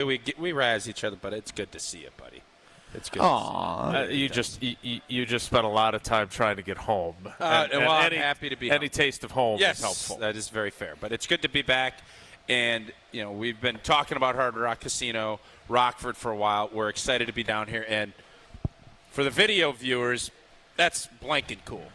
We razz each other, but it's good to see you, buddy. It's good. You just spent a lot of time trying to get home. I'm happy to be home. Any taste of home is helpful. That is very fair. But it's good to be back. And, we've been talking about Hard Rock Casino, Rockford for a while. We're excited to be down here. And for the video viewers, that's blanking cool.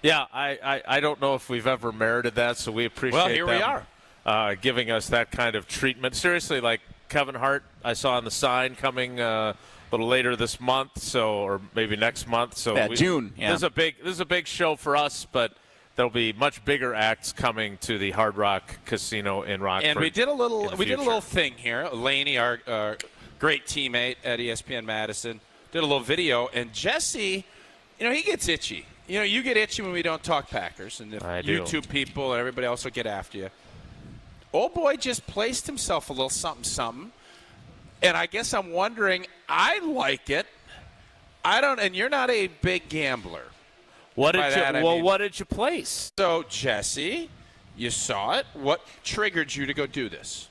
Yeah, I don't know if we've ever merited that, so we appreciate here we are. Giving us that kind of treatment. Seriously, like Kevin Hart, I saw on the sign coming a little later this month, or maybe next month. So June. Yeah. This is a big show for us, but there'll be much bigger acts coming to the Hard Rock Casino in Rockford. And we did a little thing here. Laney, our great teammate at ESPN Madison, did a little video, and Jesse, he gets itchy. You get itchy when we don't talk Packers, and if YouTube people and everybody else will get after you. Old boy just placed himself a little something, and I guess I'm wondering, I like it. I don't, and you're not a big gambler. What did you place? So, Jesse, you saw it. What triggered you to go do this?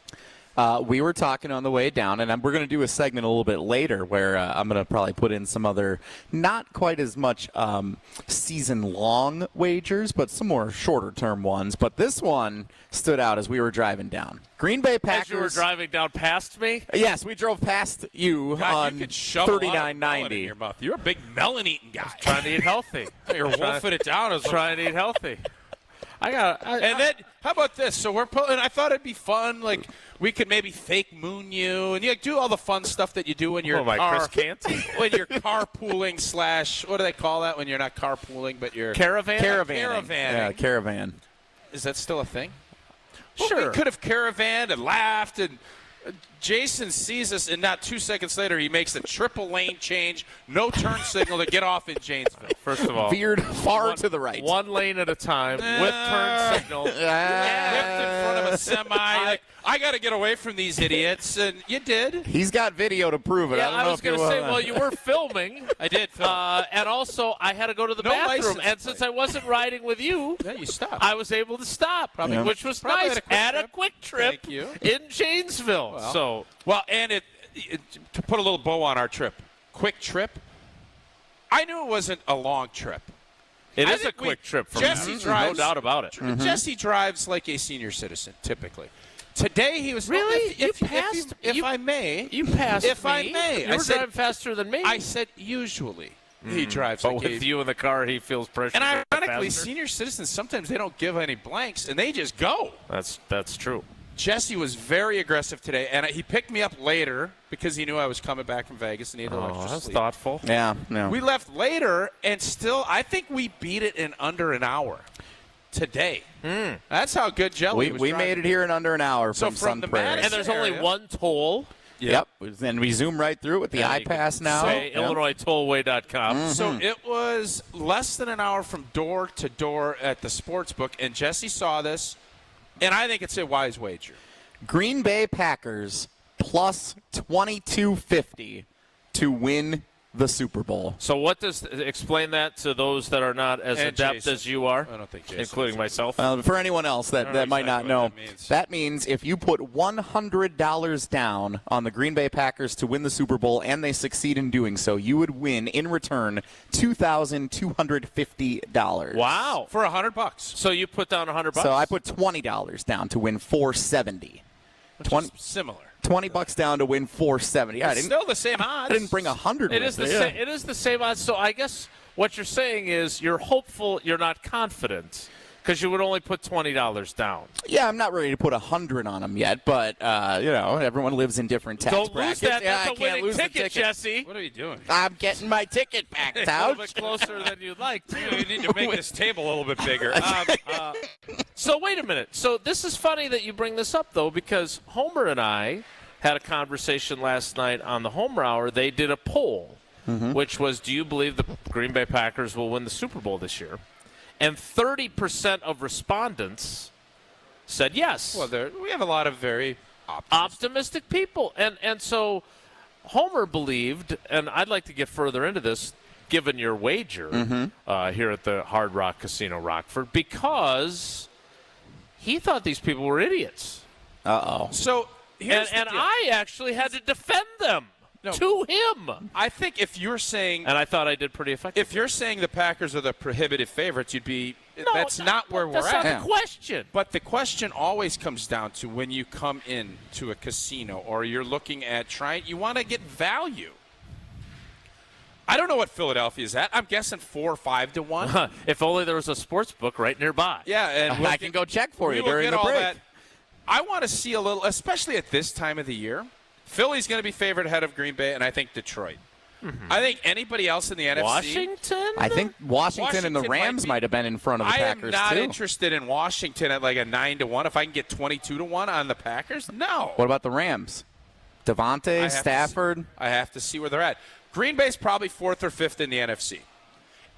We were talking on the way down, and we're going to do a segment a little bit later where I'm going to probably put in some other, not quite as much season-long wagers, but some more shorter-term ones. But this one stood out as we were driving down. Green Bay Packers. As you were driving down past me? Yes, we drove past you on 3990. You're a big melon-eating guy. Trying to eat healthy. You're wolfing it down. Trying to eat healthy. And then, how about this? So we're pulling. I thought it'd be fun. Like we could maybe fake moon you, and you do all the fun stuff that you do when you're Chris Canty? When you're carpooling / what do they call that when you're not carpooling but you're Caravanning. Yeah, caravan. Is that still a thing? Sure. Well, we could have caravanned and laughed, and Jason sees us, and not 2 seconds later, he makes a triple lane change, no turn signal to get off in Janesville. First of all, veered far to the right. One lane at a time with turn signal. Whipped in front of a semi. I got to get away from these idiots, and you did. He's got video to prove it. Yeah, I was going to say, well, you were filming. I did film. And also, I had to go to the bathroom. And since I wasn't riding with you, you stopped. I was able to stop, which was nice. At a quick trip in Janesville. And to put a little bow on our trip, quick trip, I knew it wasn't a long trip. It is a quick trip for Jesse me. Drives, no doubt about it. Jesse drives like a senior citizen, typically. Today he was really. If I may, you passed if me. I may, you were driving faster than me. I said usually he drives. But with you in the car, he feels pressure. And ironically, senior citizens sometimes they don't give any blanks and they just go. That's true. Jesse was very aggressive today, and he picked me up later because he knew I was coming back from Vegas and needed extra that's sleep. Thoughtful. Yeah. We left later, and still, I think we beat it in under an hour today. That's how good Jelly was. We made it here in under an hour from Sun Prairie. And there's only one toll. Yep. And we zoom right through it with the iPass now. IllinoisTollway.com. So it was less than an hour from door to door at the sportsbook, and Jesse saw this, and I think it's a wise wager. Green Bay Packers plus 2250 to win the Super Bowl. So what does explain that to those that are not as adept Jason. as you are? I don't think Jason, including myself. For anyone else that might not know, that means if you put $100 down on the Green Bay Packers to win the Super Bowl and they succeed in doing so, you would win in return $2,250. Wow. For $100. So you put down $100? So I put $20 down to win $470. Similar. $20 down to win $470. It's still the same odds. I didn't bring 100. It is the same odds. So I guess what you're saying is you're hopeful, you're not confident, because you would only put $20 down. Yeah, I'm not ready to put 100 on them yet, but everyone lives in different tax brackets. brackets. Don't lose that. Yeah, That's a winning ticket, Jesse. What are you doing? I'm getting my ticket back, Tausch. A little bit closer than you'd like. You need to make this table a little bit bigger. So wait a minute. So this is funny that you bring this up, though, because Homer and I had a conversation last night on the Homer Hour. They did a poll, which was, do you believe the Green Bay Packers will win the Super Bowl this year? And 30% of respondents said yes. Well, we have a lot of very optimistic people. And so Homer believed, and I'd like to get further into this, given your wager here at the Hard Rock Casino Rockford, because he thought these people were idiots. Uh-oh. So here's the and deal. I actually had to defend them to him. I think if you're saying, and I thought I did pretty effectively. if you're saying the Packers are the prohibitive favorites, you'd be. That's not where we're That's at. not the question. But the question always comes down to when you come in to a casino or you're looking at you want to get value. I don't know what Philadelphia's at. I'm guessing 4 or 5 to 1. If only there was a sports book right nearby. Yeah, and I can go check for you we will during get the all break. that. I want to see a little, especially at this time of the year. Philly's going to be favored ahead of Green Bay, and I think Detroit. I think anybody else in the NFC. Washington? I think Washington and the Rams might have been in front of the Packers, I am not too. interested in Washington at like a 9 to 1. If I can get 22 to 1 on the Packers, no. What about the Rams? Devontae, Stafford? I have to see where they're at. Green Bay's probably 4th or 5th in the NFC.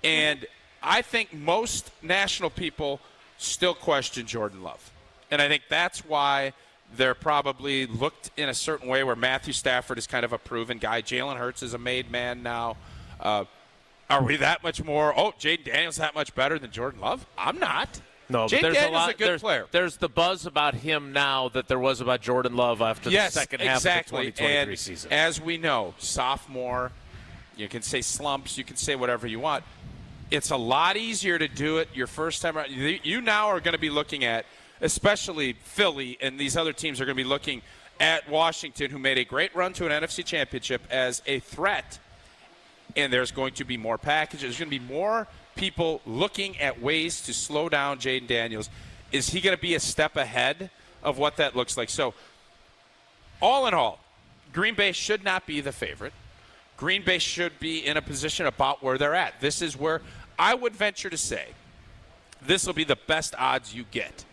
And I think most national people still question Jordan Love. And I think that's why they're probably looked in a certain way where Matthew Stafford is kind of a proven guy. Jalen Hurts is a made man now. Are we that much more? Oh, Jaden Daniels that much better than Jordan Love? I'm not. No, but Jaden there's Daniels a lot. is a good player. There's the buzz about him now that there was about Jordan Love after the second half of the exactly. 2023 and season. As we know, sophomore, you can say slumps, you can say whatever you want. It's a lot easier to do it your first time around. You now are going to be looking at, especially Philly and these other teams are going to be looking at Washington, who made a great run to an NFC championship, as a threat. And there's going to be more packages. There's going to be more people looking at ways to slow down Jaden Daniels. Is he going to be a step ahead of what that looks like? So, all in all, Green Bay should not be the favorite. Green Bay should be in a position about where they're at. This is where I would venture to say this will be the best odds you get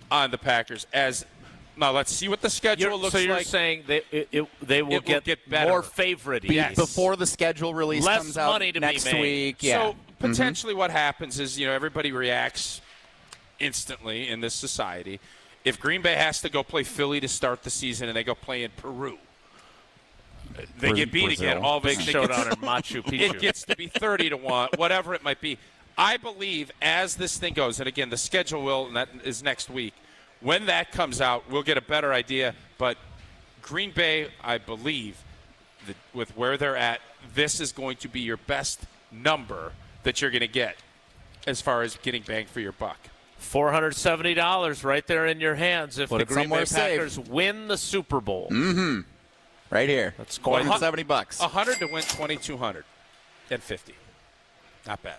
on the Packers. Now, let's see what the schedule looks like. So you're saying they will get better. more favorite Before the schedule release Less comes out money to be next made. week. Yeah. So potentially what happens is, everybody reacts instantly in this society. If Green Bay has to go play Philly to start the season and they go play in Peru, they get beat Brazil. again. All of a big sudden showdown in Machu Picchu. it gets to be 30 to 1, whatever it might be. I believe as this thing goes, and again, the schedule and that is next week, when that comes out, we'll get a better idea. But Green Bay, I believe, with where they're at, this is going to be your best number that you're going to get as far as getting bang for your buck. $470 right there in your hands if Put the it Green Bay somewhere Packers win the Super Bowl. Right here. That's going $470. 100 to win 2,200 and 50. Not bad.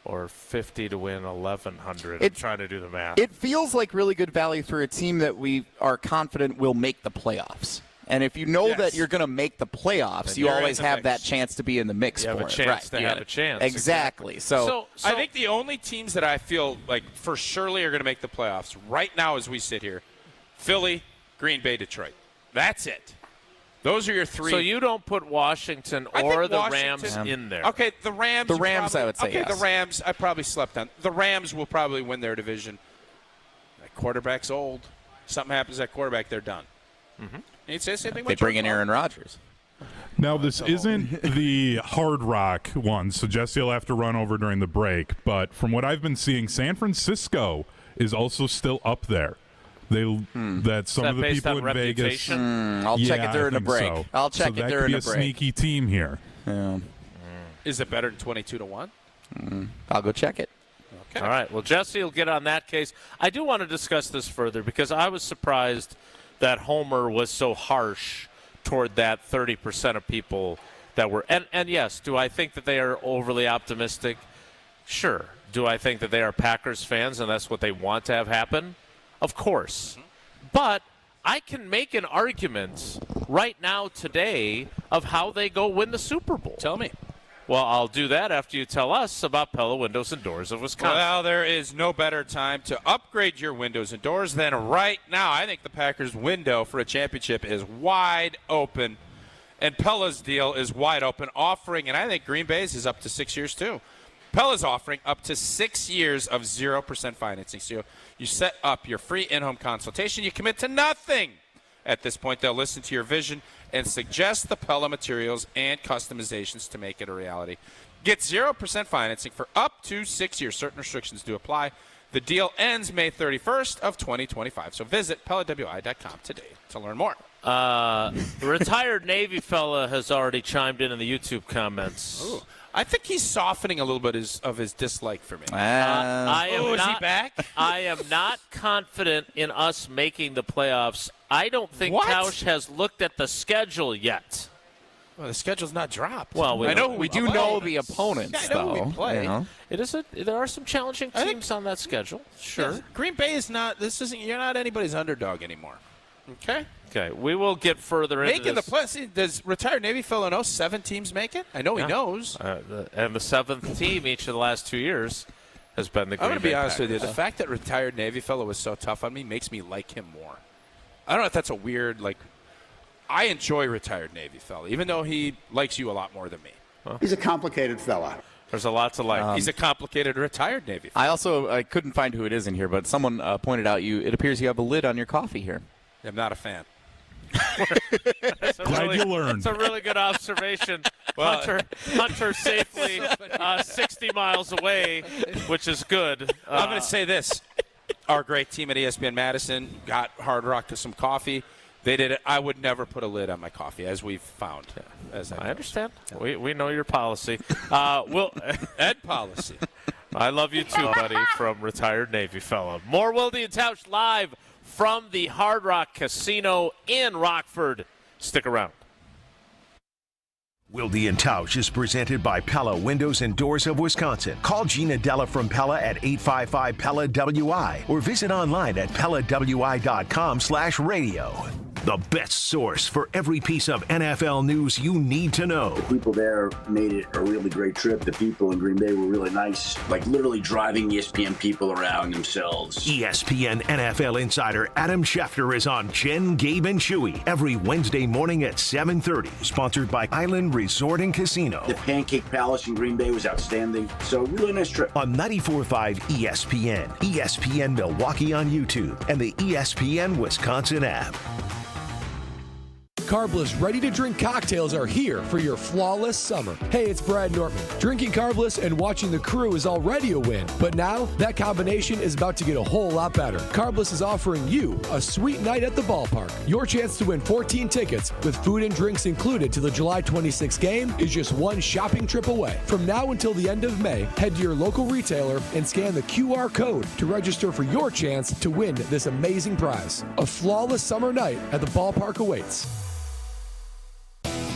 Or 50 to win 1,100. I'm It- trying to do the math. It feels like really good value for a team that we are confident will make the playoffs. And if you know Yes. that you're going to make the playoffs, Then you you're always in the have mix. that chance to be in the mix You have for a it. chance Right. to have a chance. Exactly. So I think the only teams that I feel like for surely are going to make the playoffs right now as we sit here, Philly, Green Bay, Detroit. That's it. Those are your three. So you don't put Washington I think or the Washington- Rams in there. Okay, the Rams. The you Rams, probably- I would say, Okay, yes. the Rams, I probably slept on. The Rams will probably win their division. That quarterback's old. Something happens at quarterback, they're done. Mm-hmm. And you'd say the same thing they about bring in Jordan Aaron Rodgers. Now, this isn't the Hard Rock one, so Jesse will have to run over during the break. But from what I've been seeing, San Francisco is also still up there. That some Is of the that based people on in Vegas. reputation? I'll check it during the I think break. so. I'll check so it during that the could be a break. sneaky team here. Yeah. Is it better than 22 to 1? I'll go check it. Okay. All right. Well, Jesse will get on that case. I do want to discuss this further because I was surprised that Homer was so harsh toward that 30% of people that were. And yes, do I think that they are overly optimistic? Sure. Do I think that they are Packers fans and that's what they want to have happen? Of course. But I can make an argument right now today of how they go win the Super Bowl. Tell me. Well, I'll do that after you tell us about Pella Windows and Doors of Wisconsin. Well, there is no better time to upgrade your windows and doors than right now. I think the Packers' window for a championship is wide open, and Pella's deal is wide open, offering, and I think Green Bay's is up to 6 years too. Pella's offering up to 6 years of 0% financing. So you set up your free in-home consultation. You commit to nothing. At this point, they'll listen to your vision and suggest the Pella materials and customizations to make it a reality. Get 0% financing for up to 6 years. Certain restrictions do apply. The deal ends May 31st of 2025. So visit PellaWI.com today to learn more. The retired Navy fella has already chimed in the YouTube comments. Ooh. I think he's softening a little bit of his dislike for me. Is he back? I am not confident in us making the playoffs. I don't think Tausch has looked at the schedule yet. Well, the schedule's not dropped. Well, we do know the opponents, I know who though. we play. You know? There are some challenging teams on that schedule. Sure. Yeah, Green Bay is not. You're not anybody's underdog anymore. Okay. Okay. We will get further into Making this. the playoffs. Does retired Navy fellow know 7 teams make it? I know he knows. And the 7th team each of the last 2 years has been the Green Bay I'm going to be honest with you. Packers. The fact that retired Navy fellow was so tough on me makes me like him more. I don't know if that's a weird I enjoy retired Navy fellow, even though he likes you a lot more than me. He's a complicated fella. There's a lot to like. He's a complicated retired Navy fellow. I couldn't find who it is in here, but someone pointed out it appears you have a lid on your coffee here. I'm not a fan. Glad you learned. It's a really good observation. Hunter safely 60 miles away, which is good. I'm going to say this. Our great team at ESPN Madison got Hard Rock to some coffee. They did it. I would never put a lid on my coffee, as we've found. I understand. We know your policy. Ed policy. I love you too, buddy, from retired Navy fella. More Wilde Tausch live from the Hard Rock Casino in Rockford. Stick around. Wilde and Tausch is presented by Pella Windows and Doors of Wisconsin. Call Gina Della from Pella at 855-PELLA-WI or visit online at PellaWI.com/radio. The best source for every piece of NFL news you need to know. The people there made it a really great trip. The people in Green Bay were really nice, literally driving ESPN people around themselves. ESPN NFL insider Adam Schefter is on Jen, Gabe, and Chewy every Wednesday morning at 7:30. Sponsored by Island Resort and Casino. The Pancake Palace in Green Bay was outstanding. So really nice trip. On 94.5 ESPN, ESPN Milwaukee on YouTube, and the ESPN Wisconsin app. Carbless ready-to-drink cocktails are here for your flawless summer. Hey, it's Brad Nortman. Drinking Carbless and watching the crew is already a win, but now that combination is about to get a whole lot better. Carbless is offering you a sweet night at the ballpark. Your chance to win 14 tickets with food and drinks included to the July 26th game is just one shopping trip away. From now until the end of May, head to your local retailer and scan the QR code to register for your chance to win this amazing prize. A flawless summer night at the ballpark awaits.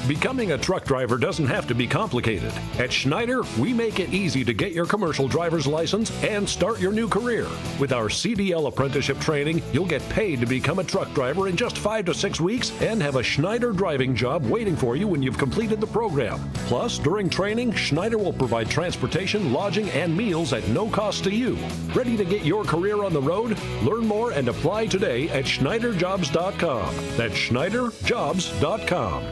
Becoming a truck driver doesn't have to be complicated. At Schneider, we make it easy to get your commercial driver's license and start your new career. With our CDL apprenticeship training, you'll get paid to become a truck driver in just 5 to 6 weeks and have a Schneider driving job waiting for you when you've completed the program. Plus, during training, Schneider will provide transportation, lodging, and meals at no cost to you. Ready to get your career on the road? Learn more and apply today at SchneiderJobs.com. That's SchneiderJobs.com.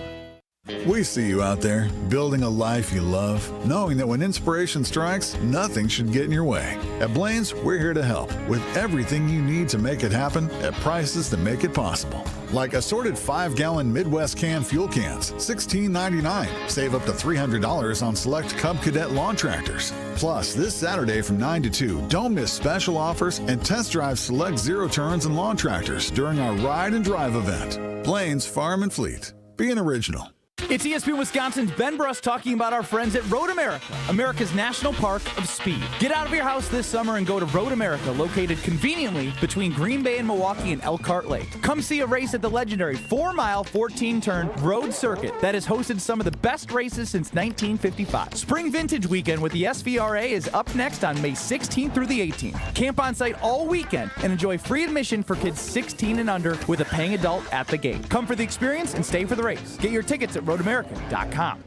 We see you out there, building a life you love, knowing that when inspiration strikes, nothing should get in your way. At Blaine's, we're here to help with everything you need to make it happen at prices that make it possible. Like assorted 5-gallon Midwest can fuel cans, $16.99. Save up to $300 on select Cub Cadet lawn tractors. Plus, this Saturday from 9 to 2, don't miss special offers and test drive select zero turns and lawn tractors during our Ride and Drive event. Blaine's Farm and Fleet. Be an original. It's ESPN Wisconsin's Ben Bruss talking about our friends at Road America, America's national park of speed. Get out of your house this summer and go to Road America, located conveniently between Green Bay and Milwaukee and Elkhart Lake. Come see a race at the legendary 4-mile, 14-turn road circuit that has hosted some of the best races since 1955. Spring Vintage Weekend with the SVRA is up next on May 16th through the 18th. Camp on site all weekend and enjoy free admission for kids 16 and under with a paying adult at the gate. Come for the experience and stay for the race. Get your tickets at roadamerica.com.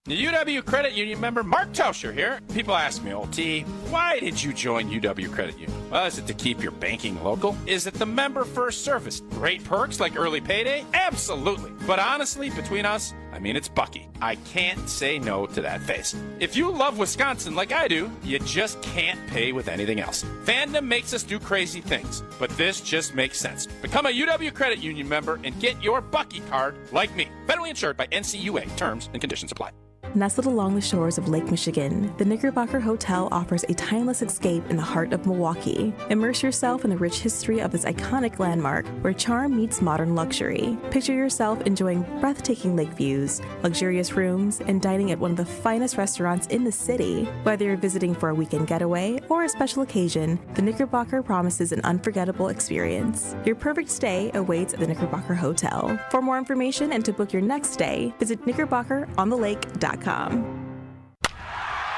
The UW Credit Union member Mark Tauscher here. People ask me, T, why did you join UW Credit Union? Well, is it to keep your banking local? Is it the member first service? Great perks like early payday? Absolutely. But honestly, between us, it's Bucky. I can't say no to that face. If you love Wisconsin like I do, you just can't pay with anything else. Fandom makes us do crazy things, but this just makes sense. Become a UW Credit Union member and get your Bucky card like me. Federally insured by NCUA. Terms and conditions apply. Nestled along the shores of Lake Michigan, the Knickerbocker Hotel offers a timeless escape in the heart of Milwaukee. Immerse yourself in the rich history of this iconic landmark where charm meets modern luxury. Picture yourself enjoying breathtaking lake views, luxurious rooms, and dining at one of the finest restaurants in the city. Whether you're visiting for a weekend getaway or a special occasion, the Knickerbocker promises an unforgettable experience. Your perfect stay awaits at the Knickerbocker Hotel. For more information and to book your next stay, visit knickerbockeronthelake.com.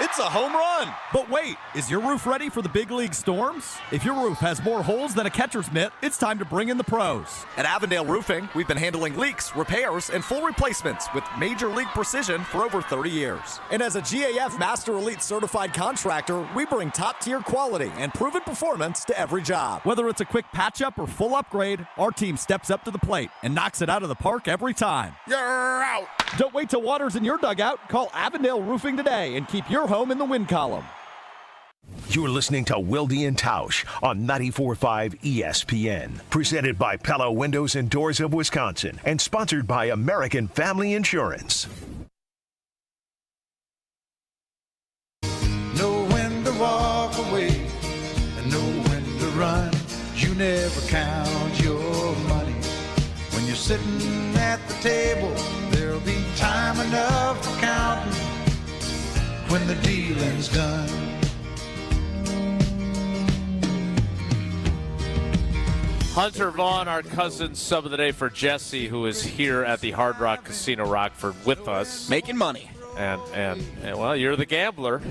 It's a home run! But wait, is your roof ready for the big league storms? If your roof has more holes than a catcher's mitt, it's time to bring in the pros. At Avondale Roofing, we've been handling leaks, repairs, and full replacements with major league precision for over 30 years. And as a GAF Master Elite certified contractor, we bring top-tier quality and proven performance to every job. Whether it's a quick patch-up or full upgrade, our team steps up to the plate and knocks it out of the park every time. You're out! Don't wait till water's in your dugout. Call Avondale Roofing today and keep your home in the win column. You're listening to Wilde Tausch on 94.5 ESPN. Presented by Pella Windows and Doors of Wisconsin and sponsored by American Family Insurance. Know when to walk away and know when to run. You never count your money. When you're sitting at the table, there'll be time enough for counting when the dealing's done. Hunter Vaughn, our cousin sub of the day for Jesse, who is here at the Hard Rock Casino Rockford with us. Making money. And well, you're the gambler.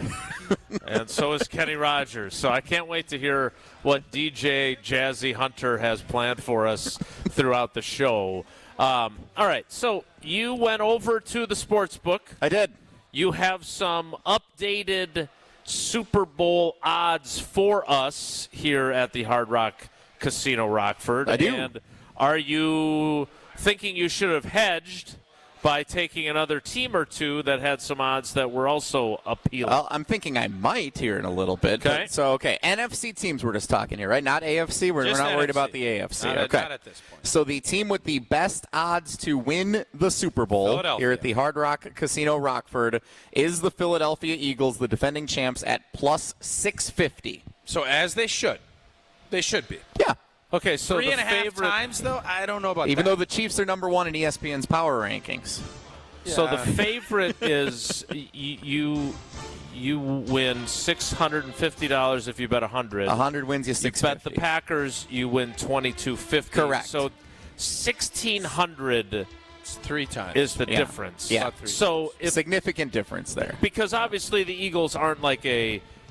And so is Kenny Rogers. So I can't wait to hear what DJ Jazzy Hunter has planned for us throughout the show. All right, so you went over to the sportsbook. I did. You have some updated Super Bowl odds for us here at the Hard Rock Casino Rockford. I do. And are you thinking you should have hedged by taking another team or two that had some odds that were also appealing? Well, I'm thinking I might here in a little bit. Okay. Okay. NFC teams we're just talking here, right? Not AFC. We're not NFC. worried about the AFC. Not okay. Not at this point. So the team with the best odds to win the Super Bowl Philadelphia. here at the Hard Rock Casino Rockford is the Philadelphia Eagles, the defending champs, at plus 650. So as they should. They should be. Yeah. Okay, so 3.5 times, though? I don't know about Even that. though the Chiefs are number one in ESPN's power rankings. So the favorite is you win $650 if you bet 100. 100 wins you $650. You bet the Packers, you win $22.50. Correct. So $1,600 It's 3 times. is the difference. Yeah. So if, Significant difference there. because obviously the Eagles aren't like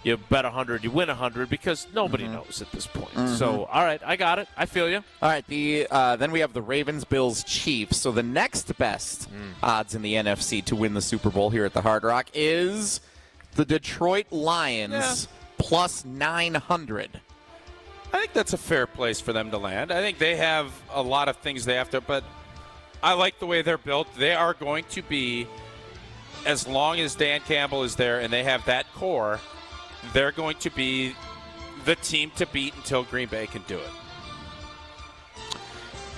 you bet 100, you win 100, because nobody knows at this point. So, all right, I got it. I feel you. All right, then we have the Ravens, Bills, Chiefs. So the next best odds in the NFC to win the Super Bowl here at the Hard Rock is the Detroit Lions plus 900. I think that's a fair place for them to land. I think they have a lot of things they have to, but I like the way they're built. They are going to be, as long as Dan Campbell is there and they have that core, they're going to be the team to beat until Green Bay can do it.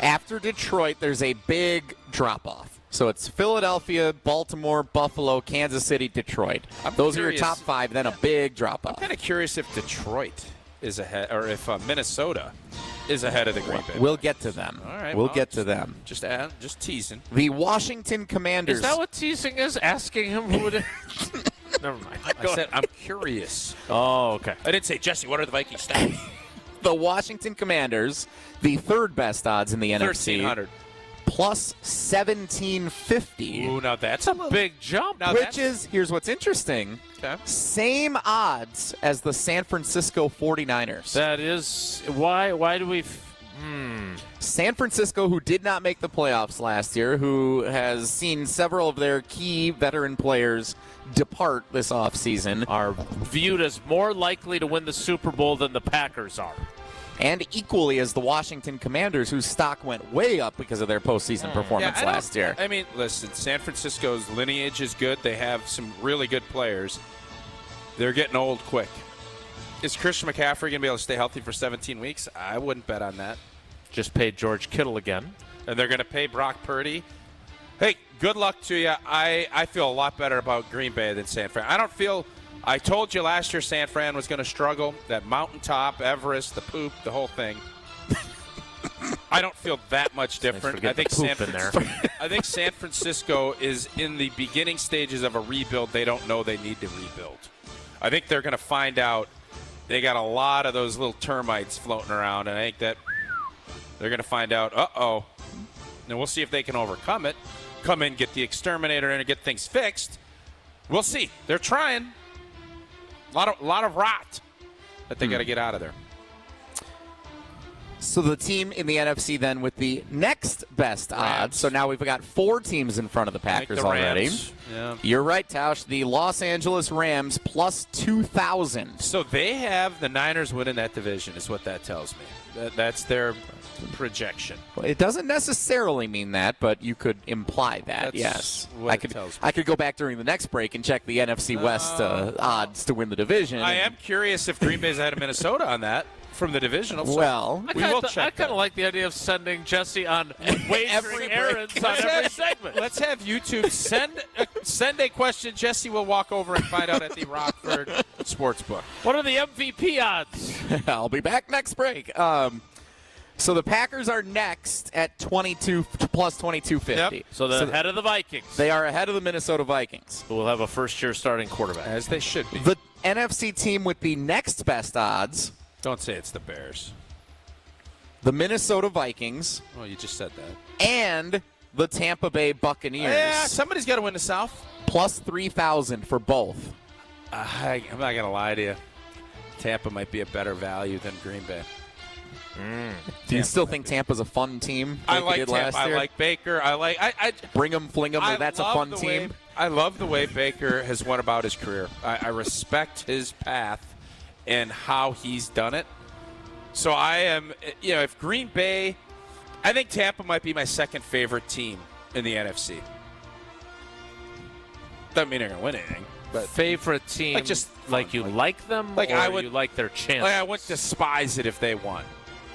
After Detroit, there's a big drop-off. So it's Philadelphia, Baltimore, Buffalo, Kansas City, Detroit. Those are your top 5, then a big drop-off. I'm kind of curious if Detroit is ahead, or if Minnesota is ahead of the Green Bay. We'll get to them. All right, we'll get to them. Just teasing. The Washington Commanders. Is that what teasing is? Asking him who would... Never mind. I said I'm curious. Oh, okay. I didn't say, Jesse, what are the Vikings stats? The Washington Commanders, the third best odds in the NFC. 1,300. Plus 1,750. Ooh, now that's a big jump. Which is, here's what's interesting, same odds as the San Francisco 49ers. That is, why do we... San Francisco, who did not make the playoffs last year, who has seen several of their key veteran players depart this offseason, are viewed as more likely to win the Super Bowl than the Packers are. And equally as the Washington Commanders, whose stock went way up because of their postseason performance last year. I mean, listen, San Francisco's lineage is good. They have some really good players. They're getting old quick. Is Christian McCaffrey going to be able to stay healthy for 17 weeks? I wouldn't bet on that. Just paid George Kittle again. And they're going to pay Brock Purdy Hey, good luck to you. I feel a lot better about Green Bay than San Fran. I told you last year San Fran was going to struggle. That mountaintop, Everest, the poop, the whole thing. I don't feel that much different. I think San Francisco is in the beginning stages of a rebuild. They don't know they need to rebuild. I think they're going to find out they got a lot of those little termites floating around, and I think that they're going to find out, uh-oh. And we'll see if they can overcome it. Come in, get the exterminator in, and get things fixed. We'll see. They're trying. A lot of rot that they got to get out of there. So the team in the NFC then with the next best odds. So now we've got 4 teams in front of the Packers already. Yeah. You're right, Tausch. The Los Angeles Rams plus 2,000. So they have the Niners winning that division is what that tells me. That's their projection. Well, it doesn't necessarily mean that, but you could imply that. That's yes, what it tells me. I could go back during the next break and check the NFC West odds to win the division. I am curious if Green Bay's ahead of Minnesota on that from the divisional. Well, we will check. I kind of like the idea of sending Jesse on wagering errands on every segment. Let's have YouTube send a question. Jesse will walk over and find out at the Rockford Sportsbook. What are the MVP odds? I'll be back next break. So the Packers are next at 22 plus 2250. Yep. So they're ahead of the Vikings. They are ahead of the Minnesota Vikings, who will have a first-year starting quarterback, as they should be. The NFC team with the next best odds. Don't say it's the Bears. The Minnesota Vikings. Oh, you just said that. And the Tampa Bay Buccaneers. Yeah, somebody's got to win the South. Plus 3,000 for both. I'm not going to lie to you. Tampa might be a better value than Green Bay. Do you still think Tampa's a fun team? I like Tampa. I like Baker. I bring them, fling them. That's a fun team. I love the way Baker has went about his career. I respect his path and how he's done it. So I am, if Green Bay, I think Tampa might be my second favorite team in the NFC. Doesn't mean they're going to win anything. But favorite team, like you like them, like or you like their chances? Like I wouldn't despise it if they won,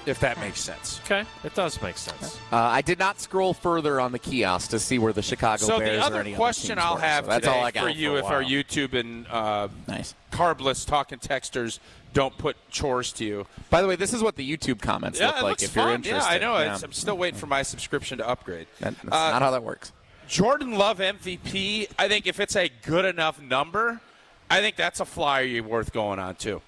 if that makes sense. Okay, it does make sense. I did not scroll further on the kiosk to see where the Chicago Bears or any other teams were. So the other question I'll have that's all I got for you, if our YouTube and carbless talking texters don't put chores to you. By the way, this is what the YouTube comments look like if you're interested. Yeah, I know. I'm still waiting for my subscription to upgrade. That's not how that works. Jordan Love MVP, I think if it's a good enough number, I think that's a flyer you're worth going on too.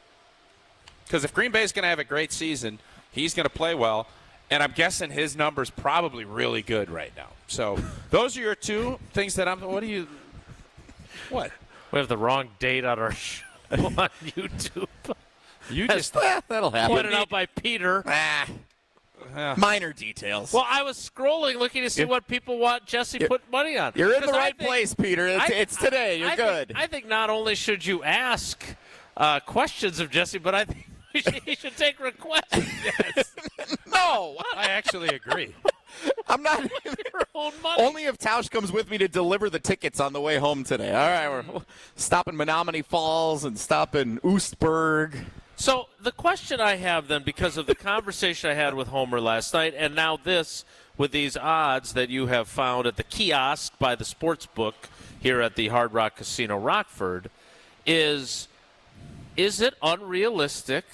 Because if Green Bay's going to have a great season, he's going to play well, and I'm guessing his number's probably really good right now. So those are your two things that What? We have the wrong date on our show on YouTube. That'll happen. Pointed out by Peter. Minor details. Well, I was scrolling looking to see what people want Jesse put money on. You're in the right place, Peter. It's today. You're good. I think not only should you ask questions of Jesse, but I think he should take requests. Yes. No. I actually agree. I'm not. Your own money. Only if Tausch comes with me to deliver the tickets on the way home today. All right, we're stopping Menominee Falls and stopping Oostburg. So the question I have then, because of the conversation I had with Homer last night, and now this with these odds that you have found at the kiosk by the sportsbook here at the Hard Rock Casino Rockford, is it unrealistic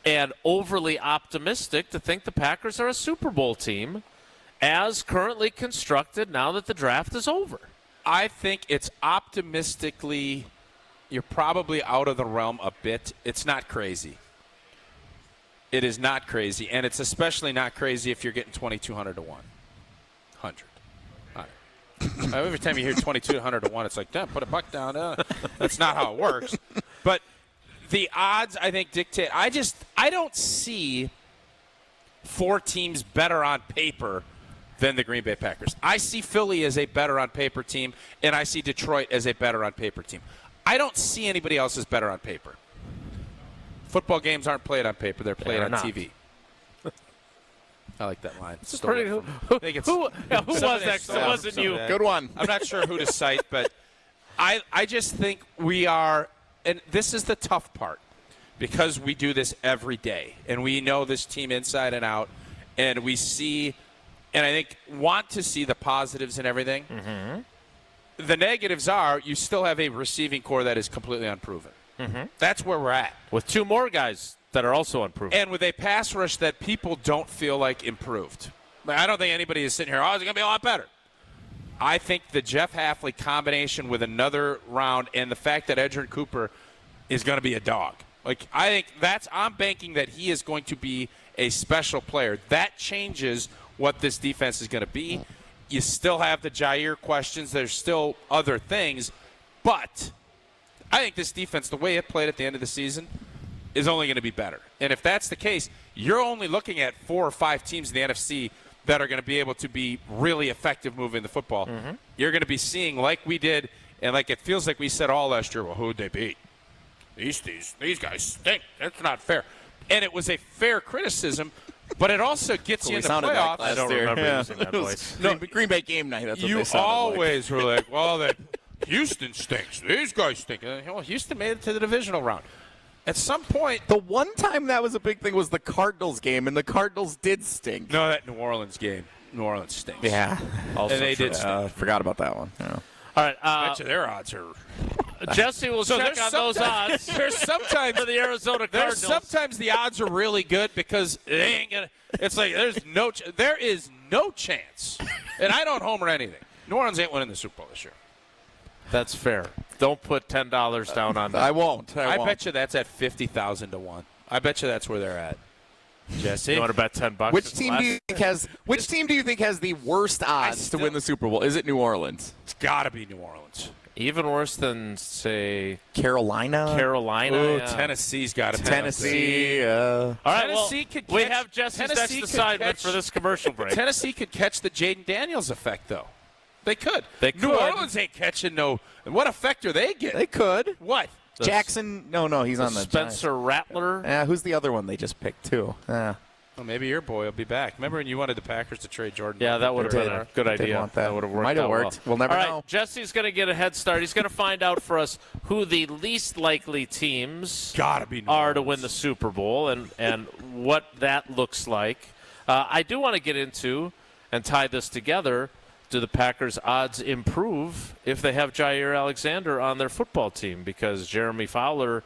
and overly optimistic to think the Packers are a Super Bowl team as currently constructed now that the draft is over? I think it's optimistically, you're probably out of the realm a bit. It's not crazy. It is not crazy, and it's especially not crazy if you're getting 2,200 to 100. Every time you hear 2,200 to 1, it's like, damn, put a buck down. That's not how it works. But the odds, I think, dictate. I don't see 4 teams better on paper than the Green Bay Packers. I see Philly as a better on paper team, and I see Detroit as a better on paper team. I don't see anybody else as better on paper. Football games aren't played on paper; they're played on TV. I like that line. Who was that? It wasn't you. Good one. I'm not sure who to cite, but I just think we are, and this is the tough part, because we do this every day, and we know this team inside and out, and we see and I think want to see the positives and everything. Mm-hmm. The negatives are you still have a receiving core that is completely unproven. Mm-hmm. That's where we're at. With 2 more guys that are also unproven. And with a pass rush that people don't feel like improved. I don't think anybody is sitting here, it's going to be a lot better. I think the Jeff Hafley combination with another round and the fact that Edgerrin Cooper is going to be a dog. I think I'm banking that he is going to be a special player. That changes what this defense is going to be. You still have the Jaire questions. There's still other things. But I think this defense, the way it played at the end of the season, is only going to be better. And if that's the case, you're only looking at 4 or 5 teams in the NFC that are going to be able to be really effective moving the football. Mm-hmm. You're going to be seeing, like we did, and like it feels like we said all last year, well, who would they beat? These guys stink. That's not fair. And it was a fair criticism, but it also gets you in the playoffs. I don't remember using that voice. No, Green Bay game night, that's what they sounded always were like, well, Houston stinks. These guys stink. Well, Houston made it to the divisional round. At some point, the one time that was a big thing was the Cardinals game, and the Cardinals did stink. No, that New Orleans game. New Orleans stinks. Yeah. Also and they did stink. Forgot about that one. Yeah. All right. I bet you their odds are... Jesse will check on those odds. There's sometimes for the Arizona Cardinals. Sometimes the odds are really good because they ain't gonna. It's like there is no chance, and I don't homer anything. New Orleans ain't winning the Super Bowl this year. That's fair. Don't put $10 down on that. I won't. I bet you that's at 50,000 to 1. I bet you that's where they're at. Jesse, you want to bet $10? Which team do you think has the worst odds to win the Super Bowl? Is it New Orleans? It's got to be New Orleans. Even worse than, say, Carolina. Ooh, Yeah. Tennessee's got to be. Tennessee. All right, Tennessee could we have Jesse's next assignment for this commercial break. Tennessee could catch the Jaden Daniels effect, though. They could. New could. Orleans ain't catching no. What effect are they getting? They could. What? Jackson? No, he's on the Spencer Rattler. Yeah, who's the other one they just picked too? Well, maybe your boy will be back. Remember when you wanted the Packers to trade Jordan? Yeah, that would have been a good idea. That would have worked. Might have worked. Well. We'll never know. know. Jesse's going to get a head start. He's going to find out for us who the least likely teams are to win the Super Bowl and what that looks like. I do want to get into and tie this together. Do the Packers' odds improve if they have Jaire Alexander on their football team? Because Jeremy Fowler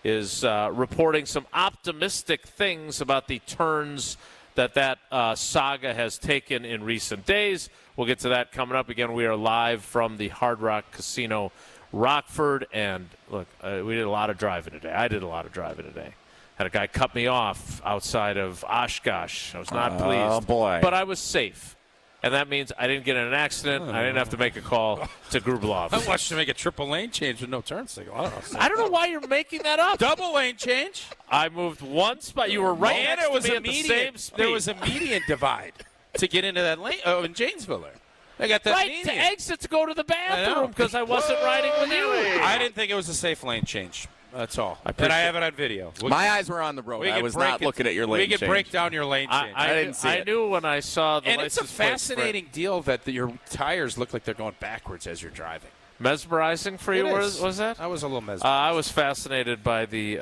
is reporting some optimistic things about the turns that saga has taken in recent days. We'll get to that coming up. Again, we are live from the Hard Rock Casino, Rockford. And, look, we did a lot of driving today. I did a lot of driving today. Had a guy cut me off outside of Oshkosh. I was not pleased. Oh, boy. But I was safe. And that means I didn't get in an accident. I didn't have to make a call to Grublov. I watched you make a triple lane change with no turn signal. I don't know why you're making that up. Double lane change. I moved one spot. You were right and next to me at the same speed. There was a median divide to get into that lane. Oh, in Janesville there. They got that right median. To exit to go to the bathroom because I wasn't riding with you. I didn't think it was a safe lane change. That's all. And I have it on video. My eyes were on the road. I was not looking at your lane change. We can break down your lane change. I didn't see it. I knew when I saw the license plate. And it's a fascinating deal that your tires look like they're going backwards as you're driving. Mesmerizing for you, was that? I was a little mesmerized. I was fascinated by the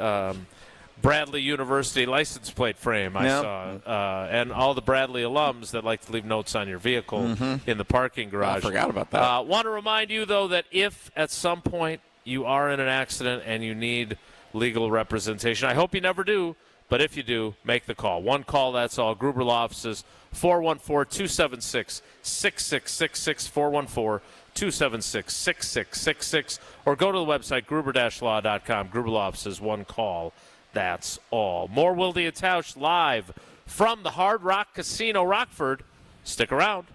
Bradley University license plate frame I saw. And all the Bradley alums that like to leave notes on your vehicle in the parking garage. I forgot about that. Want to remind you, though, that if at some point you are in an accident and you need legal representation, I hope you never do, but if you do, make the call. One call, that's all. Gruber Law Offices, 414-276-6666, 414-276-6666, or go to the website, gruber-law.com. Gruber Law Offices, one call, that's all. More Wilde Tausch live from the Hard Rock Casino, Rockford. Stick around.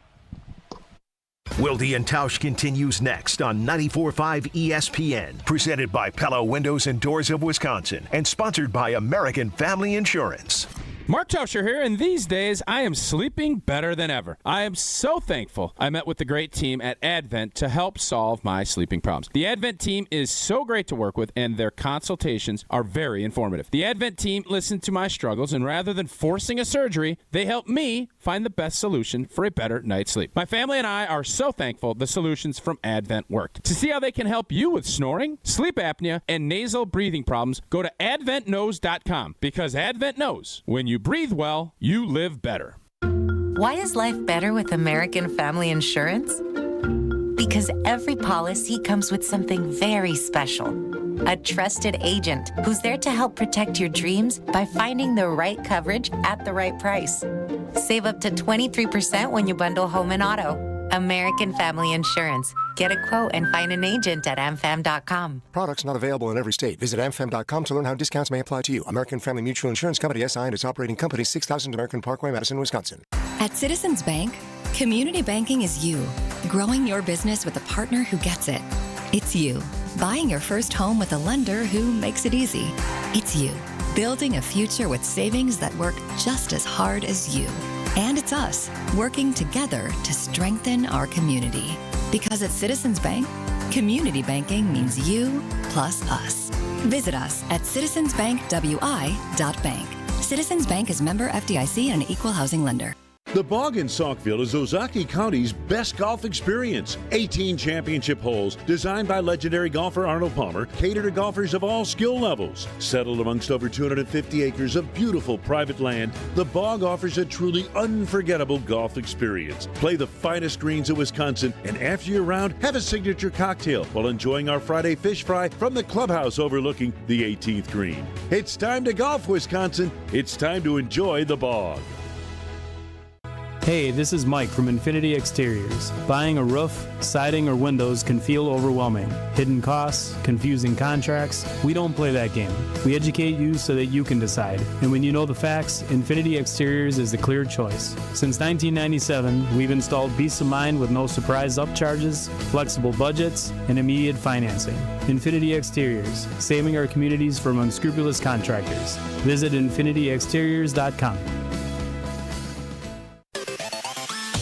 Wilde Tausch continues next on 94.5 ESPN, presented by Pella Windows and Doors of Wisconsin, and sponsored by American Family Insurance. Mark Tauscher here, and these days I am sleeping better than ever. I am so thankful I met with the great team at Advent to help solve my sleeping problems. The Advent team is so great to work with, and their consultations are very informative. The Advent team listened to my struggles, and rather than forcing a surgery, they helped me find the best solution for a better night's sleep. My family and I are so thankful the solutions from Advent worked. To see how they can help you with snoring, sleep apnea, and nasal breathing problems, go to adventknows.com, because Advent knows when you breathe well, you live better. Why is life better with American Family Insurance? Because every policy comes with something very special. A trusted agent who's there to help protect your dreams by finding the right coverage at the right price. Save up to 23% when you bundle home and auto. American Family Insurance. Get a quote and find an agent at amfam.com. Products not available in every state. Visit amfam.com to learn how discounts may apply to you. American Family Mutual Insurance Company, SI, and its operating company, 6000 American Parkway, Madison, Wisconsin. At Citizens Bank, community banking is you. Growing your business with a partner who gets it. It's you. Buying your first home with a lender who makes it easy. It's you. Building a future with savings that work just as hard as you. And it's us, working together to strengthen our community. Because at Citizens Bank, community banking means you plus us. Visit us at citizensbankwi.bank. Citizens Bank is member FDIC and an equal housing lender. The Bog in Saukville is Ozaki County's best golf experience. 18 championship holes designed by legendary golfer Arnold Palmer cater to golfers of all skill levels. Settled amongst over 250 acres of beautiful private land, the Bog offers a truly unforgettable golf experience. Play the finest greens of Wisconsin, and after your round, have a signature cocktail while enjoying our Friday fish fry from the clubhouse overlooking the 18th green. It's time to golf, Wisconsin. It's time to enjoy the Bog. Hey, this is Mike from Infinity Exteriors. Buying a roof, siding, or windows can feel overwhelming. Hidden costs, confusing contracts. We don't play that game. We educate you so that you can decide. And when you know the facts, Infinity Exteriors is the clear choice. Since 1997, we've installed peace of mind with no surprise upcharges, flexible budgets, and immediate financing. Infinity Exteriors, saving our communities from unscrupulous contractors. Visit infinityexteriors.com.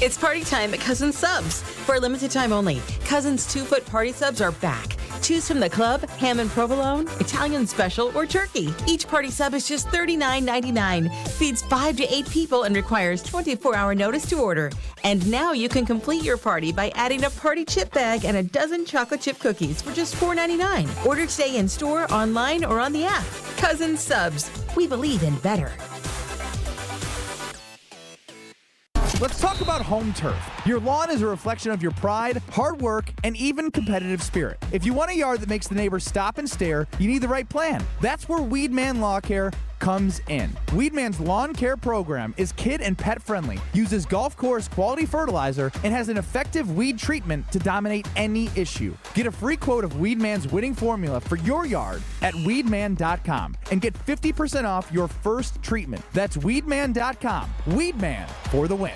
It's party time at Cousins Subs. For a limited time only, Cousins 2-foot party subs are back. Choose from the club, ham and provolone, Italian special, or turkey. Each party sub is just $39.99. Feeds 5 to 8 people and requires 24-hour notice to order. And now you can complete your party by adding a party chip bag and a dozen chocolate chip cookies for just $4.99. Order today in store, online, or on the app. Cousins Subs. We believe in better. Let's talk about home turf. Your lawn is a reflection of your pride, hard work, and even competitive spirit. If you want a yard that makes the neighbors stop and stare, you need the right plan. That's where Weedman Lawn Care comes in. Weedman's lawn care program is kid and pet friendly, uses golf course quality fertilizer, and has an effective weed treatment to dominate any issue. Get a free quote of Weedman's winning formula for your yard at weedman.com and get 50% off your first treatment. That's weedman.com. Weedman for the win.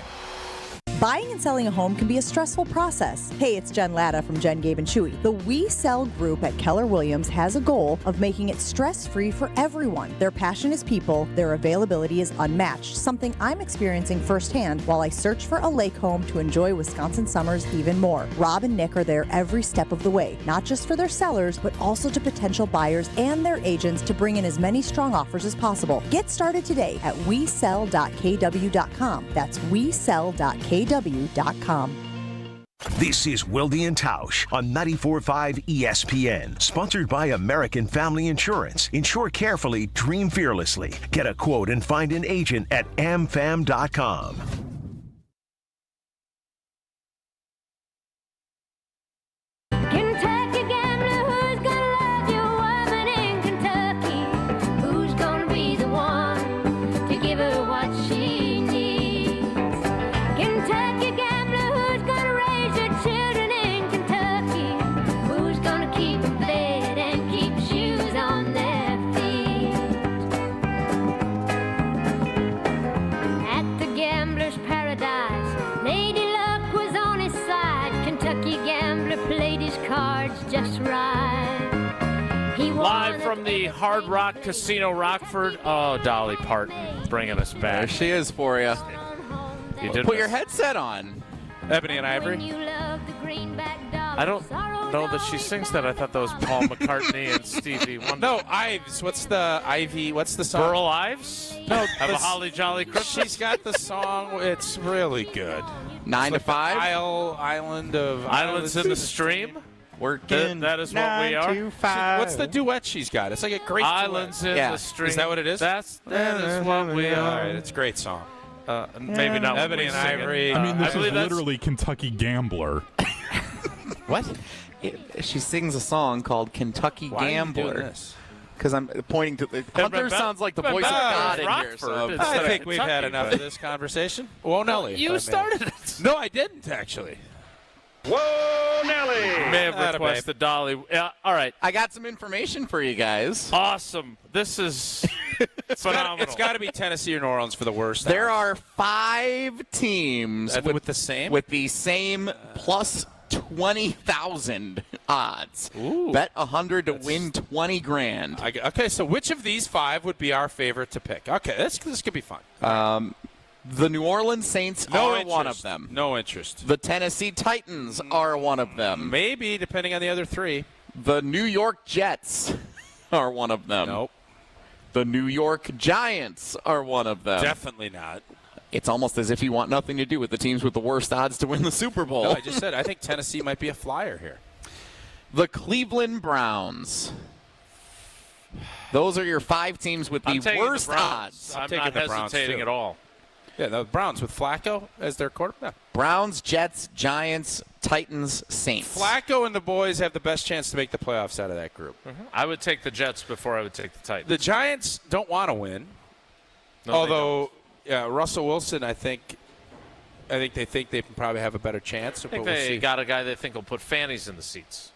Buying and selling a home can be a stressful process. Hey, it's Jen Latta from Jen, Gabe, and Chewy. The We Sell group at Keller Williams has a goal of making it stress-free for everyone. Their passion is people, their availability is unmatched, something I'm experiencing firsthand while I search for a lake home to enjoy Wisconsin summers even more. Rob and Nick are there every step of the way, not just for their sellers, but also to potential buyers and their agents to bring in as many strong offers as possible. Get started today at wesell.kw.com. That's wesell.kw.com. This is Wilde Tausch on 94.5 ESPN, sponsored by American Family Insurance. Insure carefully, dream fearlessly. Get a quote and find an agent at amfam.com. Just right. Live from the Hard Rock Casino, Rockford. Oh, Dolly Parton bringing us back. There she is for you. You did Put your headset on. Ebony and Ivory. I don't know that she sings that. I thought that was Paul McCartney and Stevie Wonder. No, Ives. What's the Ivy? What's the song? Burl Ives? No, Have a Holly Jolly Christmas. She's got the song. It's really good. 9 to 5. Island of Islands in the Stream. Working. That is what we are. 9 to 5. What's the duet she's got? It's like a great Islands duet. in the Stream. Is that what it is? That is what we are. All right, it's a great song. Maybe not. Ebony and Ivory. I mean, this I is believe that's- literally Kentucky Gambler. What? She sings a song called Kentucky Why are you Gambler. doing this? Because I'm pointing to the Hunter sounds like the voice of God in here. So I think we've had enough of this conversation. Whoa, Nelly. You started it. No, I didn't, actually. Whoa, Nelly! You may have requested Dolly. Yeah, all right. I got some information for you guys. Awesome. This is phenomenal. It's got to be Tennessee or New Orleans for the worst. There are 5 teams with the same plus 20,000 odds. Ooh. Bet 100 to win 20 grand. Okay, so which of these 5 would be our favorite to pick? Okay, this could be fun. The New Orleans Saints are one of them. No interest. The Tennessee Titans are one of them. Maybe, depending on the other 3. The New York Jets are one of them. Nope. The New York Giants are one of them. Definitely not. It's almost as if you want nothing to do with the teams with the worst odds to win the Super Bowl. No, I just said I think Tennessee might be a flyer here. The Cleveland Browns. Those are your 5 teams with the worst odds. I'm not hesitating at all. Yeah, the Browns with Flacco as their quarterback. Browns, Jets, Giants, Titans, Saints. Flacco and the boys have the best chance to make the playoffs out of that group. I would take the Jets before I would take the Titans. The Giants don't want to win. No, although Russell Wilson, I think they think they can probably have a better chance. I think they got a guy they think will put fannies in the seats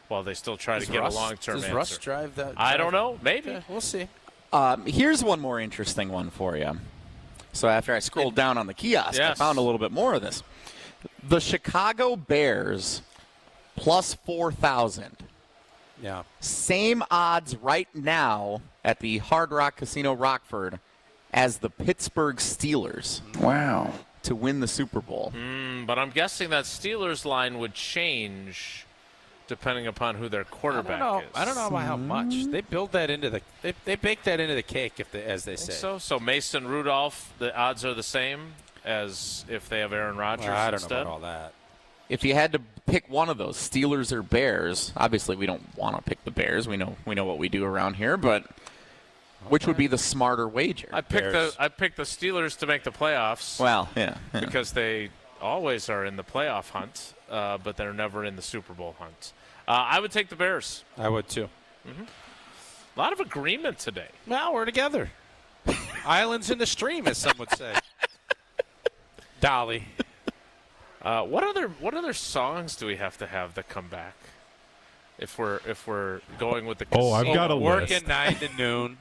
while they still try to get a long-term answer. Does Russ drive that? I don't know. Maybe. Okay, we'll see. Here's one more interesting one for you. So after I scrolled down on the kiosk, I found a little bit more of this. The Chicago Bears plus 4,000. Yeah. Same odds right now at the Hard Rock Casino Rockford as the Pittsburgh Steelers. Wow. To win the Super Bowl. But I'm guessing that Steelers line would change depending upon who their quarterback is. I don't know about how much. They build that into the they bake that into the cake as they say. So Mason Rudolph, the odds are the same as if they have Aaron Rodgers I don't instead? know about all that. If you had to pick one of those, Steelers or Bears, obviously we don't want to pick the Bears. We know what we do around here, but which would be the smarter wager? I picked the Steelers to make the playoffs. Well, yeah. Because they always are in the playoff hunt, but they're never in the Super Bowl hunt. I would take the Bears. I would too. A lot of agreement today. Well, we're together. Islands in the stream, as some would say. Dolly. What other songs do we have to have that come back? If we're going with the Oh, I've got a list. Working 9 to noon.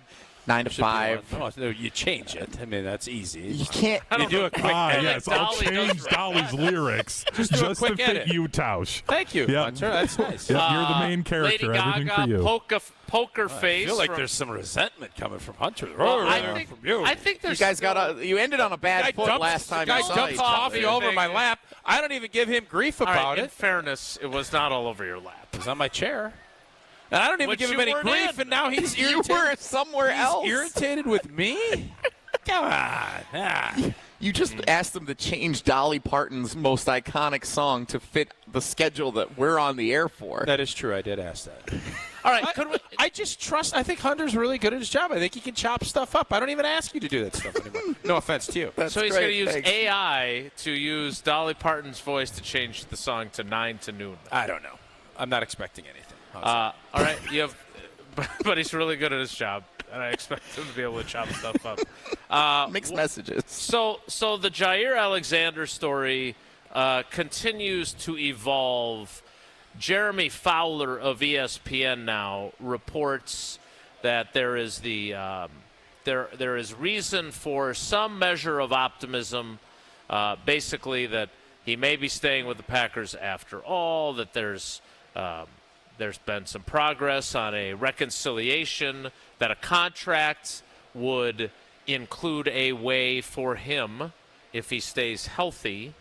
9 to 5. No, you change it. I mean, that's easy. You can't. You do a quick edit. Yes, I'll change Dolly's lyrics Just do a to quick fit edit. you, Tausch. Thank you, Yep. Hunter. That's nice. Yep, you're the main character. Lady Everything Gaga, for you. poker face. I feel like from- there's some resentment coming from Hunter. Well, I think there's You guys you ended on a bad foot last time. The guy you saw dumps each coffee other. over my lap. I don't even give him grief All right, about in it. fairness, it was not all over your lap. It was on my chair. And I don't even Which give him you any weren't grief, in. and now he's You irritated. were somewhere else. He's irritated with me? Come on. Ah. You just asked them to change Dolly Parton's most iconic song to fit the schedule that we're on the air for. That is true. I did ask that. All right, I just trust. I think Hunter's really good at his job. I think he can chop stuff up. I don't even ask you to do that stuff anymore. No offense to you. So he's going to use AI to use Dolly Parton's voice to change the song to 9 to noon. I don't know. I'm not expecting anything. All right, you have, but he's really good at his job, and I expect him to be able to chop stuff up. Mixed messages. So the Jaire Alexander story continues to evolve. Jeremy Fowler of ESPN now reports that there is there is reason for some measure of optimism, basically that he may be staying with the Packers after all, that there's been some progress on a reconciliation, that a contract would include a way for him, if he stays healthy,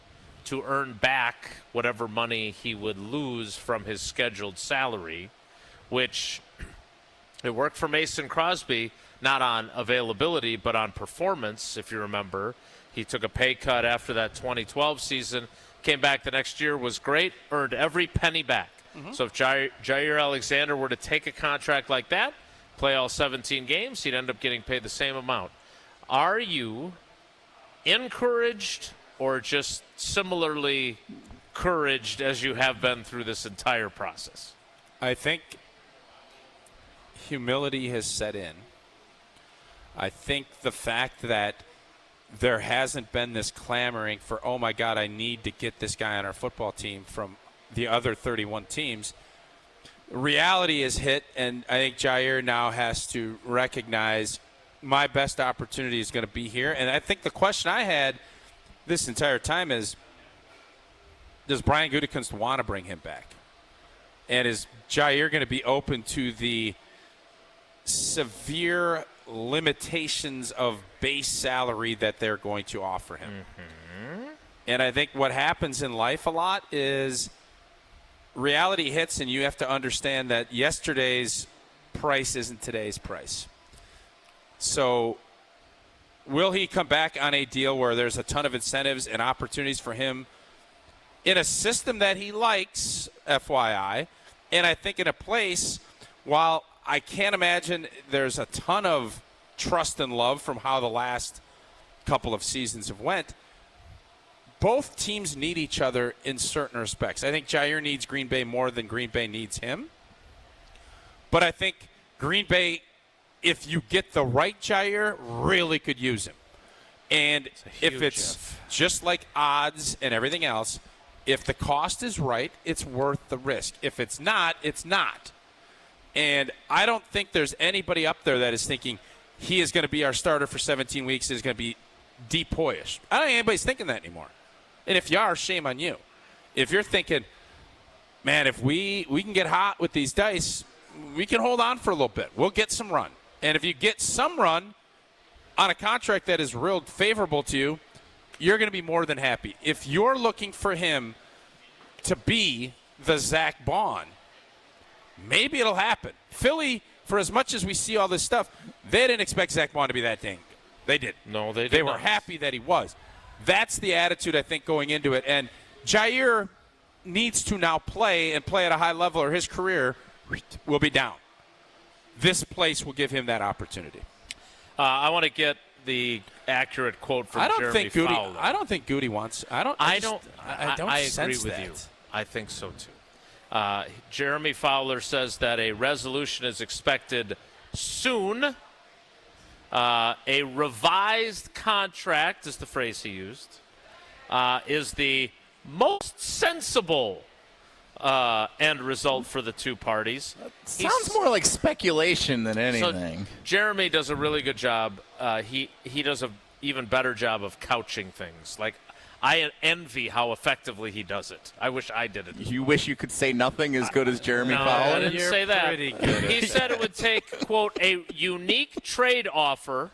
to earn back whatever money he would lose from his scheduled salary, which it worked for Mason Crosby, not on availability, but on performance, if you remember. He took a pay cut after that 2012 season, came back the next year, was great, earned every penny back. So if Jaire Alexander were to take a contract like that, play all 17 games, he'd end up getting paid the same amount. Are you encouraged or just similarly encouraged as you have been through this entire process? I think humility has set in. I think the fact that there hasn't been this clamoring for, oh, my God, I need to get this guy on our football team from the other 31 teams. Reality is hit, and I think Jaire now has to recognize my best opportunity is going to be here. And I think the question I had this entire time is, does Brian Gutekunst want to bring him back? And is Jaire going to be open to the severe limitations of base salary that they're going to offer him? And I think what happens in life a lot is reality hits, and you have to understand that yesterday's price isn't today's price. So will he come back on a deal where there's a ton of incentives and opportunities for him in a system that he likes, FYI, and I think in a place, while I can't imagine there's a ton of trust and love from how the last couple of seasons have went, both teams need each other in certain respects. I think Jaire needs Green Bay more than Green Bay needs him. But I think Green Bay, if you get the right Jaire, really could use him. And if it's just like odds and everything else, if the cost is right, it's worth the risk. If it's not, it's not. And I don't think there's anybody up there that is thinking he is going to be our starter for 17 weeks, is going to be deep-boyish. I don't think anybody's thinking that anymore. And if you are, shame on you. If you're thinking, man, if we can get hot with these dice, we can hold on for a little bit. We'll get some run. And if you get some run on a contract that is real favorable to you, you're going to be more than happy. If you're looking for him to be the Zach Bond, maybe it'll happen. Philly, for as much as we see all this stuff, they didn't expect Zach Bond to be that dang good. They didn't. No, they did They not. were happy that he was. That's the attitude, I think, going into it. And Jaire needs to now play and play at a high level, or his career will be down. This place will give him that opportunity. I want to get the accurate quote from Jeremy Fowler. I don't think Goody wants. I don't agree with you. I think so too. Jeremy Fowler says that a resolution is expected soon. A revised contract is the phrase he used. Is the most sensible end result for the two parties. Sounds more like speculation than anything. So Jeremy does a really good job. He does an even better job of couching things. Like, I envy how effectively he does it. I wish I did it. You wish you could say nothing as good as Jeremy Fowler? I didn't say that. Pretty good. He said it would take, quote, a unique trade offer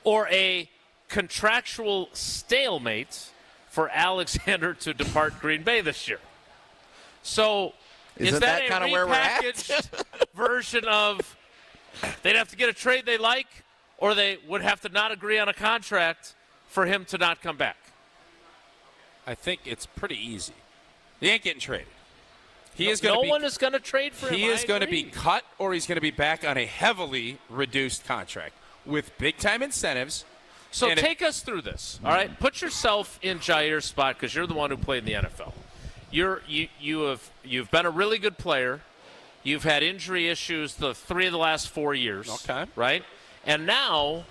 or a contractual stalemate for Alexander to depart Green Bay this year. So is that a kind of where we're at? repackaged version of they'd have to get a trade they like, or they would have to not agree on a contract for him to not come back? I think it's pretty easy. He ain't getting traded. No one is going to trade for him. He is going to be cut, or he's going to be back on a heavily reduced contract with big-time incentives. So take us through this, all right? Put yourself in Jaire's spot, because you're the one who played in the NFL. You've been a really good player. You've had injury issues 3 of the last 4 years. Okay. Right? And now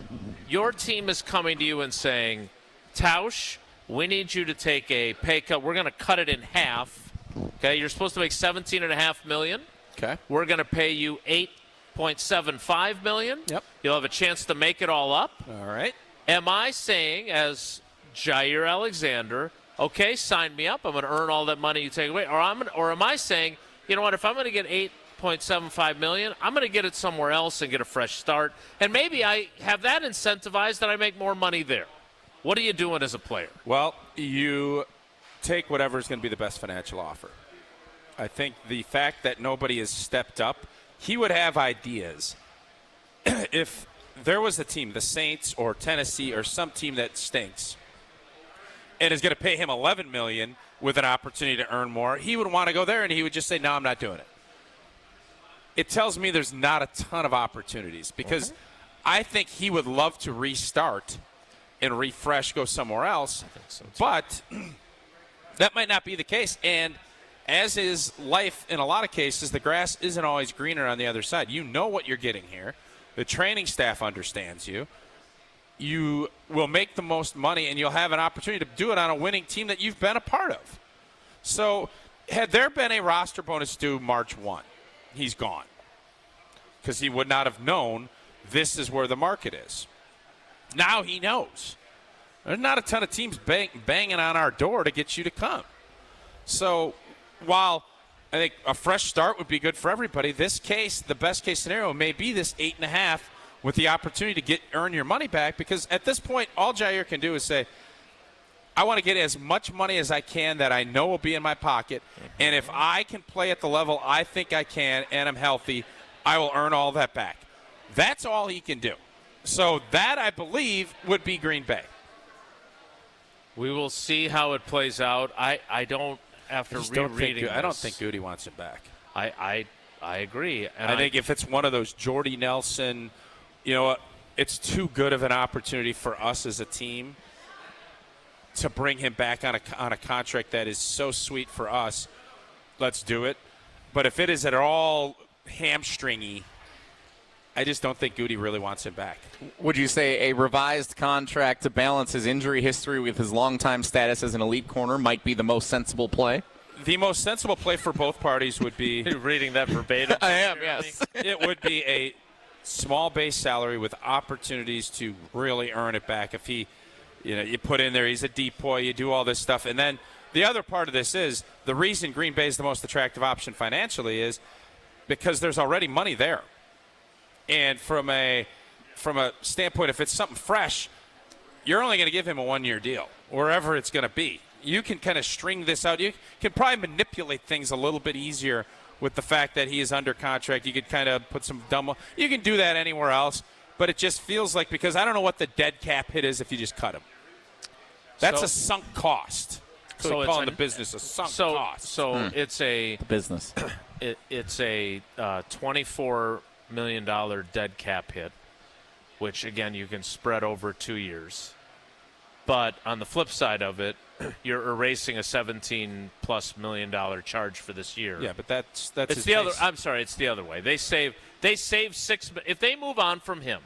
your team is coming to you and saying, Tausch, we need you to take a pay cut. We're going to cut it in half. Okay, you're supposed to make $17.5 million. Okay. We're going to pay you $8.75 million. Yep. You'll have a chance to make it all up. All right. Am I saying, as Jaire Alexander, okay, sign me up. I'm going to earn all that money you take away. Or am I saying, you know what, if I'm going to get $8.75 million, I'm going to get it somewhere else and get a fresh start. And maybe I have that incentivized that I make more money there. What are you doing as a player? Well, you take whatever is going to be the best financial offer. I think the fact that nobody has stepped up, he would have ideas. If there was a team, the Saints or Tennessee or some team that stinks, and is going to pay him $11 million with an opportunity to earn more, he would want to go there, and he would just say, no, I'm not doing it. It tells me there's not a ton of opportunities, because I think he would love to restart and refresh, go somewhere else. I think so too. But that might not be the case. And as is life in a lot of cases, the grass isn't always greener on the other side. You know what you're getting here. The training staff understands you. You will make the most money, and you'll have an opportunity to do it on a winning team that you've been a part of. So had there been a roster bonus due March 1, he's gone, because he would not have known this is where the market is. Now he knows. There's not a ton of teams banging on our door to get you to come. So while I think a fresh start would be good for everybody, this case, the best case scenario may be this 8.5 with the opportunity to earn your money back, because at this point, all Jaire can do is say, I want to get as much money as I can that I know will be in my pocket, and if I can play at the level I think I can and I'm healthy, I will earn all that back. That's all he can do. So that, I believe, would be Green Bay. We will see how it plays out. I don't, after rereading this, I don't think Goody wants him back. I agree. And I think if it's one of those Jordy Nelson, you know, it's too good of an opportunity for us as a team to bring him back on a contract that is so sweet for us. Let's do it. But if it is at all hamstringy, I just don't think Goody really wants him back. Would you say a revised contract to balance his injury history with his longtime status as an elite corner might be the most sensible play? The most sensible play for both parties would be... You're reading that verbatim? I am, yes. It would be a small base salary with opportunities to really earn it back. If he, you know, you put in there, he's a decoy, you do all this stuff. And then the other part of this is the reason Green Bay is the most attractive option financially is because there's already money there. And from a standpoint, if it's something fresh, you're only going to give him a one-year deal, wherever it's going to be. You can kind of string this out. You can probably manipulate things a little bit easier with the fact that he is under contract. You could kind of put some you can do that anywhere else, but it just feels like, because I don't know what the dead cap hit is if you just cut him. That's a sunk cost. So we call in the business a sunk cost. So it's a business. It's a $24 million dead cap hit, which again you can spread over 2 years. But on the flip side of it, you're erasing a $17+ million charge for this year. Yeah, but that's it's the other. I'm sorry, it's the other way. They save $6. If they move on from him,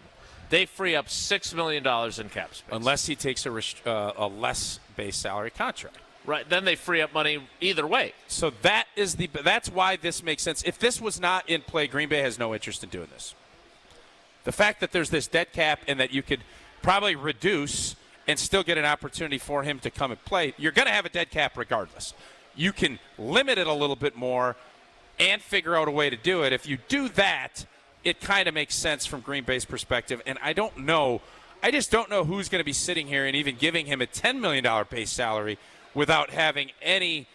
they free up $6 million in cap space. Unless he takes a less base salary contract. Right, then they free up money either way. So that's why this makes sense. If this was not in play, Green Bay has no interest in doing this. The fact that there's this dead cap and that you could probably reduce and still get an opportunity for him to come and play, you're going to have a dead cap regardless. You can limit it a little bit more and figure out a way to do it. If you do that, it kind of makes sense from Green Bay's perspective. And I just don't know who's going to be sitting here and even giving him a $10 million base salary without having any,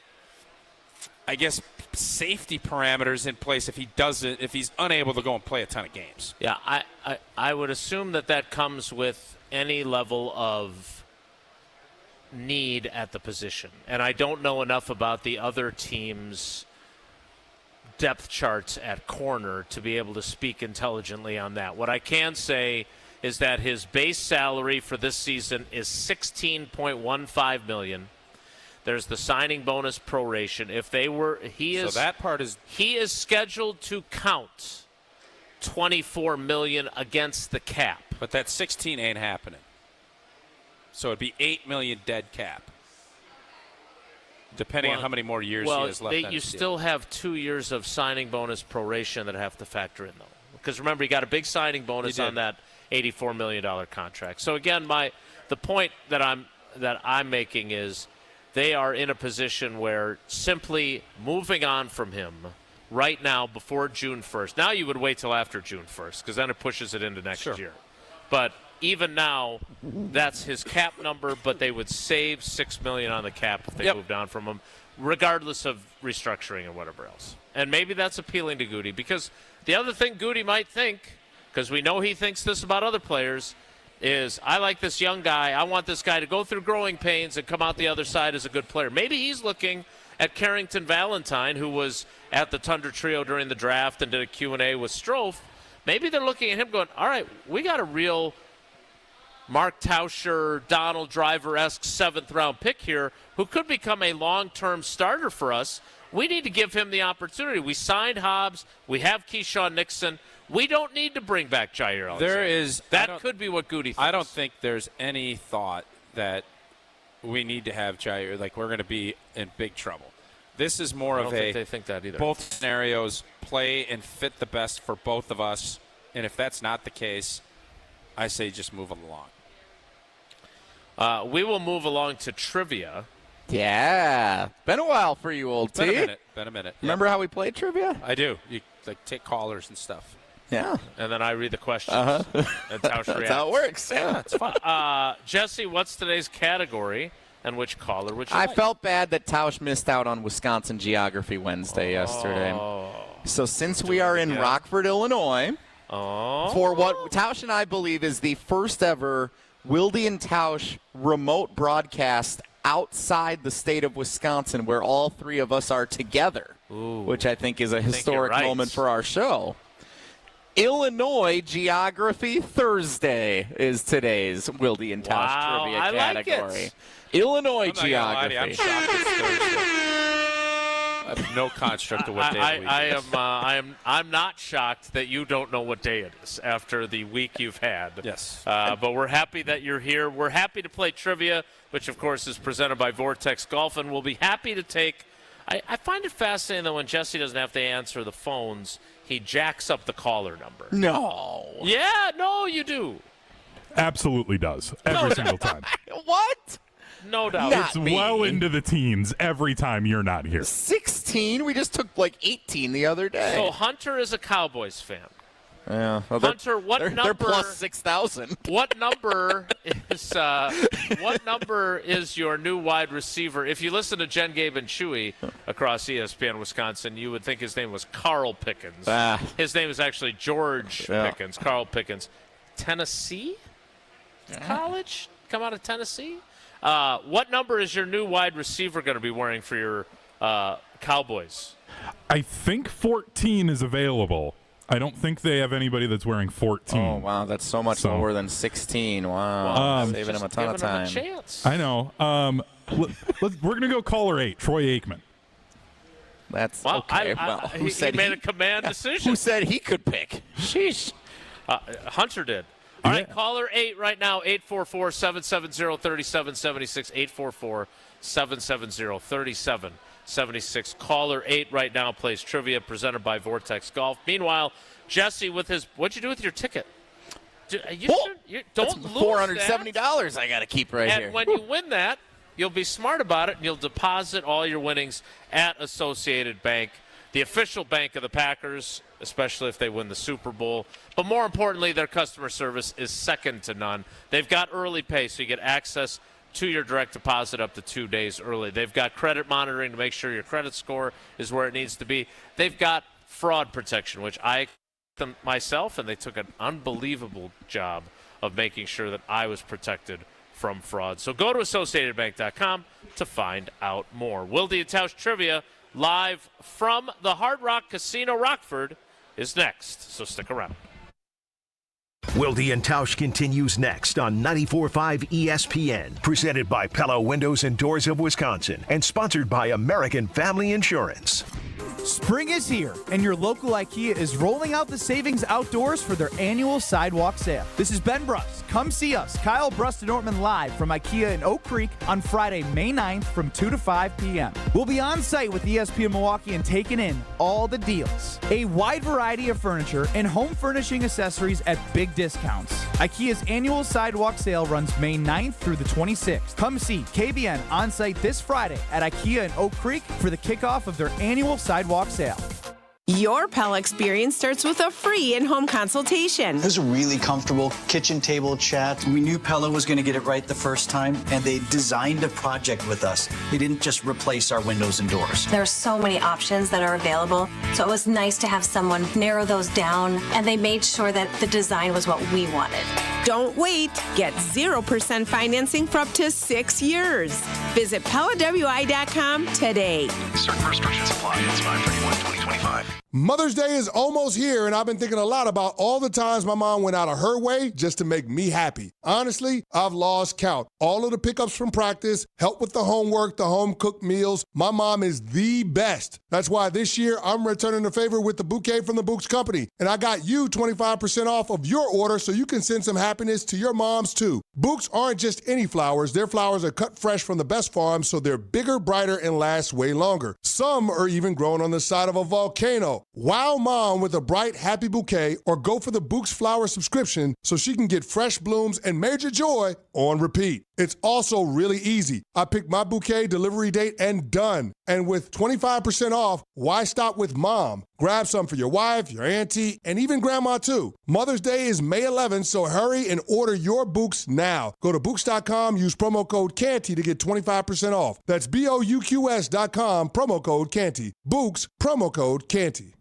I guess, safety parameters in place if he's unable to go and play a ton of games. Yeah, I would assume that comes with any level of need at the position. And I don't know enough about the other team's depth charts at corner to be able to speak intelligently on that. What I can say is that his base salary for this season is $16.15 million. There's the signing bonus proration. He is scheduled to count $24 million against the cap. But that 16 ain't happening. So it'd be $8 million dead cap, depending on how many more years he has left. You still have 2 years of signing bonus proration that have to factor in, though. Because remember, you got a big signing bonus on that $84 million contract. So again, the point that I'm making is they are in a position where simply moving on from him right now before June 1st. Now you would wait till after June 1st because then it pushes it into next year. But even now, that's his cap number, but they would save $6 million on the cap if they moved on from him, regardless of restructuring and whatever else. And maybe that's appealing to Goody, because the other thing Goody might think, because we know he thinks this about other players, is I like this young guy. I want this guy to go through growing pains and come out the other side as a good player. Maybe he's looking at Carrington Valentine, who was at the Tundra Trio during the draft and did a Q&A with Strofe. Maybe they're looking at him going, all right, we got a real Mark Tauscher, Donald Driver-esque 7th-round pick here who could become a long-term starter for us. We need to give him the opportunity. We signed Hobbs. We have Keyshawn Nixon. We don't need to bring back Jaire Alexander. That could be what Goody thinks. I don't think there's any thought that we need to have Jaire. Like, we're going to be in big trouble. This is more of I don't think they think that either. Both scenarios play and fit the best for both of us. And if that's not the case, I say just move along. We will move along to trivia. Yeah. Been a while for you, old T. Been a minute. Remember how we played trivia? I do. You take callers and stuff. Yeah. And then I read the questions. Uh-huh. That's how That's how it works. Yeah, it's fun. Jesse, what's today's category? And which caller would you like? I felt bad that Tausch missed out on Wisconsin Geography Wednesday yesterday. So since we are in Rockford, Illinois, for what Tausch and I believe is the first ever Wilde Tausch remote broadcast outside the state of Wisconsin where all three of us are together, which I think is a historic moment for our show. Illinois Geography Thursday is today's Wilde and Tausch trivia category. Like it. Illinois Geography. I'm shocked it's Thursday. I have no construct of what day of the week I'm not shocked that you don't know what day it is after the week you've had. Yes. But we're happy that you're here. We're happy to play trivia, which, of course, is presented by Vortex Golf, and we'll be happy to take – I find it fascinating that when Jesse doesn't have to answer the phones, he jacks up the caller number. No. Yeah, no, you do. Absolutely does. Every single time. What? No doubt. It's well into the teens every time you're not here. 16? We just took like 18 the other day. So Hunter is a Cowboys fan. Yeah. Well, Hunter, what number? They're plus 6,000. What number is your new wide receiver? If you listen to Jen, Gabe, and Chewy across ESPN Wisconsin, you would think his name was Carl Pickens. His name is actually George Pickens. Carl Pickens. Tennessee? College? Come out of Tennessee? What number is your new wide receiver going to be wearing for your Cowboys? I think 14 is available. I don't think they have anybody that's wearing 14. Oh, wow. That's so much lower than 16. Wow. Saving him a ton of time. Him a chance. I know. We're going to go caller 8, Troy Aikman. That's wow, okay. He made a command decision. Who said he could pick? Sheesh. Hunter did. All right, caller 8 right now, 844-770-3776, 844-770-3776. Caller 8 right now plays trivia presented by Vortex Golf. Meanwhile, Jesse with his – what'd you do with your ticket? Don't That's lose $470 that. I got to keep right here. And when you win that, you'll be smart about it, and you'll deposit all your winnings at Associated Bank, the official bank of the Packers, especially if they win the Super Bowl. But more importantly, their customer service is second to none. They've got early pay, so you get access to your direct deposit up to 2 days early. They've got credit monitoring to make sure your credit score is where it needs to be. They've got fraud protection, which I them myself, and they took an unbelievable job of making sure that I was protected from fraud. So go to AssociatedBank.com to find out more. Wilde Tausch Trivia live from the Hard Rock Casino Rockford is next, so stick around. Wilde and Tausch continues next on 94.5 ESPN, presented by Pella Windows and Doors of Wisconsin, and sponsored by American Family Insurance. Spring is here, and your local IKEA is rolling out the savings outdoors for their annual sidewalk sale. This is Ben Bruss. Come see us, Kyle Brust and Ortman, live from IKEA in Oak Creek on Friday, May 9th from 2 to 5 p.m. We'll be on site with ESPN Milwaukee and taking in all the deals. A wide variety of furniture and home furnishing accessories at big discounts. IKEA's annual sidewalk sale runs May 9th through the 26th. Come see KBN on site this Friday at IKEA in Oak Creek for the kickoff of their annual sidewalk sale. Your Pella experience starts with a free in-home consultation. It was a really comfortable kitchen table chat. We knew Pella was going to get it right the first time, and they designed a project with us. They didn't just replace our windows and doors. There are so many options that are available, so it was nice to have someone narrow those down, and they made sure that the design was what we wanted. Don't wait. Get 0% financing for up to 6 years. Visit PellaWI.com today. Certain restrictions apply. It's 5/31/2025. Mother's Day is almost here, and I've been thinking a lot about all the times my mom went out of her way just to make me happy. Honestly, I've lost count. All of the pickups from practice, help with the homework, the home-cooked meals. My mom is the best. That's why this year I'm returning the favor with the bouquet from the Books Company. And I got you 25% off of your order so you can send some happiness to your moms, too. Books aren't just any flowers. Their flowers are cut fresh from the best farms, so they're bigger, brighter, and last way longer. Some are even grown on the side of a volcano. Wow mom with a bright, happy bouquet, or go for the Books Flower subscription so she can get fresh blooms and major joy on repeat. It's also really easy. I pick my bouquet, delivery date, and done. And with 25% off, why stop with mom? Grab some for your wife, your auntie, and even grandma too. Mother's Day is May 11th, so hurry and order your Books now. Go to Books.com, use promo code Canty to get 25% off. That's BOUQS.com, promo code Canty. Books, promo code Canty.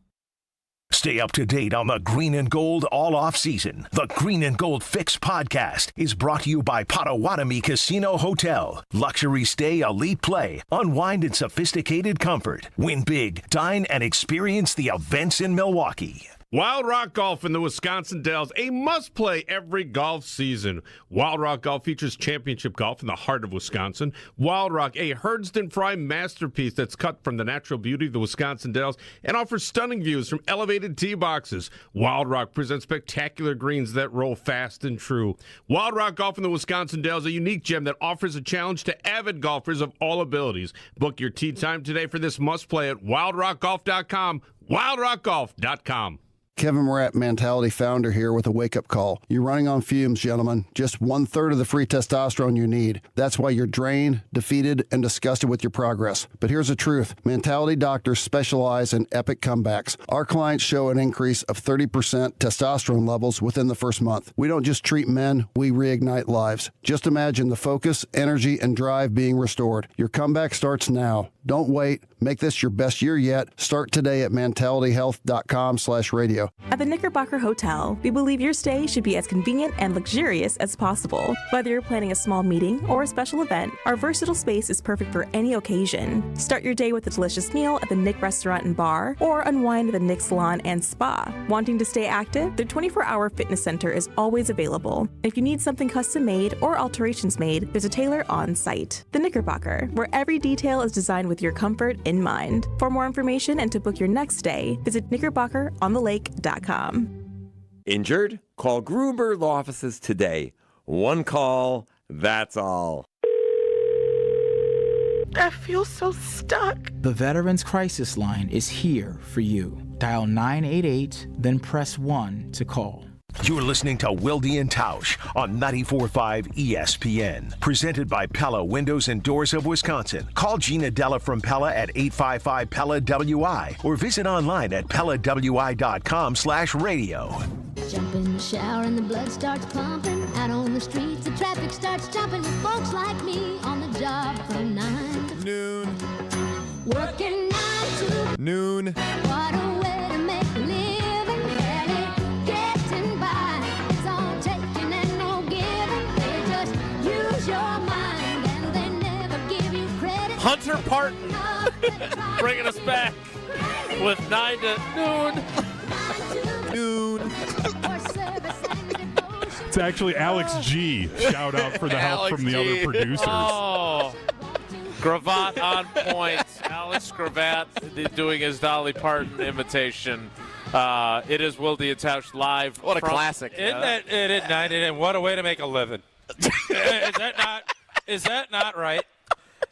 Stay up to date on the Green and Gold all off season. The Green and Gold Fix podcast is brought to you by Potawatomi Casino Hotel. Luxury stay, elite play, unwind in sophisticated comfort. Win big, dine, and experience the events in Milwaukee. Wild Rock Golf in the Wisconsin Dells, a must-play every golf season. Wild Rock Golf features championship golf in the heart of Wisconsin. Wild Rock, a Herdston Fry masterpiece that's cut from the natural beauty of the Wisconsin Dells and offers stunning views from elevated tee boxes. Wild Rock presents spectacular greens that roll fast and true. Wild Rock Golf in the Wisconsin Dells, a unique gem that offers a challenge to avid golfers of all abilities. Book your tee time today for this must-play at wildrockgolf.com, wildrockgolf.com. Kevin Morat, Mentality founder here with a wake-up call. You're running on fumes, gentlemen. Just 1/3 of the free testosterone you need. That's why you're drained, defeated, and disgusted with your progress. But here's the truth. Mentality doctors specialize in epic comebacks. Our clients show an increase of 30% testosterone levels within the first month. We don't just treat men, we reignite lives. Just imagine the focus, energy, and drive being restored. Your comeback starts now. Don't wait. Make this your best year yet. Start today at mentalityhealth.com/radio. At the Knickerbocker Hotel, we believe your stay should be as convenient and luxurious as possible. Whether you're planning a small meeting or a special event, our versatile space is perfect for any occasion. Start your day with a delicious meal at the Nick Restaurant and Bar, or unwind at the Nick Salon and Spa. Wanting to stay active? Their 24-hour fitness center is always available. If you need something custom made or alterations made, there's a tailor on site. The Knickerbocker, where every detail is designed with your comfort in mind. For more information and to book your next stay, visit knickerbockerontheLake.com. Injured? Call Gruber Law Offices today. One call, that's all. I feel so stuck. The Veterans Crisis Line is here for you. Dial 988, then press 1 to call. You're listening to Wilde Tausch on 94.5 ESPN. Presented by Pella Windows and Doors of Wisconsin. Call Gina Della from Pella at 855-PELLA-WI or visit online at PellaWI.com/radio. Jump in the shower and the blood starts pumping. Out on the streets, the traffic starts jumping with folks like me on the job from 9 to noon. Working 9 to noon. What a way to make a living. Barely getting by. It's all taking and no giving. They just use your mind and they never give you credit. Hunter Parton bringing us back with 9 to noon. Noon. It's actually Alex G. Shout out for the help from the other producers. Oh, Gravatt on point. Alex Gravatt doing his Dolly Parton imitation. It is Wilde Tausch live. What a classic. Isn't that it at 9 and what a way to make a living. Is that not right?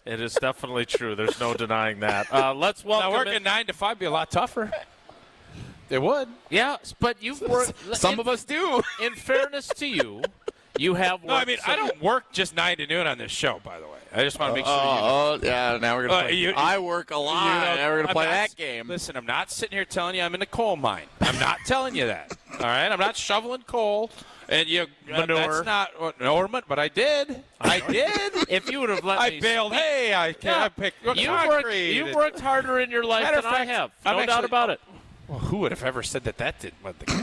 It is definitely true. There's no denying that. Let's welcome. Now working 9 to 5 would be a lot tougher. It would. Yeah, but you've worked. Some of us do. In fairness to you, you have worked. No, I mean, I don't work just 9 to noon on this show, by the way. I just want to make sure you know. Oh, yeah, now we're going to play. I work a lot. Now we're going to play that game. Listen, I'm not sitting here telling you I'm in a coal mine. I'm not telling you that. All right? I'm not shoveling coal. And manure. That's not ornament, but I did. I did. If you would have let me. I bailed. Hey, I picked concrete. You've worked harder in your life than I have. No doubt about it. Well, who would have ever said that didn't win the case?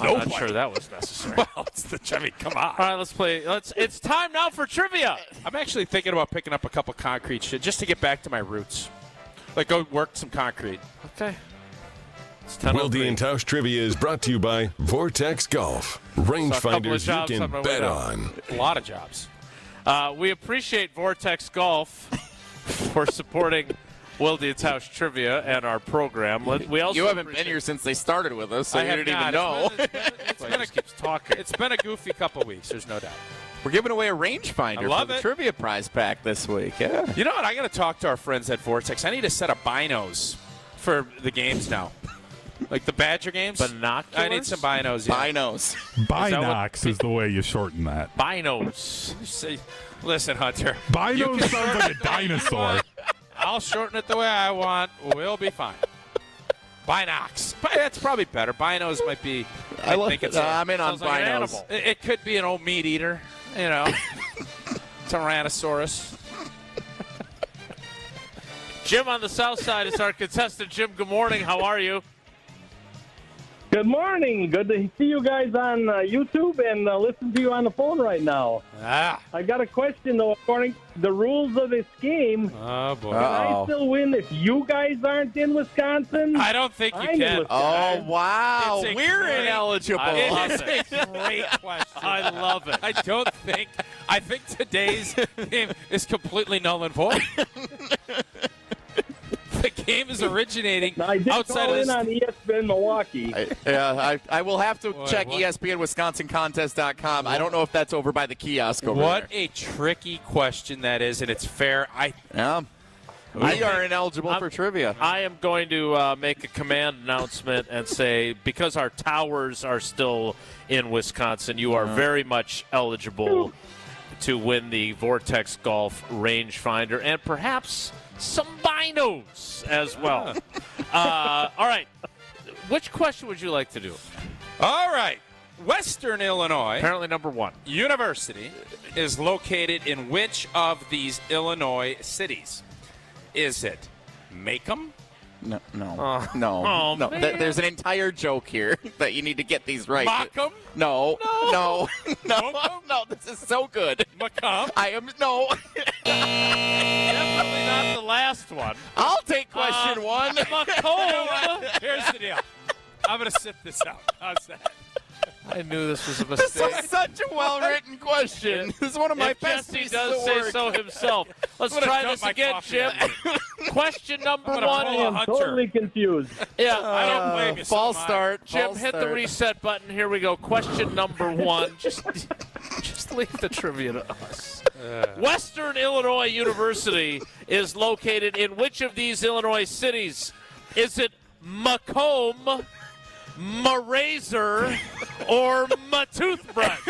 I'm not sure that was necessary. Well, I mean, come on. All right, let's play. It's time now for trivia. I'm actually thinking about picking up a couple concrete shit just to get back to my roots. Like, go work some concrete. Okay. Wilde Tausch Trivia is brought to you by Vortex Golf. Rangefinders you can bet on. A lot of jobs. We appreciate Vortex Golf for supporting Wilde Tausch Trivia and our program. We also you haven't been here since they started with us, so I you have didn't even not. know. It's been a goofy couple weeks, there's no doubt. We're giving away a rangefinder for the trivia prize pack this week. Yeah. You know what? I got to talk to our friends at Vortex. I need a set of binos for the games now. Like the Badger games? Binoculars? I need some binos. Yeah. Binos. Binocs is the way you shorten that. Binos. Listen, Hunter. Binos sounds like a dinosaur. I'll shorten it the way I want. We'll be fine. Binocs. That's probably better. Binos might be. I'm in on like binos. It could be an old meat eater, Tyrannosaurus. Jim on the south side is our contestant. Jim, good morning. How are you? Good morning. Good to see you guys on YouTube and listen to you on the phone right now. I got a question, though. According to the rules of this game, oh, boy. Can I still win if you guys aren't in Wisconsin? I don't think you can. Oh, wow. We're ineligible. It's a great question. I love it. I think today's game is completely null and void. The game is originating outside of this. I did call in on ESPN Milwaukee. I will have to check ESPNWisconsinContest.com. I don't know if that's over by the kiosk over What there. a tricky question that is, and it's fair. We are ineligible for trivia. I am going to make a command announcement and say, because our towers are still in Wisconsin, you are very much eligible to win the Vortex Golf rangefinder and perhaps some binos as well. All right. Which question would you like to do? All right. Western Illinois. Apparently number 1. University is located in which of these Illinois cities? Is it Macomb? No. Oh, man. There's an entire joke here that you need to get these right. Macomb? No. This is so good. Macomb? Definitely not the last one. I'll take question 1. Macomb. Here's the deal. I'm going to sit this out. How's that? I knew this was a This mistake. is such a well-written question. This is one of my best Jesse pieces does of say work. so himself. Let's I'm gonna try dump this my again, coffee Jim. on Question number gonna 1. pull I am totally confused. Yeah, I don't blame you. False start. Jim, False hit the start. reset button. Here we go. Question number 1. Just leave the trivia to us. Western Illinois University is located in which of these Illinois cities? Is it Macomb, Razor, or Toothbrush?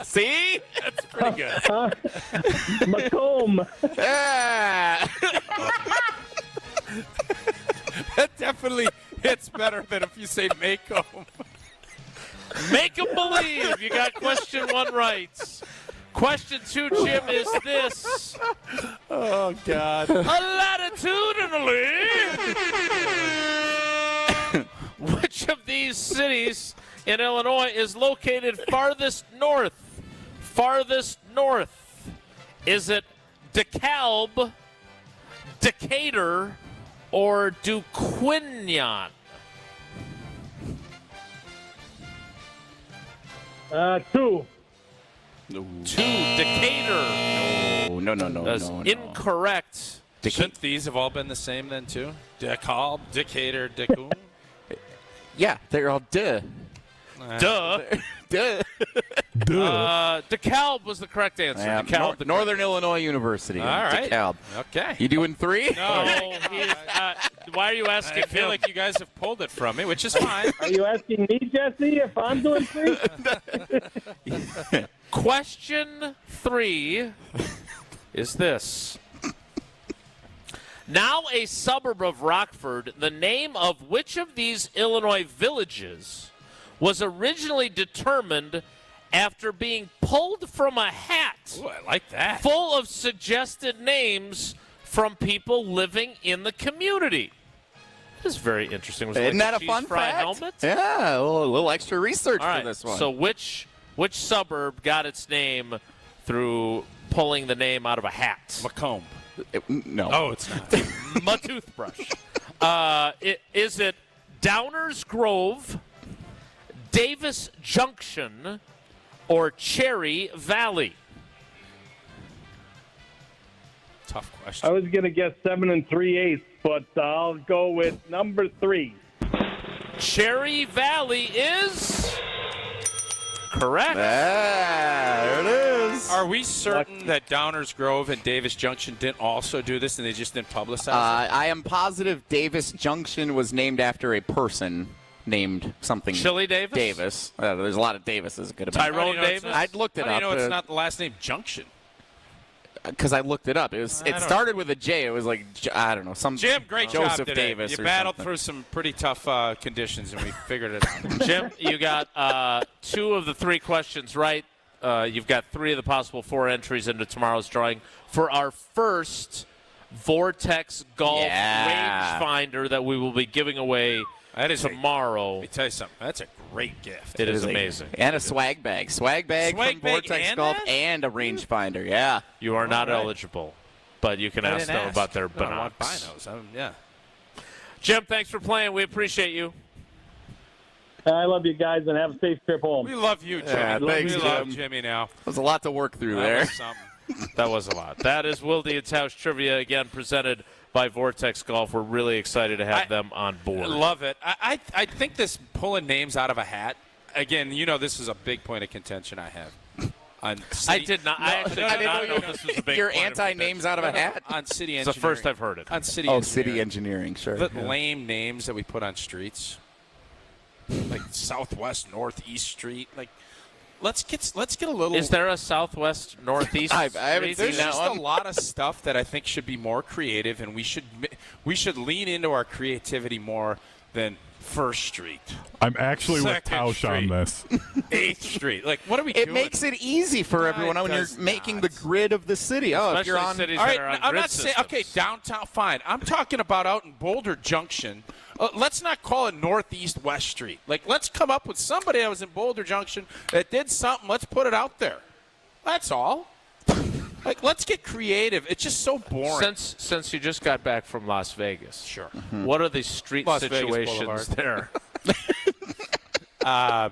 See? That's pretty good. Macomb. Yeah. That definitely hits better than if you say Macomb. Make them believe. You got question 1 right. Question 2, Jim, is this. Oh, God. Latitudinally, which of these cities in Illinois is located farthest north? Farthest north. Is it DeKalb, Decatur, or Duquesne? 2. 2, Decatur. No. That's incorrect. Shouldn't these have all been the same then, too? DeKalb, Decatur, Decoon? Yeah, they're all duh. Duh. Duh. DeKalb was the correct answer. Yeah, DeKalb, Northern Illinois University. All right. DeKalb. Okay. You doing 3? No, why are you asking I feel him? like you guys have pulled it from me, which is fine. Are you asking me, Jesse, if I'm doing 3? Question 3 is this. Now a suburb of Rockford, the name of which of these Illinois villages was originally determined after being pulled from a hat? Ooh, I like that. Full of suggested names from people living in the community. This is very interesting. Was it Isn't like that a fun cheese fry fact? helmet? Yeah, a little extra research All right, for this one. So which suburb got its name through pulling the name out of a hat? Macomb. No. Oh, it's not. My toothbrush. Is it Downers Grove, Davis Junction, or Cherry Valley? Tough question. I was going to guess 7 3/8, but I'll go with number 3. Cherry Valley is correct. There it is. Are we certain that Downers Grove and Davis Junction didn't also do this and they just didn't publicize it? I am positive Davis Junction was named after a person named something. Chili Davis? Davis. There's a lot of Davises. Could have been. Tyrone Davis? I'd looked it up. How do you know it's not the last name Junction? Because I looked it up. It started with a J. It was like, I don't know, some Jim, great Joseph job today. Davis. You or battled something. through some pretty tough conditions, and we figured it out. Jim, you got 2 of the 3 questions right. You've got 3 of the possible 4 entries into tomorrow's drawing for our first Vortex Golf rangefinder that we will be giving away tomorrow. Let me tell you something. That's a great gift. It is amazing. And a swag bag. Swag bag from Vortex and Golf that? and a rangefinder. Yeah. You are not eligible, but you can ask them about their No, I want binocs. binos. Yeah. Jim, thanks for playing. We appreciate you. I love you guys, and have a safe trip home. We love you, Jimmy. Yeah, thanks, we love Jim. Jimmy now. There's a lot to work through That there. was something. That was a lot. That is Wilde Tausch Trivia, again, presented by Vortex Golf. We're really excited to have them on board. I love it. I think this pulling names out of a hat, again, this is a big point of contention I have. I did not. I actually did not know this was a big You're point of anti-names out of a hat? On city It's engineering. the first I've heard it. On city Oh, engineering. city engineering, sure. The Yeah. lame names that we put on streets, like Southwest Northeast Street. Like, let's get a little. Is there a Southwest Northeast? I haven't street? seen There's that just one. a lot of stuff that I think should be more creative, and we should lean into our creativity more than First Street. I'm actually with Second Tausch on Street. this. 8th Street. Like, what are we It doing? makes it easy for everyone when you're does making not. the grid of the city. Oh, if you're Especially on. cities All that right, are on I'm grid not saying systems. okay, downtown. Fine, I'm talking about out in Boulder Junction. Let's not call it Northeast West Street. Like, let's come up with somebody that was in Boulder Junction that did something. Let's put it out there. That's all. Like, let's get creative. It's just so boring. Since you just got back from Las Vegas, Sure. what are the street Las Vegas situations Boulevard. there? I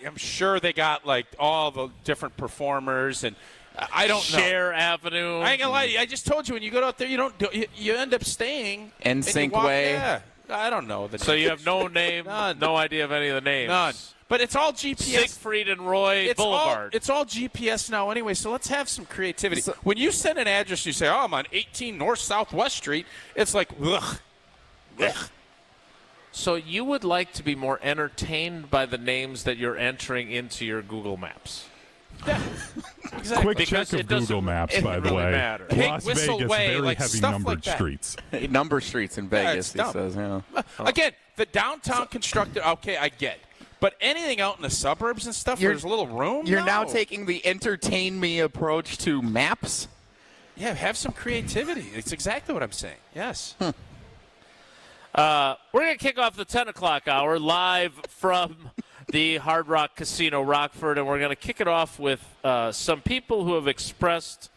am sure they got like all the different performers, and I don't know. Share Avenue. I ain't gonna lie. I just told you when you go out there, you end up staying. and you NSYNC walk- way. Yeah, I don't know the. So names. you have no name, None. no idea of any of the names. None. But it's all GPS. Siegfried and Roy Boulevard. It's all GPS now anyway, so let's have some creativity. When you send an address, you say, oh, I'm on 18 North Southwest Street, it's like, ugh. Ugh. So you would like to be more entertained by the names that you're entering into your Google Maps. Exactly. Quick Because check it of doesn't Google Maps, by the really way. matter. Las Pig Whistle Vegas, Way, very like heavy stuff numbered like that. streets. Number streets in Vegas, it's he dumb. says. Yeah. Again, the downtown constructed, okay, I get. But anything out in the suburbs and stuff where there's a little room? You're now No. taking the entertain me approach to maps. Yeah, have some creativity. It's exactly what I'm saying. Yes. We're going to kick off the 10 o'clock hour live from the Hard Rock Casino, Rockford, and we're going to kick it off with some people who have expressed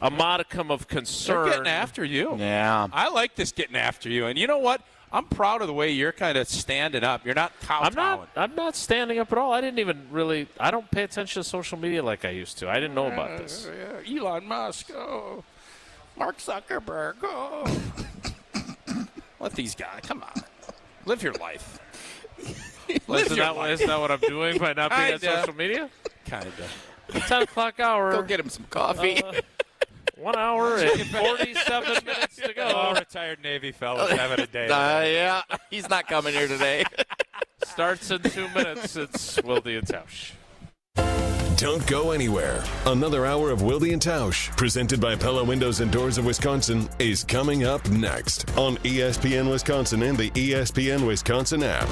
a modicum of concern. They're getting after you. Yeah. I like this getting after you. And you know what? I'm proud of the way you're kind of standing up. You're not kowtowing. I'm not standing up at all. I didn't even really – I don't pay attention to social media like I used to. I didn't know about this. Elon Musk. Oh. Mark Zuckerberg. Oh. Let these guys. Come on. Live your life. Isn't that what I'm doing by not being on Kinda. social media? Kind of. 10 o'clock hour. Go get him some coffee. 1 hour and 47 minutes to go. Oh, retired Navy fellas having a day. Yeah, he's not coming here today. Starts in 2 minutes. It's Wilde Tausch. Don't go anywhere. Another hour of Wilde and Tausch, presented by Pella Windows and Doors of Wisconsin, is coming up next on ESPN Wisconsin and the ESPN Wisconsin app.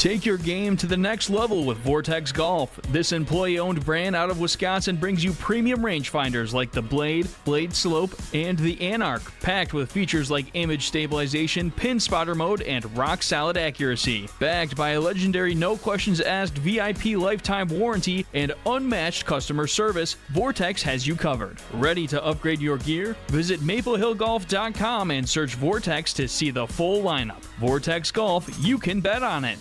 Take your game to the next level with Vortex Golf. This employee-owned brand out of Wisconsin brings you premium rangefinders like the Blade, Blade Slope, and the Anarch, packed with features like image stabilization, pin spotter mode, and rock-solid accuracy. Backed by a legendary no-questions-asked VIP lifetime warranty and unmatched customer service, Vortex has you covered. Ready to upgrade your gear? Visit maplehillgolf.com and search Vortex to see the full lineup. Vortex Golf, you can bet on it.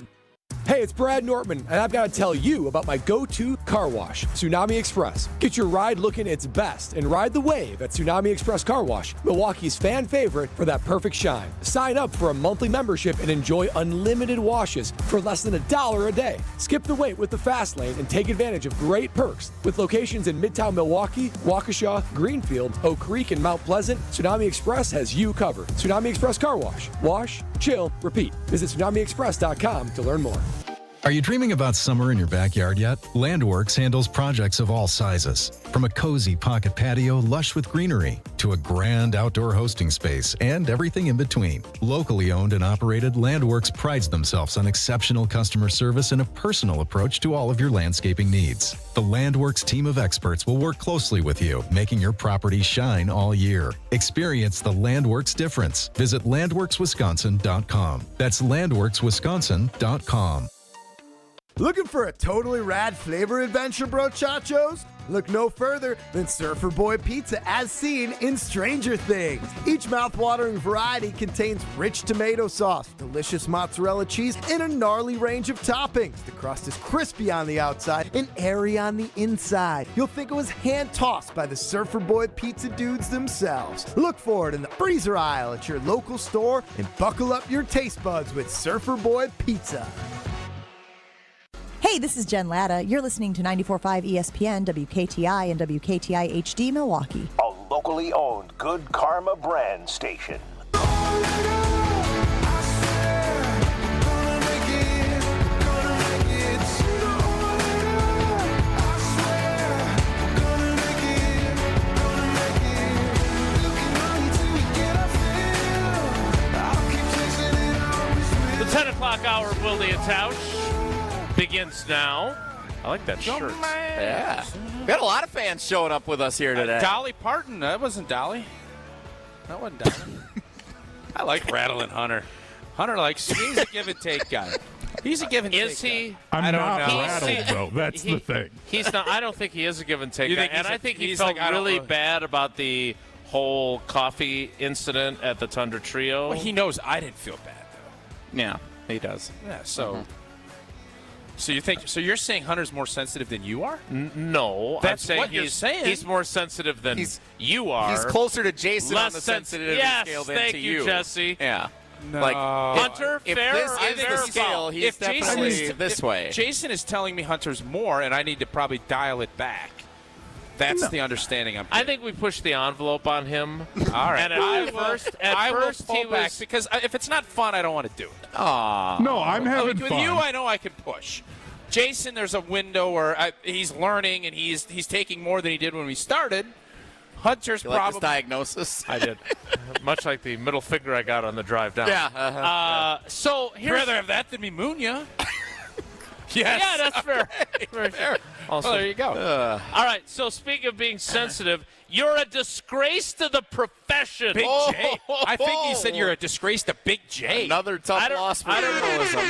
Hey, it's Brad Nortman, and I've got to tell you about my go-to car wash, Tsunami Express. Get your ride looking its best and ride the wave at Tsunami Express Car Wash, Milwaukee's fan favorite for that perfect shine. Sign up for a monthly membership and enjoy unlimited washes for less than $1 a day. Skip the wait with the fast lane and take advantage of great perks. With locations in Midtown Milwaukee, Waukesha, Greenfield, Oak Creek, and Mount Pleasant, Tsunami Express has you covered. Tsunami Express Car Wash. Wash, chill, repeat. Visit TsunamiExpress.com to learn more. Are you dreaming about summer in your backyard yet? Landworks handles projects of all sizes. From a cozy pocket patio lush with greenery to a grand outdoor hosting space and everything in between. Locally owned and operated, Landworks prides themselves on exceptional customer service and a personal approach to all of your landscaping needs. The Landworks team of experts will work closely with you, making your property shine all year. Experience the Landworks difference. Visit landworkswisconsin.com. That's landworkswisconsin.com. Looking for a totally rad flavor adventure, brochachos? Look no further than Surfer Boy Pizza as seen in Stranger Things. Each mouth-watering variety contains rich tomato sauce, delicious mozzarella cheese, and a gnarly range of toppings. The crust is crispy on the outside and airy on the inside. You'll think it was hand-tossed by the Surfer Boy Pizza dudes themselves. Look for it in the freezer aisle at your local store and buckle up your taste buds with Surfer Boy Pizza. Hey, this is Jen Latta. You're listening to 94.5 ESPN, WKTI, and WKTI HD Milwaukee. A locally owned Good Karma brand station. The 10 o'clock hour of Wilde Tausch begins now. I like that shirt. Yeah. We got a lot of fans showing up with us here today. Dolly Parton. That wasn't Dolly. That wasn't Dolly. I like Rattling Hunter. Hunter likes, he's a give and take guy. He's a give and take Is he? guy. I'm I don't not know. rattled, though. That's the thing. He's not. I don't think he is a give and take You guy. think And he's I a- think he he's felt like, I don't really know. bad about the whole coffee incident at the Tundra Trio. Well, he knows I didn't feel bad, though. Yeah, he does. Yeah, so... So you think? So you're saying Hunter's more sensitive than you are? No, That's I'm saying what you're saying. He's more sensitive than you are. He's closer to Jason on the sensitivity yes, scale than thank to you, Jesse. Yeah. No. Like Hunter, if fair this or is the unfair scale, foul? he's If Jason definitely is this way. Jason is telling me Hunter's more, and I need to probably dial it back. That's the understanding I'm getting. I think we pushed the envelope on him. All right. And at first will he pull back was because if it's not fun, I don't want to do it. Aw. No, I'm having With fun. you, I know I can push. Jason, there's a window where he's learning and he's taking more than he did when we started. Hunter's You like probably this diagnosis? I did. Much like the middle finger I got on the drive down. Yeah. So I'd here's rather have that than Mimunya. Yes. Yeah, that's fair. Very fair. Also, Well, there you go. all right. So speaking of being sensitive, you're a disgrace to the profession. Big J. I think he said you're a disgrace to Big J. Another tough loss for journalism.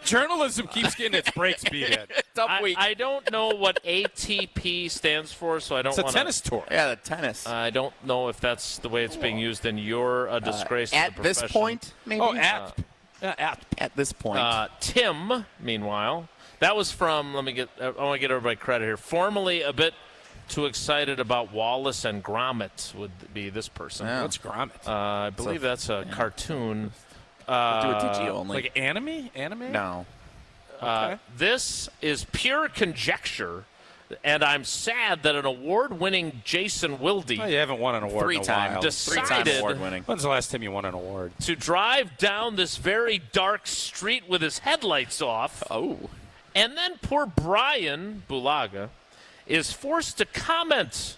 Journalism keeps getting its brakes beat in. Tough week. I don't know what ATP stands for, so I don't It's a want tennis tour. Yeah, the tennis. I don't know if that's the way it's being used, and you're a disgrace to the At profession. this point, maybe? Oh, at this point. Tim, meanwhile, that was from, I want to get everybody credit here, formerly a bit too excited about Wallace and Gromit would be this person. Yeah. What's Gromit? I believe that's a cartoon. Do a DG only. Like anime? No. This is pure conjecture, and I'm sad that an award-winning Jason Wilde Oh, you haven't won an award in a while. decided award-winning. When's the last time you won an award? to drive down this very dark street with his headlights off. Oh. And then poor Brian Bulaga is forced to comment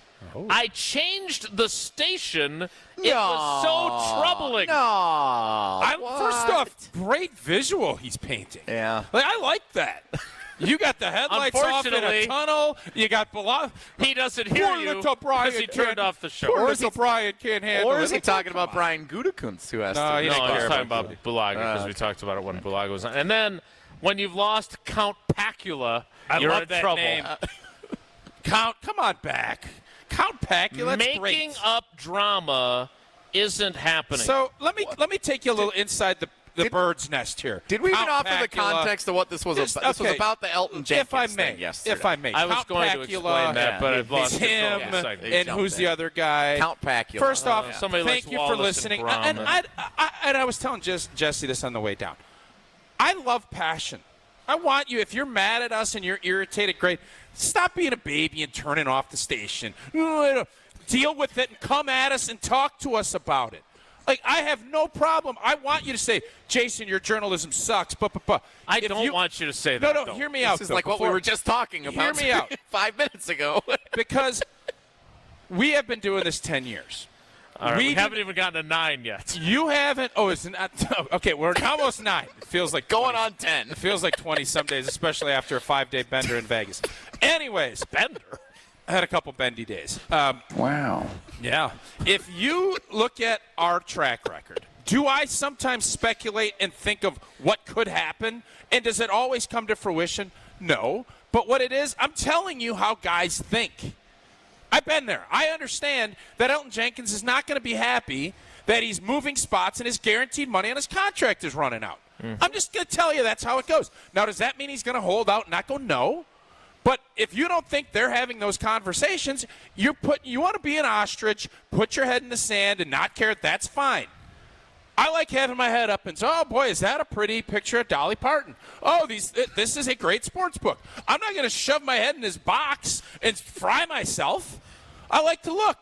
I changed the station. It was so troubling. First off, great visual he's painting. Yeah. Like, I like that. You got the headlights off in a tunnel. You got he doesn't hear you because he turned off the show. Poor little Brian can't handle it. Or is he talking about Brian Gutekunst, who has to? No, I was talking about Bulaga because we talked about it when Bulaga was on. And then when you've lost Count Pacula, you're in trouble. Name. Count, come on back. Count Pacula, that's great. Making up drama isn't happening. So let me take you a little inside the bird's nest here. Did we even Count offer the Pacula, context of what this was about? This was about the Elton Jenkins thing yesterday. If I may. I was Count going Pacula, to explain that, but I've lost him, and who's the other guy? Count Pacula. First off, somebody thank likes you for Wallace listening. and I was telling Jesse this on the way down. I love passion. I want you, if you're mad at us and you're irritated, great. Stop being a baby and turning off the station. Deal with it and come at us and talk to us about it. Like, I have no problem. I want you to say, Jason, your journalism sucks. I don't want you to say that. No, hear me out. This is like what we were just talking about. Hear me out. 5 minutes ago. Because we have been doing this 10 years. All right, we haven't even gotten to 9 yet. You haven't? Oh, it's not. Okay, we're almost 9. It feels like going 20. on 10. It feels like 20 some days, especially after a 5-day bender in Vegas. Anyways, bender. I had a couple bendy days. Wow. Yeah. If you look at our track record, do I sometimes speculate and think of what could happen? And does it always come to fruition? No. But what it is, I'm telling you how guys think. I've been there. I understand that Elton Jenkins is not going to be happy that he's moving spots and his guaranteed money on his contract is running out. I'm just going to tell you that's how it goes. Now, does that mean he's going to hold out and not go? No. But if you don't think they're having those conversations, you want to be an ostrich, put your head in the sand and not care. That's fine. I like having my head up and say, oh, boy, is that a pretty picture of Dolly Parton? Oh, this is a great sports book. I'm not going to shove my head in this box and fry myself. I like to look.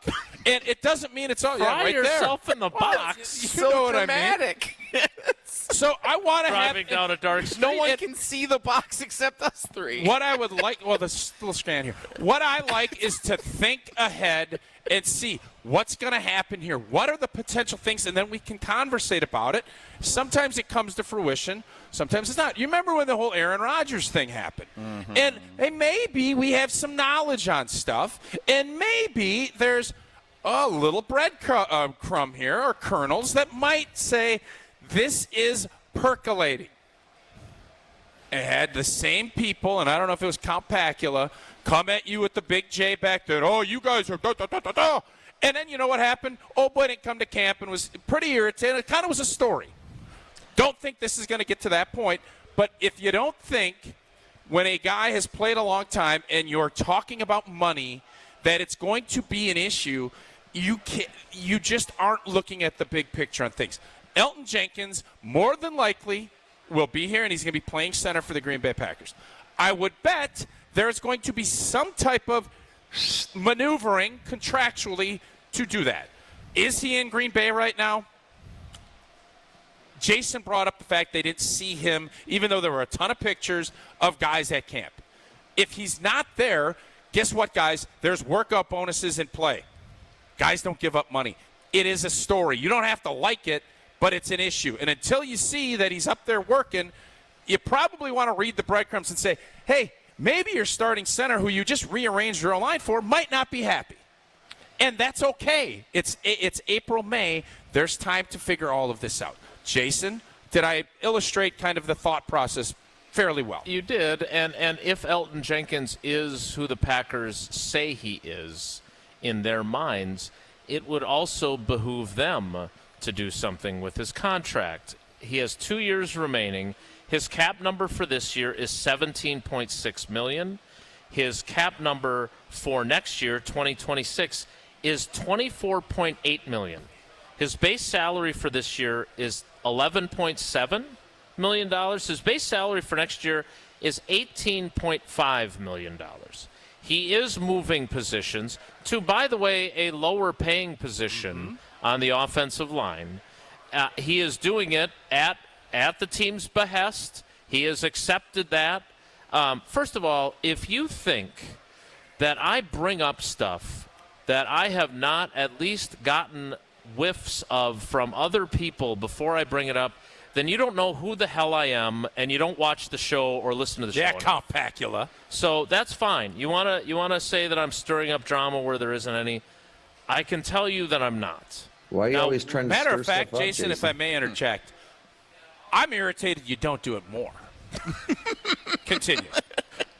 And it doesn't mean it's all fry right there. yourself in the box. You know what dramatic. I mean? So I want to have driving down a dark street. No one can see the box except us three. What I would like, well, this little strand here. What I like is to think ahead and see what's going to happen here. What are the potential things, and then we can conversate about it. Sometimes it comes to fruition. Sometimes it's not. You remember when the whole Aaron Rodgers thing happened? Mm-hmm. And maybe we have some knowledge on stuff, and maybe there's a little breadcrumb here or kernels that might say, this is percolating. It had the same people, and I don't know if it was Count Pacula, come at you with the big J back there. Oh, you guys are da-da-da-da-da. And then you know what happened? Old boy didn't come to camp and was pretty irritated. It kind of was a story. Don't think this is going to get to that point. But if you don't think when a guy has played a long time and you're talking about money that it's going to be an issue, you just aren't looking at the big picture on things. Elton Jenkins, more than likely, will be here, and he's going to be playing center for the Green Bay Packers. I would bet there's going to be some type of maneuvering contractually to do that. Is he in Green Bay right now? Jason brought up the fact they didn't see him, even though there were a ton of pictures of guys at camp. If he's not there, guess what, guys? There's workout bonuses in play. Guys don't give up money. It is a story. You don't have to like it, but it's an issue. And until you see that he's up there working, you probably want to read the breadcrumbs and say, hey, maybe your starting center, who you just rearranged your line for, might not be happy. And that's okay. It's April, May. There's time to figure all of this out. Jason, did I illustrate kind of the thought process fairly well? You did. And if Elton Jenkins is who the Packers say he is in their minds, it would also behoove them to do something with his contract. He has 2 years remaining. His cap number for this year is $17.6 million. His cap number for next year, 2026, is $24.8 million. His base salary for this year is $11.7 million. His base salary for next year is $18.5 million. He is moving positions to, by the way, a lower paying position on the offensive line. He is doing it at the team's behest. He has accepted that. First of all, if you think that I bring up stuff that I have not at least gotten whiffs of from other people before I bring it up, then you don't know who the hell I am, and you don't watch the show or listen to the show. Yeah, Compacula. So that's fine. You wanna say that I'm stirring up drama where there isn't any. I can tell you that I'm not. Why are you always trying to Matter stir of fact, stuff up, Jason, if I may interject, I'm irritated you don't do it more. Continue.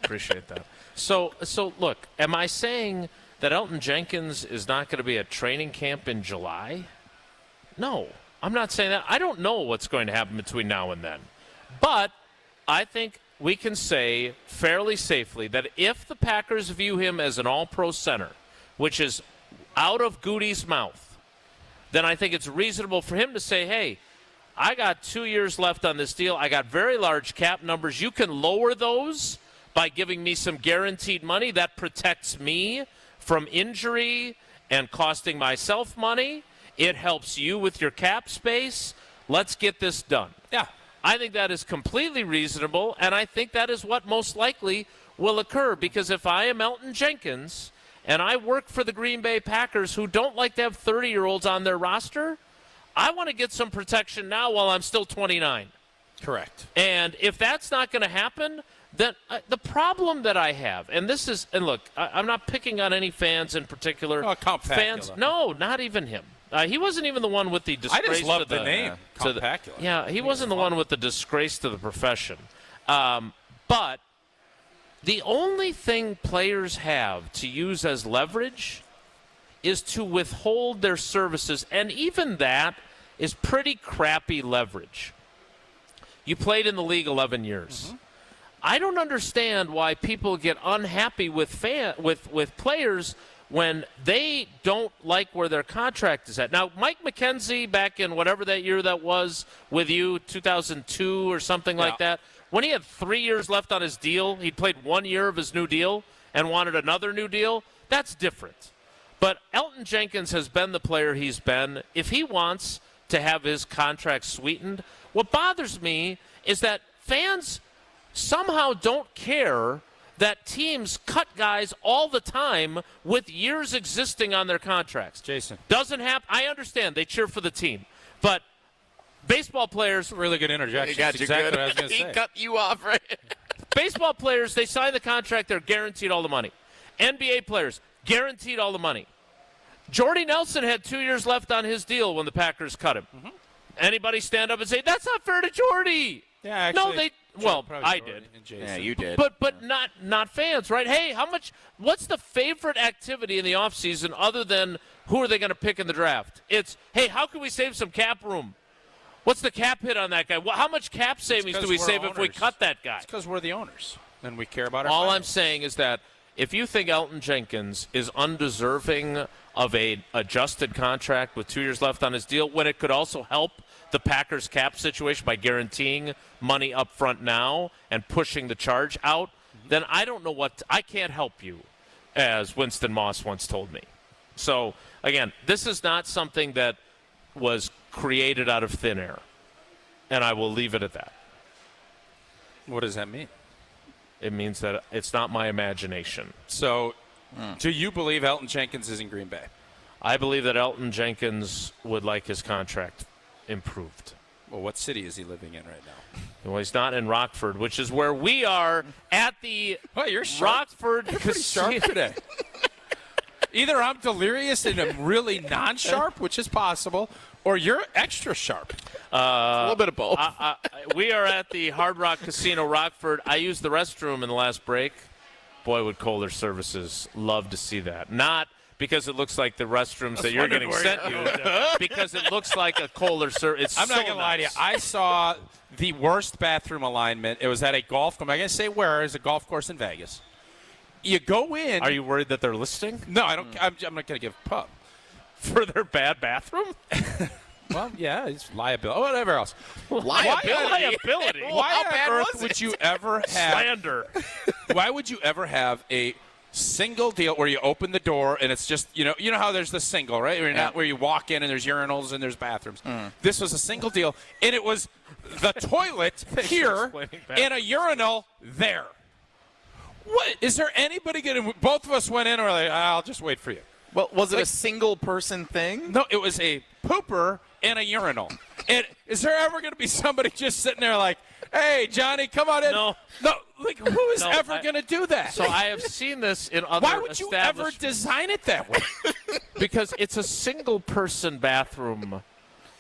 Appreciate that. So look, am I saying that Elton Jenkins is not going to be at training camp in July? No, I'm not saying that. I don't know what's going to happen between now and then. But I think we can say fairly safely that if the Packers view him as an all-pro center, which is out of Goody's mouth, then I think it's reasonable for him to say, hey, I got 2 years left on this deal. I got very large cap numbers. You can lower those by giving me some guaranteed money. That protects me from injury and costing myself money. It helps you with your cap space. Let's get this done. Yeah. I think that is completely reasonable, and I think that is what most likely will occur, because if I am Elton Jenkins and I work for the Green Bay Packers, who don't like to have 30-year-olds on their roster, I want to get some protection now while I'm still 29. Correct. And if that's not going to happen, then the problem that I have, and this is, and look, I'm not picking on any fans in particular. Oh, Compacula. Fans, no, not even him. He wasn't even the one with the disgrace. I just love to the name, Compacula. Yeah, he wasn't the one with the disgrace to the profession. But the only thing players have to use as leverage is to withhold their services, and even that is pretty crappy leverage. You played in the league 11 years. Mm-hmm. I don't understand why people get unhappy with players when they don't like where their contract is at. Now, Mike McKenzie, back in whatever that year that was with you, 2002 or something like that, when he had 3 years left on his deal, he'd played 1 year of his new deal and wanted another new deal, that's different. But Elton Jenkins has been the player he's been. If he wants to have his contract sweetened, what bothers me is that fans somehow don't care that teams cut guys all the time with years existing on their contracts. Jason. Doesn't happen. I understand. They cheer for the team. But baseball players. Really good interjection. Got you exactly good. what I was going to say. He cut you off, right? Baseball players, they sign the contract, they're guaranteed all the money. NBA players, guaranteed all the money. Jordy Nelson had 2 years left on his deal when the Packers cut him. Mm-hmm. Anybody stand up and say, that's not fair to Jordy? Yeah, actually. No, they. Well, I did. Yeah, you did. But not fans, right? Hey, what's the favorite activity in the offseason other than who are they going to pick in the draft? It's, hey, how can we save some cap room? What's the cap hit on that guy? How much cap savings do we save if we cut that guy? It's because we're the owners and we care about our All I'm finances. saying is that if you think Elton Jenkins is undeserving of a adjusted contract with 2 years left on his deal, when it could also help the Packers cap situation by guaranteeing money up front now and pushing the charge out, then I don't know I can't help you, as Winston Moss once told me. So, again, this is not something that was created out of thin air, and I will leave it at that. What does that mean? It means that it's not my imagination. So, do you believe Elton Jenkins is in Green Bay? I believe that Elton Jenkins would like his contract improved. Well, what city is he living in right now? Well, he's not in Rockford, which is where we are at the you're sharp. Rockford You're pretty sharp today. Either I'm delirious and I'm really non-sharp, which is possible, or you're extra sharp. A little bit of both. We are at the Hard Rock Casino Rockford. I used the restroom in the last break. Boy, would Kohler Services love to see that. Not because it looks like the restrooms that you're getting sent you, because it looks like a Kohler service. I'm not going to lie to you. I saw the worst bathroom alignment. It was at a golf course. I'm going to say where. It's a golf course in Vegas. You go in. Are you worried that they're listening? No, I don't. I'm not going to give a pub. For their bad bathroom? Well, yeah, it's liability. Whatever else. Liability? Why on earth would you ever have slander? Why would you ever have a single deal where you open the door and it's just, you know how there's the single, right? Where you walk in and there's urinals and there's bathrooms. This was a single deal, and it was the toilet here and a urinal there. What is there anybody going to? Both of us went in and we're like, I'll just wait for you. Well, was it a single person thing? No, it was a pooper and a urinal. And is there ever going to be somebody just sitting there like, hey, Johnny, come on in? No. Like, who is ever going to do that? So I have seen this in other Why would you ever design it that way? Because it's a single-person bathroom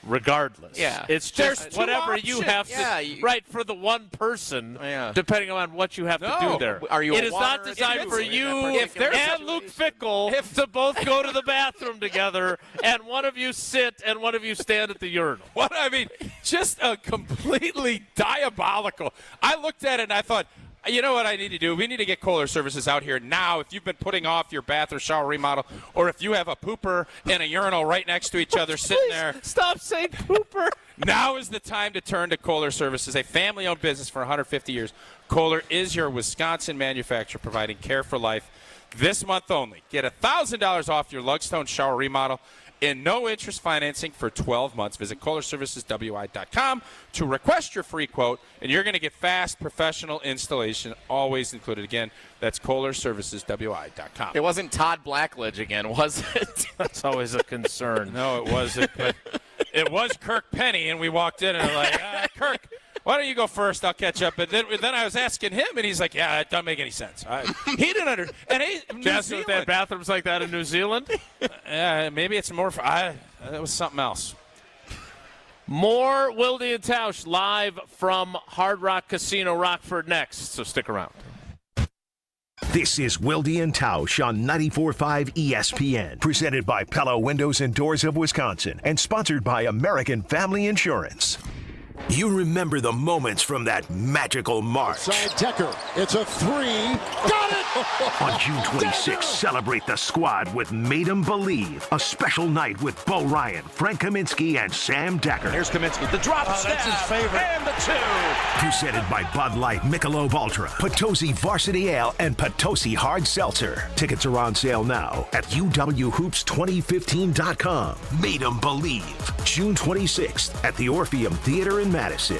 regardless. Yeah. It's just whatever you have to, right, for the one person, depending on what you have to do there. Are you it is not designed for you and Luke Fickle to both go to the bathroom together, and one of you sit and one of you stand at the urinal. What I mean, just a completely diabolical. I looked at it and I thought, you know what I need to do? We need to get Kohler Services out here now. If you've been putting off your bath or shower remodel, or if you have a pooper and a urinal right next to each other sitting there. Stop saying pooper. Now is the time to turn to Kohler Services, a family-owned business for 150 years. Kohler is your Wisconsin manufacturer providing care for life. This month only, get $1,000 off your Lugstone shower remodel in no-interest financing for 12 months. Visit KohlerServicesWI.com to request your free quote, and you're going to get fast, professional installation, always included. Again, that's KohlerServicesWI.com. It wasn't Todd Blackledge again, was it? That's always a concern. No, it wasn't. But it was Kirk Penny, and we walked in and we're like, Kirk, why don't you go first? I'll catch up. But then I was asking him, and he's like, yeah, it doesn't make any sense. He didn't understand. And Jasmine, they had bathrooms like that in New Zealand? Maybe it's more for that was something else. More Wilde Tausch live from Hard Rock Casino Rockford next, so stick around. This is Wilde Tausch on 94.5 ESPN, presented by Pella Windows and Doors of Wisconsin, and sponsored by American Family Insurance. You remember the moments from that magical March. Side Decker, it's a three. Got it! On June 26th, celebrate the squad with Made 'em Believe, a special night with Bo Ryan, Frank Kaminsky, and Sam Decker. Here's Kaminsky, the drop stab, that's his favorite. And the two. Presented by Bud Light, Michelob Ultra, Potosi Varsity Ale, and Potosi Hard Seltzer. Tickets are on sale now at uwhoops2015.com. Made 'em Believe, June 26th at the Orpheum Theater in Madison.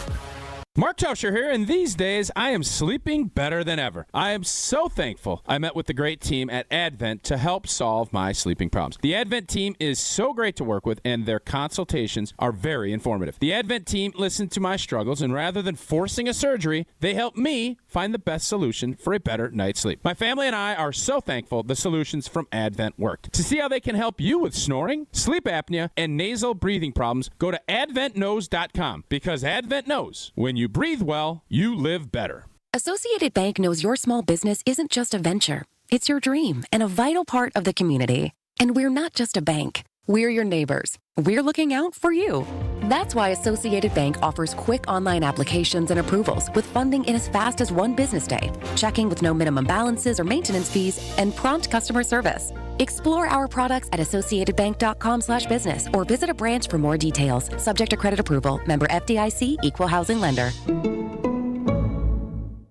Mark Tauscher here, and these days I am sleeping better than ever. I am so thankful I met with the great team at Advent to help solve my sleeping problems. The Advent team is so great to work with, and their consultations are very informative. The Advent team listened to my struggles, and rather than forcing a surgery, they helped me find the best solution for a better night's sleep. My family and I are so thankful the solutions from Advent worked. To see how they can help you with snoring, sleep apnea, and nasal breathing problems, go to adventknows.com, because Advent knows when you breathe well, you live better. Associated Bank knows your small business isn't just a venture. It's your dream and a vital part of the community. And we're not just a bank. We're your neighbors. We're looking out for you. That's why Associated Bank offers quick online applications and approvals with funding in as fast as one business day, checking with no minimum balances or maintenance fees, and prompt customer service. Explore our products at associatedbank.com/business or visit a branch for more details. Subject to credit approval. Member FDIC, Equal Housing Lender.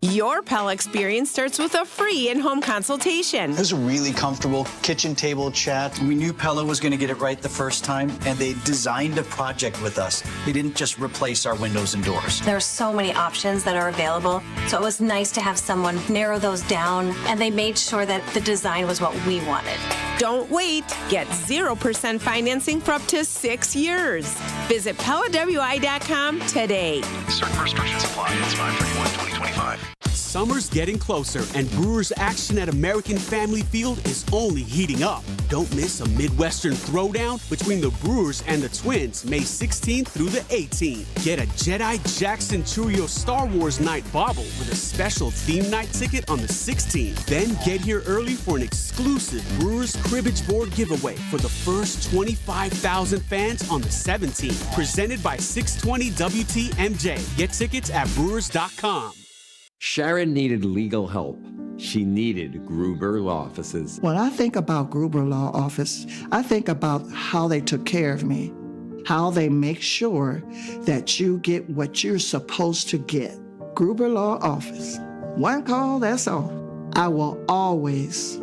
Your Pella experience starts with a free in-home consultation. It was a really comfortable kitchen table chat. We knew Pella was going to get it right the first time, and they designed a project with us. They didn't just replace our windows and doors. There are so many options that are available, so it was nice to have someone narrow those down, and they made sure that the design was what we wanted. Don't wait. Get 0% financing for up to 6 years. Visit PellaWI.com today. Certain restrictions apply. It's 5/31/2025. Summer's getting closer, and Brewers action at American Family Field is only heating up. Don't miss a Midwestern throwdown between the Brewers and the Twins, May 16th through the 18th. Get a Jedi Jackson Churio Star Wars night bobble with a special theme night ticket on the 16th. Then get here early for an exclusive Brewers cribbage board giveaway for the first 25,000 fans on the 17th. Presented by 620 WTMJ. Get tickets at brewers.com. Sharon needed legal help. She needed Gruber Law Offices. When I think about Gruber Law Office, I think about how they took care of me, how they make sure that you get what you're supposed to get. Gruber Law Office. One call, that's all. I will always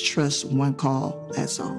trust one call, that's all.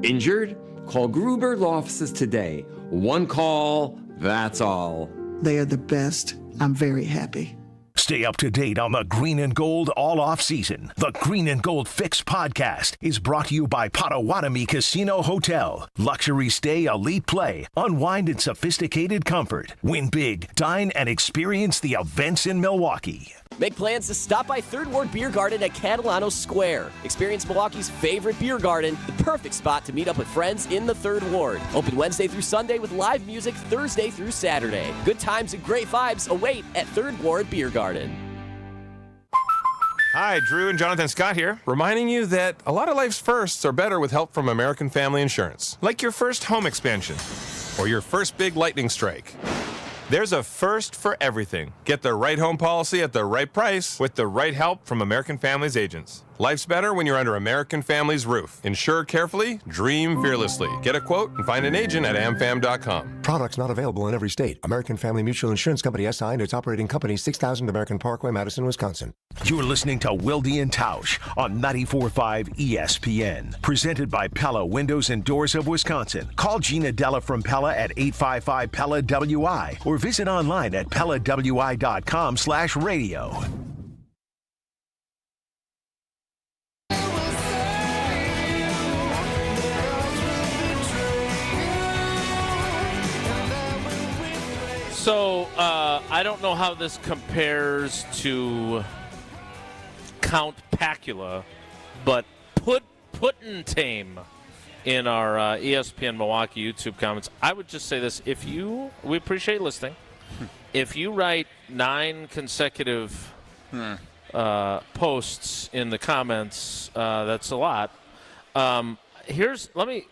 Injured? Call Gruber Law Offices today. One call, that's all. They are the best. I'm very happy. Stay Stay up to date on the Green and Gold all off-season. The Green and Gold Fix podcast is brought to you by Potawatomi Casino Hotel. Luxury stay, elite play, unwind in sophisticated comfort. Win big, dine, and experience the events in Milwaukee. Make plans to stop by Third Ward Beer Garden at Catalano Square. Experience Milwaukee's favorite beer garden, the perfect spot to meet up with friends in the Third Ward. Open Wednesday through Sunday with live music Thursday through Saturday. Good times and great vibes await at Third Ward Beer Garden. Hi, Drew and Jonathan Scott here, reminding you that a lot of life's firsts are better with help from American Family Insurance. Like your first home expansion or your first big lightning strike. There's a first for everything. Get the right home policy at the right price with the right help from American Family's agents. Life's better when you're under American Family's roof. Insure carefully, dream fearlessly. Get a quote and find an agent at amfam.com. Products not available in every state. American Family Mutual Insurance Company SI and its operating company 6000 American Parkway, Madison, Wisconsin. You're listening to Wilde Tausch on 94.5 ESPN. Presented by Pella Windows and Doors of Wisconsin. Call Gina Della from Pella at 855-PELLA-WI or visit online at PellaWI.com/radio. So, I don't know how this compares to Count Pacula, but Putin Tame in our ESPN Milwaukee YouTube comments. I would just say this. We appreciate listening. If you write 9 consecutive posts in the comments, that's a lot. Let me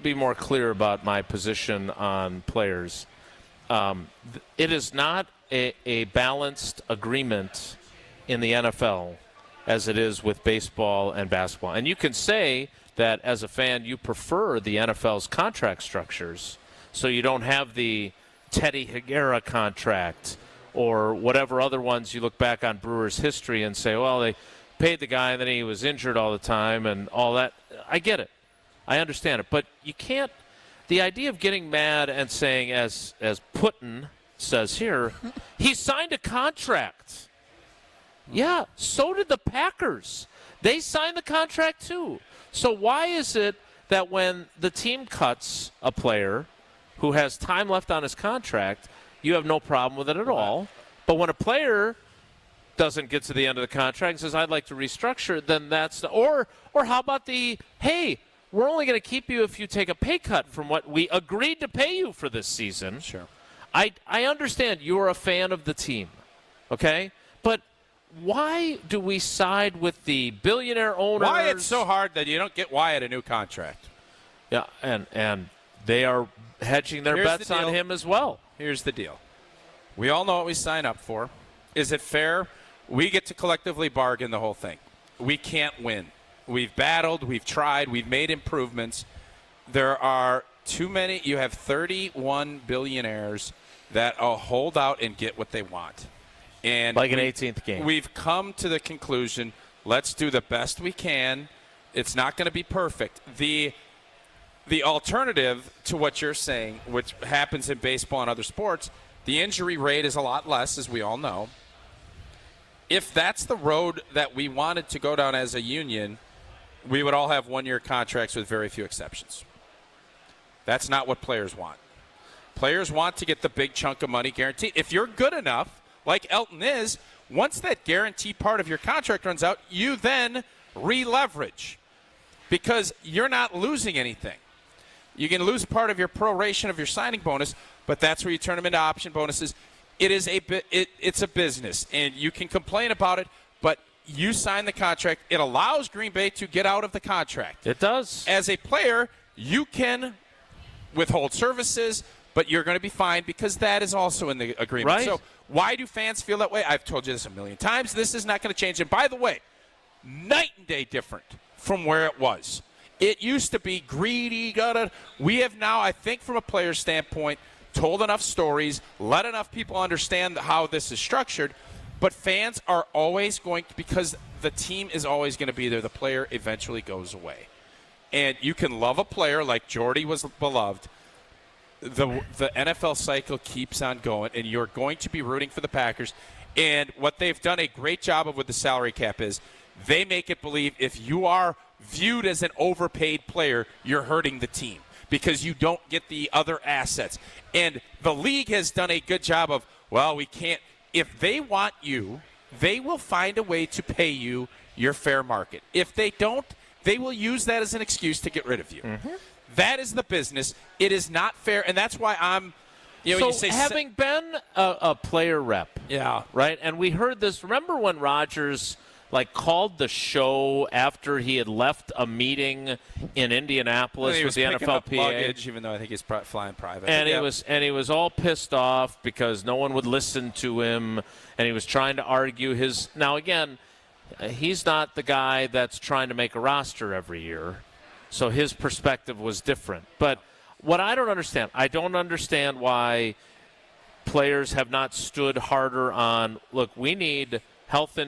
be more clear about my position on players. It is not a balanced agreement in the NFL as it is with baseball and basketball. And you can say that as a fan you prefer the NFL's contract structures, so you don't have the Teddy Higuera contract or whatever other ones you look back on Brewers history and say, well, they paid the guy and then he was injured all the time and all that. I get it. I understand it. But you can't. The idea of getting mad and saying, as Putin says here, he signed a contract. Yeah, so did the Packers. They signed the contract too. So why is it that when the team cuts a player who has time left on his contract, you have no problem with it at all? But when a player doesn't get to the end of the contract and says, I'd like to restructure, then that's or how about hey, we're only going to keep you if you take a pay cut from what we agreed to pay you for this season. Sure. I understand you're a fan of the team, okay? But why do we side with the billionaire owners? Why it's so hard that you don't get Wyatt a new contract? Yeah, and they are hedging their bets on him as well. Here's the deal. We all know what we sign up for. Is it fair? We get to collectively bargain the whole thing. We can't win. We've battled, we've tried, we've made improvements. There are too many. You have 31 billionaires that hold out and get what they want. And like an 18th game. We've come to the conclusion, let's do the best we can. It's not going to be perfect. The alternative to what you're saying, which happens in baseball and other sports, the injury rate is a lot less, as we all know. If that's the road that we wanted to go down as a union, we would all have one-year contracts with very few exceptions. That's not what players want. Players want to get the big chunk of money guaranteed. If you're good enough, like Elton is, once that guarantee part of your contract runs out, you then re-leverage because you're not losing anything. You can lose part of your proration of your signing bonus, but that's where you turn them into option bonuses. It's a business, and you can complain about it, but you sign the contract. It allows Green Bay to get out of the contract. It does. As a player, you can withhold services, but you're going to be fine because that is also in the agreement. Right. So why do fans feel that way? I've told you this a million times. This is not going to change. And by the way, night and day different from where it was. It used to be greedy. We have now, I think from a player's standpoint, told enough stories, let enough people understand how this is structured. But fans are always going to, because the team is always going to be there, the player eventually goes away. And you can love a player like Jordy was beloved. The NFL cycle keeps on going, and you're going to be rooting for the Packers. And what they've done a great job of with the salary cap is they make it believe if you are viewed as an overpaid player, you're hurting the team because you don't get the other assets. And the league has done a good job of, well, we can't. If they want you, they will find a way to pay you your fair market. If they don't, they will use that as an excuse to get rid of you. That is the business. It is not fair, and that's why I'm so having been a player rep, right, and we heard this. Remember when Rodgers called the show after he had left a meeting in Indianapolis with the NFLPA, luggage, even though I think he's flying private. And he was all pissed off because no one would listen to him, and he was trying to argue his. Now again, he's not the guy that's trying to make a roster every year, so his perspective was different. But what I don't understand why players have not stood harder on, look, we need health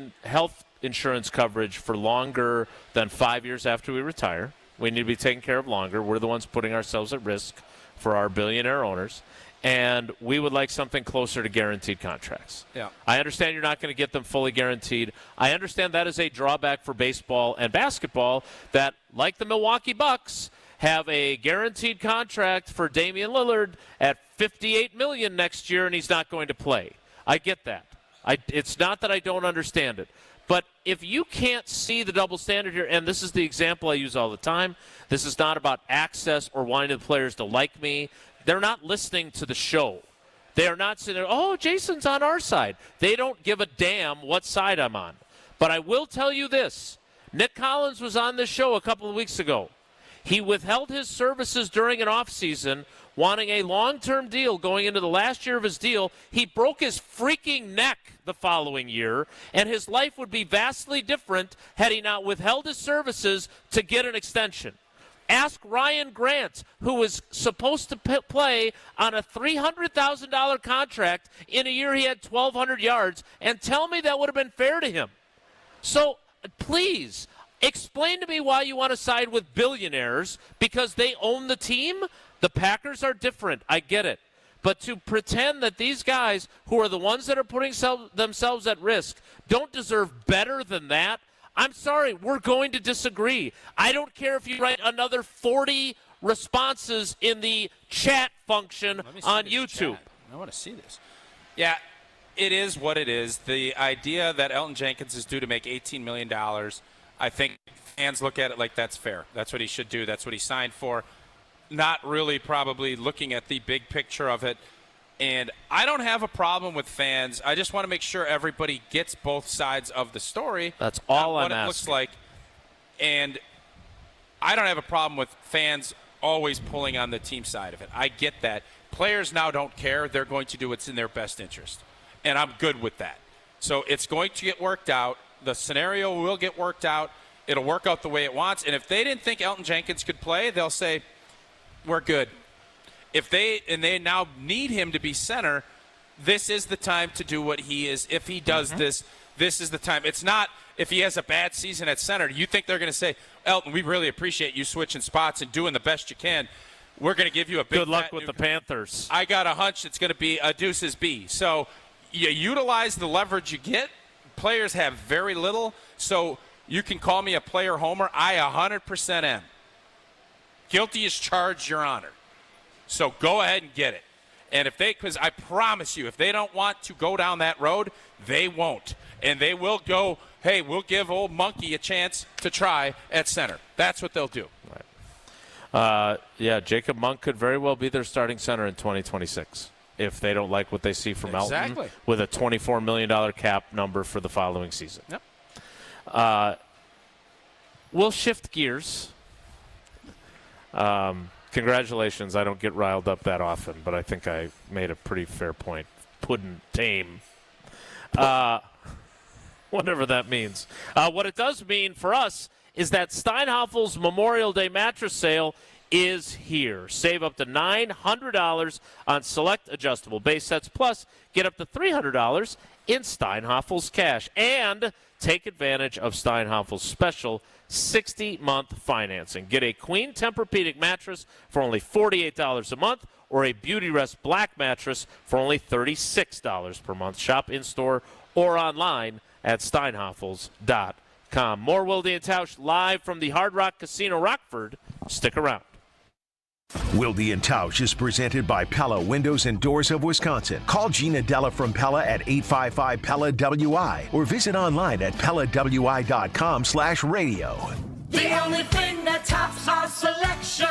insurance coverage for longer than 5 years after we retire. We need to be taken care of longer. We're the ones putting ourselves at risk for our billionaire owners. And we would like something closer to guaranteed contracts. Yeah. I understand you're not going to get them fully guaranteed. I understand that is a drawback for baseball and basketball that, like the Milwaukee Bucks, have a guaranteed contract for Damian Lillard at $58 million next year, and he's not going to play. I get that. It's not that I don't understand it. But if you can't see the double standard here, and this is the example I use all the time, this is not about access or wanting the players to like me. They're not listening to the show. They are not sitting there, oh, Jason's on our side. They don't give a damn what side I'm on. But I will tell you this. Nick Collins was on this show a couple of weeks ago. He withheld his services during an offseason, wanting a long-term deal going into the last year of his deal. He broke his freaking neck the following year, and his life would be vastly different had he not withheld his services to get an extension. Ask Ryan Grant, who was supposed to play on a $300,000 contract in a year he had 1,200 yards, and tell me that would have been fair to him. So, please, explain to me why you want to side with billionaires because they own the team. The Packers are different. I get it. But to pretend that these guys who are the ones that are putting themselves at risk don't deserve better than that, I'm sorry, we're going to disagree. I don't care if you write another 40 responses in the chat function on YouTube. Chat. I want to see this. Yeah, it is what it is. The idea that Elton Jenkins is due to make $18 million, I think fans look at it like that's fair. That's what he should do. That's what he signed for. Not really probably looking at the big picture of it. And I don't have a problem with fans. I just want to make sure everybody gets both sides of the story. That's all I'm asking. What it looks like. And I don't have a problem with fans always pulling on the team side of it. I get that. Players now don't care. They're going to do what's in their best interest. And I'm good with that. So it's going to get worked out. The scenario will get worked out. It'll work out the way it wants. And if they didn't think Elton Jenkins could play, they'll say, we're good. If they now need him to be center, this is the time to do what he is. If he does this is the time. It's not if he has a bad season at center. You think they're going to say, Elton, we really appreciate you switching spots and doing the best you can. We're going to give you a big good luck with the Panthers. I got a hunch it's going to be a deuces B. So you utilize the leverage you get. Players have very little. So you can call me a player homer. I 100% am. Guilty as charged, Your Honor. So go ahead and get it. And because I promise you, if they don't want to go down that road, they won't. And they will go, hey, we'll give old Monkey a chance to try at center. That's what they'll do. Right. Jacob Monk could very well be their starting center in 2026 if they don't like what they see from Elton with a $24 million cap number for the following season. Yep. We'll shift gears. Congratulations. I don't get riled up that often, but I think I made a pretty fair point. Puddin' tame. Whatever that means. What it does mean for us is that Steinhaffel's Memorial Day mattress sale is here. Save up to $900 on select adjustable base sets, plus get up to $300 in Steinhaffel's cash. And take advantage of Steinhaffel's special 60-month financing. Get a Queen Tempur-Pedic mattress for only $48 a month or a Beauty Rest Black mattress for only $36 per month. Shop in-store or online at steinhoffels.com. More Wilde Tausch live from the Hard Rock Casino Rockford. Stick around. Wilde Tausch is presented by Pella Windows and Doors of Wisconsin. Call Gina Della from Pella at 855-PELLA-WI or visit online at PellaWI.com/radio. The only thing that tops our selection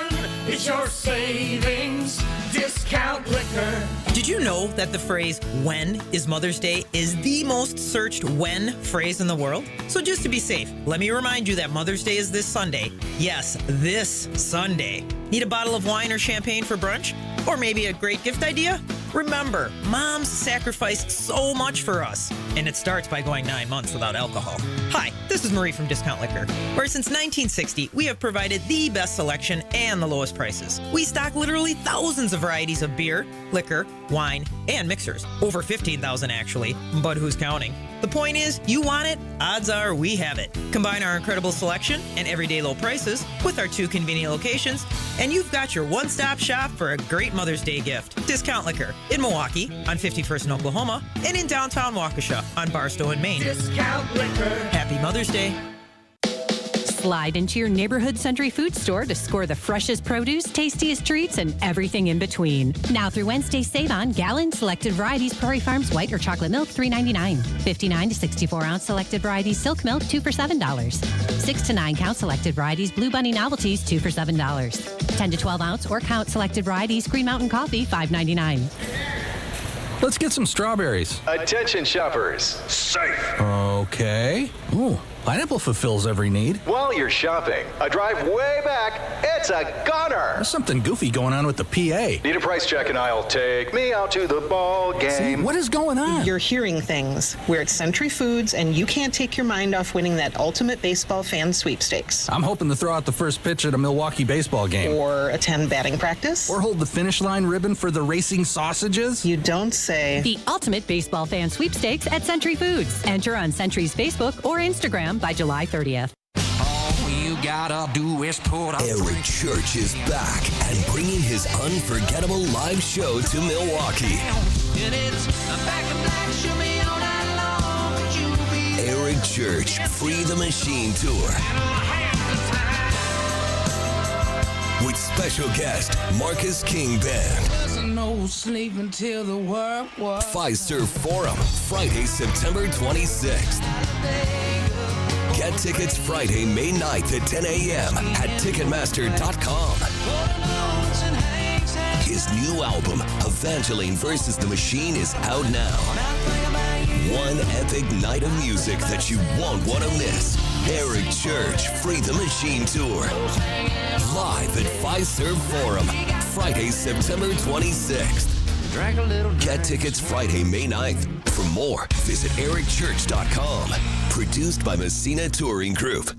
is your savings discount liquor. Did you know that the phrase "when is Mother's Day" is the most searched "when" phrase in the world? So just to be safe, let me remind you that Mother's Day is this Sunday. Yes, this Sunday. Need a bottle of wine or champagne for brunch? Or maybe a great gift idea? Remember, moms sacrificed so much for us. And it starts by going 9 months without alcohol. Hi, this is Marie from Discount Liquor, where since 1960, we have provided the best selection and the lowest prices. We stock literally thousands of varieties of beer, liquor, wine, and mixers. Over 15,000 actually, but who's counting? The point is, you want it, odds are we have it. Combine our incredible selection and everyday low prices with our 2 convenient locations, and you've got your one-stop shop for a great Mother's Day gift. Discount Liquor in Milwaukee on 51st in Oklahoma and in downtown Waukesha on Barstow in Maine. Discount Liquor. Happy Mother's Day. Slide into your neighborhood Century Food Store to score the freshest produce, tastiest treats, and everything in between. Now through Wednesday, save on gallon selected varieties Prairie Farms white or chocolate milk, $3.99. 59 to 64 ounce selected varieties silk milk, 2 for $7. 6 to 9 count selected varieties Blue Bunny novelties, 2 for $7. 10 to 12 ounce or count selected varieties Green Mountain coffee, $5.99. Let's get some strawberries. Attention shoppers. Safe. Okay. Ooh, pineapple fulfills every need. While you're shopping, a drive way back, it's a gunner. There's something goofy going on with the PA. Need a price check and I'll take me out to the ball game. See, what is going on? You're hearing things. We're at Century Foods, and you can't take your mind off winning that ultimate baseball fan sweepstakes. I'm hoping to throw out the first pitch at a Milwaukee baseball game. Or attend batting practice. Or hold the finish line ribbon for the racing sausages. You don't say. The ultimate baseball fan sweepstakes at Century Foods. Enter on Century's Facebook or Instagram by July 30th. All you gotta do is put up. Eric Church is back and bringing his unforgettable live show to Milwaukee. Eric Church Free the Machine Tour. With special guest Marcus King Band. No sleep until the work was. Fiserv Forum, Friday, September 26th. Get tickets Friday, May 9th at 10 a.m. at Ticketmaster.com. His new album, Evangeline vs. the Machine, is out now. One epic night of music that you won't want to miss. Eric Church Free the Machine Tour. Live at Fiserv Forum, Friday, September 26th. Get tickets Friday, May 9th. For more, visit ericchurch.com. Produced by Messina Touring Group.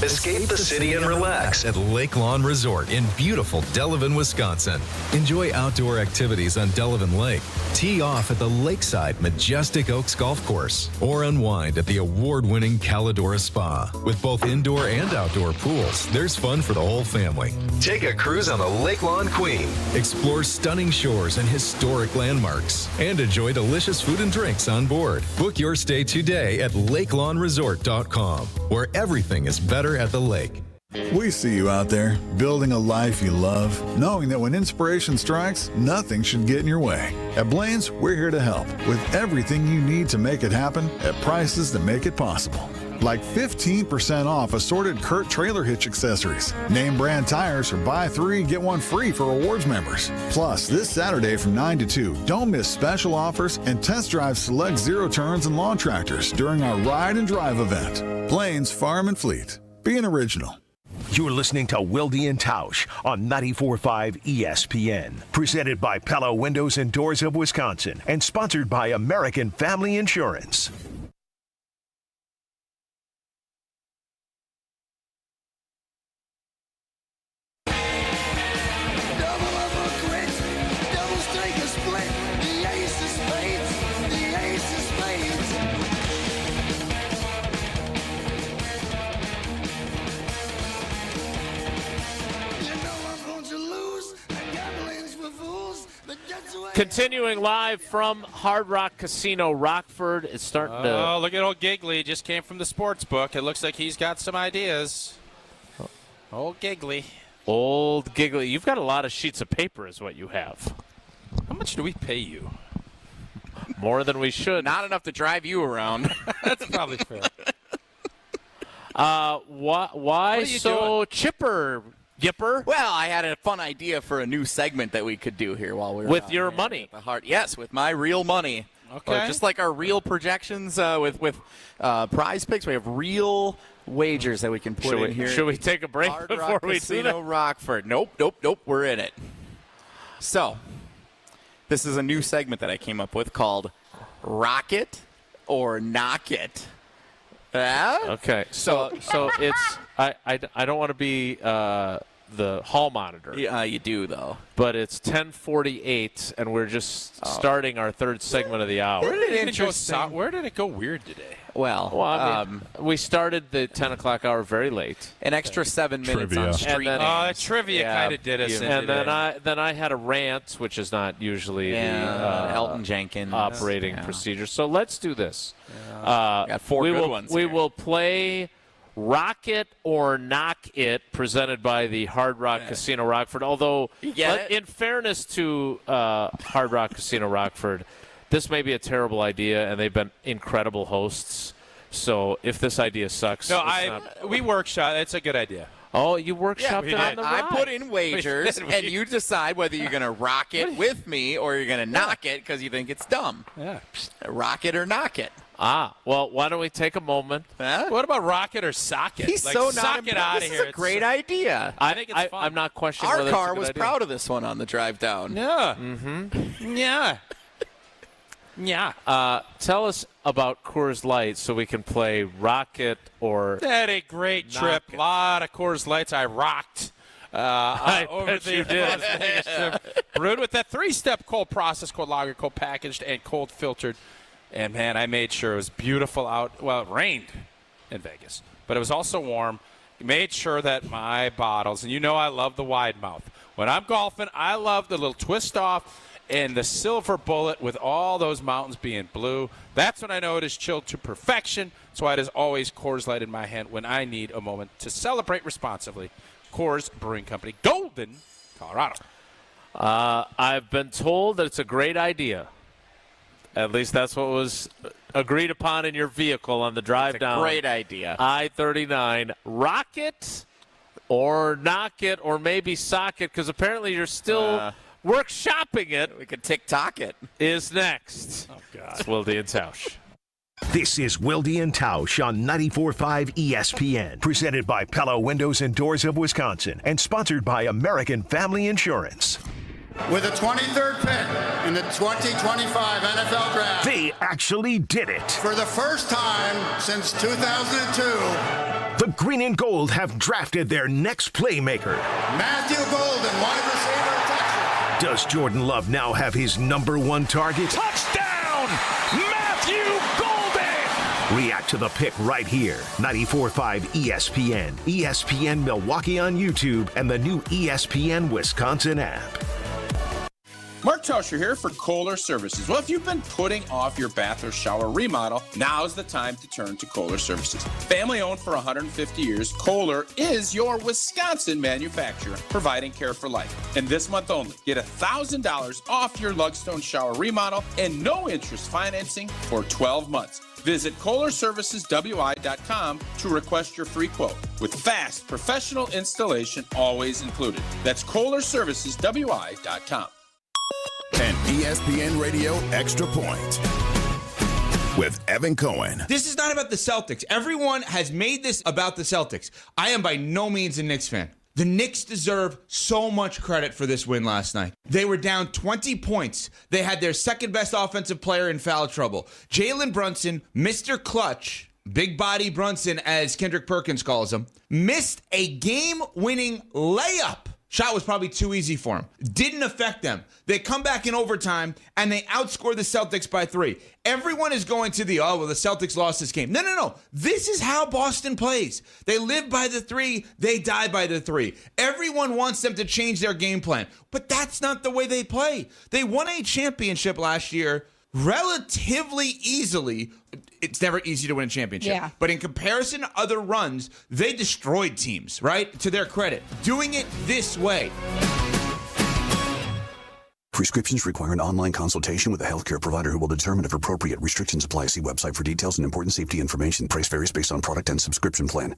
Escape the city and relax at Lake Lawn Resort in beautiful Delavan, Wisconsin. Enjoy outdoor activities on Delavan Lake. Tee off at the lakeside Majestic Oaks Golf Course or unwind at the award-winning Calidora Spa. With both indoor and outdoor pools, there's fun for the whole family. Take a cruise on the Lake Lawn Queen. Explore stunning shores and historic landmarks. And enjoy delicious food and drinks on board. Book your stay today at lakelawnresort.com, where everything is better at the lake. We see you out there, building a life you love, knowing that when inspiration strikes, nothing should get in your way. At Blaine's, we're here to help with everything you need to make it happen at prices that make it possible. Like 15% off assorted Kurt trailer hitch accessories, name brand tires, or buy 3, get 1 free for rewards members. Plus, this Saturday from 9 to 2, don't miss special offers and test drive select zero turns and lawn tractors during our Ride and Drive event. Blaine's Farm and Fleet. Be an original. You're listening to Wilde Tausch on 94.5 ESPN. Presented by Pella Windows and Doors of Wisconsin and sponsored by American Family Insurance. Continuing live from Hard Rock Casino, Rockford. It's starting to... Oh, look at old Giggly. Just came from the sports book. It looks like he's got some ideas. Old Giggly. Old Giggly. You've got a lot of sheets of paper is what you have. How much do we pay you? More than we should. Not enough to drive you around. That's probably fair. Why so chipper, Gipper? Well, I had a fun idea for a new segment that we could do here while we're with your money. Yes, with my real money. Okay. Just like our real projections with prize picks, we have real wagers that we can put in here. Should we take a break Hard before Rock we Casino, do that? Rockford. Nope. We're in it. So, this is a new segment that I came up with called Rock It or Knock It. Okay, so it's I don't want to be the hall monitor. Yeah, you do though. But it's 10:48, and we're just starting our third segment of the hour. Where did it go weird today? Well, I mean, we started the 10 o'clock hour very late. An extra 7 minutes on street. And then, that trivia kind of did us in And today. then I had a rant, which is not usually the Elton Jenkins operating procedure. So let's do this. Got four good ones. We will play Rock It or Knock It, presented by the Hard Rock Casino Rockford. Although, in fairness to Hard Rock Casino Rockford, this may be a terrible idea, and they've been incredible hosts. So if this idea sucks, we workshop. It's a good idea. Oh, you workshopped it on the ride. I put in wagers, and you decide whether you're going to rock it with me or you're going to knock it because you think it's dumb. Yeah. Rock it or knock it. Well, why don't we take a moment? What about rocket or socket? He's so sock not it out of This here. is a great idea. I think it's fun. I'm not questioning Our whether car it's a good was idea. proud of this one on the drive down. Yeah. Mm-hmm. Yeah. Yeah. Tell us about Coors Light so we can play Rocket or Had a great trip. A lot of Coors Lights I rocked. Over the you did. Las Vegas trip. Brewed with that 3-step cold process, cold lager, cold packaged, and cold filtered. And, man, I made sure it was beautiful out. Well, it rained in Vegas, but it was also warm. Made sure that my bottles, and you know I love the wide mouth. When I'm golfing, I love the little twist off and the silver bullet with all those mountains being blue. That's when I know it is chilled to perfection. So it is always Coors Light in my hand when I need a moment to celebrate responsibly. Coors Brewing Company, Golden, Colorado. I've been told that it's a great idea. At least that's what was agreed upon in your vehicle on the drive down. Great idea. I-39. Rock it or knock it or maybe sock it, because apparently you're still workshopping it. We could TikTok it. Is next. Oh, God. It's Wilde Tausch. This is Wilde Tausch on 94.5 ESPN, presented by Pella Windows and Doors of Wisconsin, and sponsored by American Family Insurance. With the 23rd pick in the 2025 NFL Draft. They actually did it. For the first time since 2002. The Green and Gold have drafted their next playmaker. Matthew Golden, wide receiver, Texas. Does Jordan Love now have his number one target? Touchdown, Matthew Golden! React to the pick right here. 94.5 ESPN, ESPN Milwaukee on YouTube, and the new ESPN Wisconsin app. Mark Tauscher here for Kohler Services. Well, if you've been putting off your bath or shower remodel, now's the time to turn to Kohler Services. Family owned for 150 years, Kohler is your Wisconsin manufacturer, providing care for life. And this month only, get $1,000 off your Lugstone shower remodel and no interest financing for 12 months. Visit KohlerServicesWI.com to request your free quote with fast, professional installation always included. That's KohlerServicesWI.com. An ESPN Radio Extra Point with Evan Cohen. This is not about the Celtics. Everyone has made this about the Celtics. I am by no means a Knicks fan. The Knicks deserve so much credit for this win last night. They were down 20 points. They had their second best offensive player in foul trouble. Jalen Brunson, Mr. Clutch, Big Body Brunson as Kendrick Perkins calls him, missed a game-winning layup Shot was probably too easy for them. Didn't affect them. They come back in overtime, and they outscore the Celtics by 3. Everyone is going to the Celtics lost this game. No. This is how Boston plays. They live by the 3. They die by the 3. Everyone wants them to change their game plan, but that's not the way they play. They won a championship last year relatively easily. It's never easy to win a championship. Yeah. But in comparison to other runs, they destroyed teams, right? To their credit. Doing it this way. Prescriptions require an online consultation with a healthcare provider who will determine if appropriate. Restrictions apply. See website for details and important safety information. Price varies based on product and subscription plan.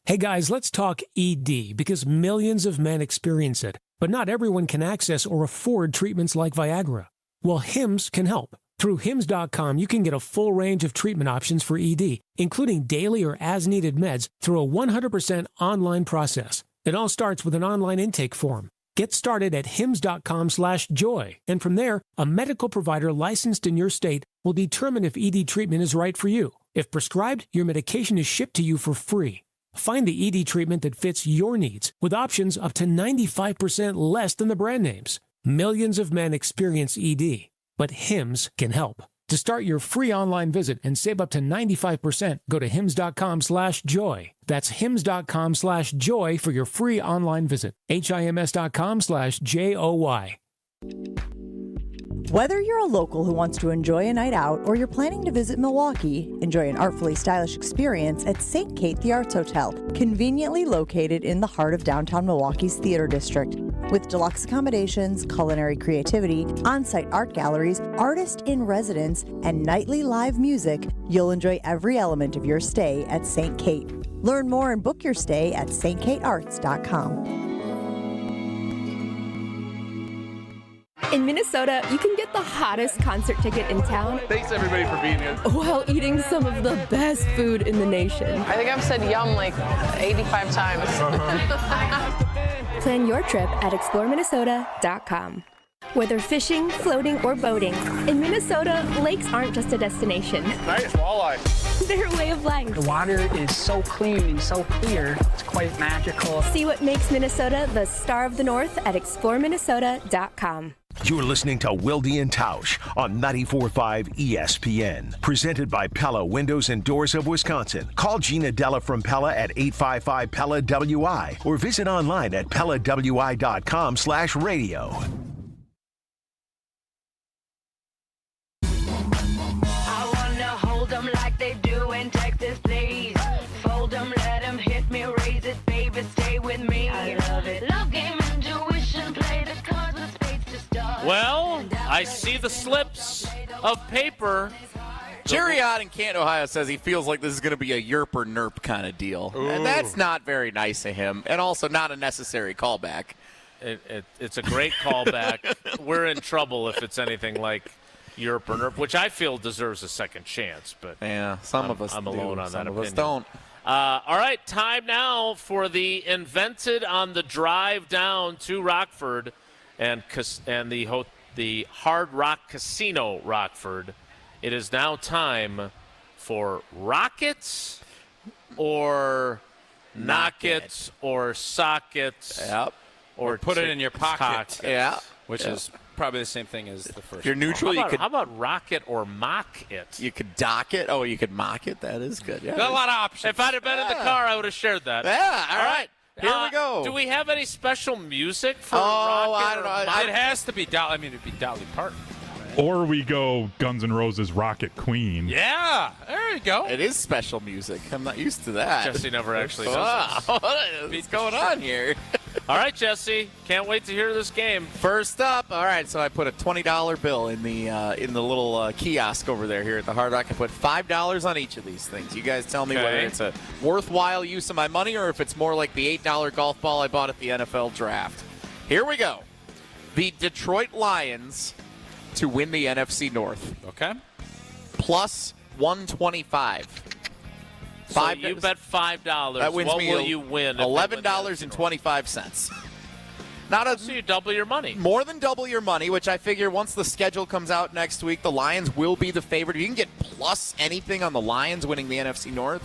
Hey guys, let's talk ED, because millions of men experience it, but not everyone can access or afford treatments like Viagra. Well, Hims can help. Through Hims.com, you can get a full range of treatment options for ED, including daily or as-needed meds, through a 100% online process. It all starts with an online intake form. Get started at hims.com/joy, and from there, a medical provider licensed in your state will determine if ED treatment is right for you. If prescribed, your medication is shipped to you for free. Find the ED treatment that fits your needs, with options up to 95% less than the brand names. Millions of men experience ED, but Hims can help. To start your free online visit and save up to 95%, go to hims.com/joy. That's hims.com/joy for your free online visit. HIMS.com/JOY. Whether you're a local who wants to enjoy a night out or you're planning to visit Milwaukee, enjoy an artfully stylish experience at St. Kate the Arts Hotel, conveniently located in the heart of downtown Milwaukee's Theater District. With deluxe accommodations, culinary creativity, on-site art galleries, artist in residence, and nightly live music, you'll enjoy every element of your stay at St. Kate. Learn more and book your stay at stkatearts.com. In Minnesota, you can get the hottest concert ticket in town. Thanks everybody for being here. While eating some of the best food in the nation. I think I've said yum like 85 times. Plan your trip at exploreminnesota.com. Whether fishing, floating, or boating, in Minnesota, lakes aren't just a destination. Nice walleye. They're a way of life. The water is so clean and so clear, it's quite magical. See what makes Minnesota the star of the North at exploreminnesota.com. You're listening to Wilde Tausch on 94.5 ESPN. Presented by Pella Windows and Doors of Wisconsin. Call Gina Della from Pella at 855-PELLA-WI or visit online at PellaWI.com/radio. I wanna hold them like they do in Texas, please. Fold them, let them hit me, raise it, baby, stay with me. I love it. Love game, intuition, play the cards with spades to start. Well, I see the slips of paper. Jaire in Canton, Ohio says he feels like this is going to be a yerp or nerp kind of deal. Ooh. And that's not very nice of him, and also not a necessary callback. It's a great callback. We're in trouble if it's anything like yerp or nerp, which I feel deserves a second chance. But yeah, some of us I'm do. alone on Some that of opinion. us don't. All right, time now for the invented on the drive down to Rockford and the Hard Rock Casino Rockford. It is now time for Rockets or Knockets or Sockets. Yep. Or put it in your pocket. Yeah. Which is probably the same thing as the first. If you're neutral, how about rocket or mock it? You could dock it. Oh, you could mock it. That is good. Yeah. Got a lot of options. If I'd have been in the car, I would have shared that. Yeah, all right. Here we go. Do we have any special music for Oh, rocket? I don't know. It has to be Dolly. I mean, it'd be Dolly Parton. Or we go Guns N' Roses Rocket Queen. Yeah, there you go. It is special music. I'm not used to that. Jesse never actually Wow. does What's going on here? All right, Jesse. Can't wait to hear this game. First up, all right. So I put a $20 bill in the little kiosk over there here at the Hard Rock. I put $5 on each of these things. You guys tell me whether it's a worthwhile use of my money or if it's more like the $8 golf ball I bought at the NFL draft. Here we go. The Detroit Lions to win the NFC North. Okay. Plus 125. So you bet $5. That wins what me will you win? $11.25. So you double your money. More than double your money, which I figure once the schedule comes out next week, the Lions will be the favorite. If you can get plus anything on the Lions winning the NFC North,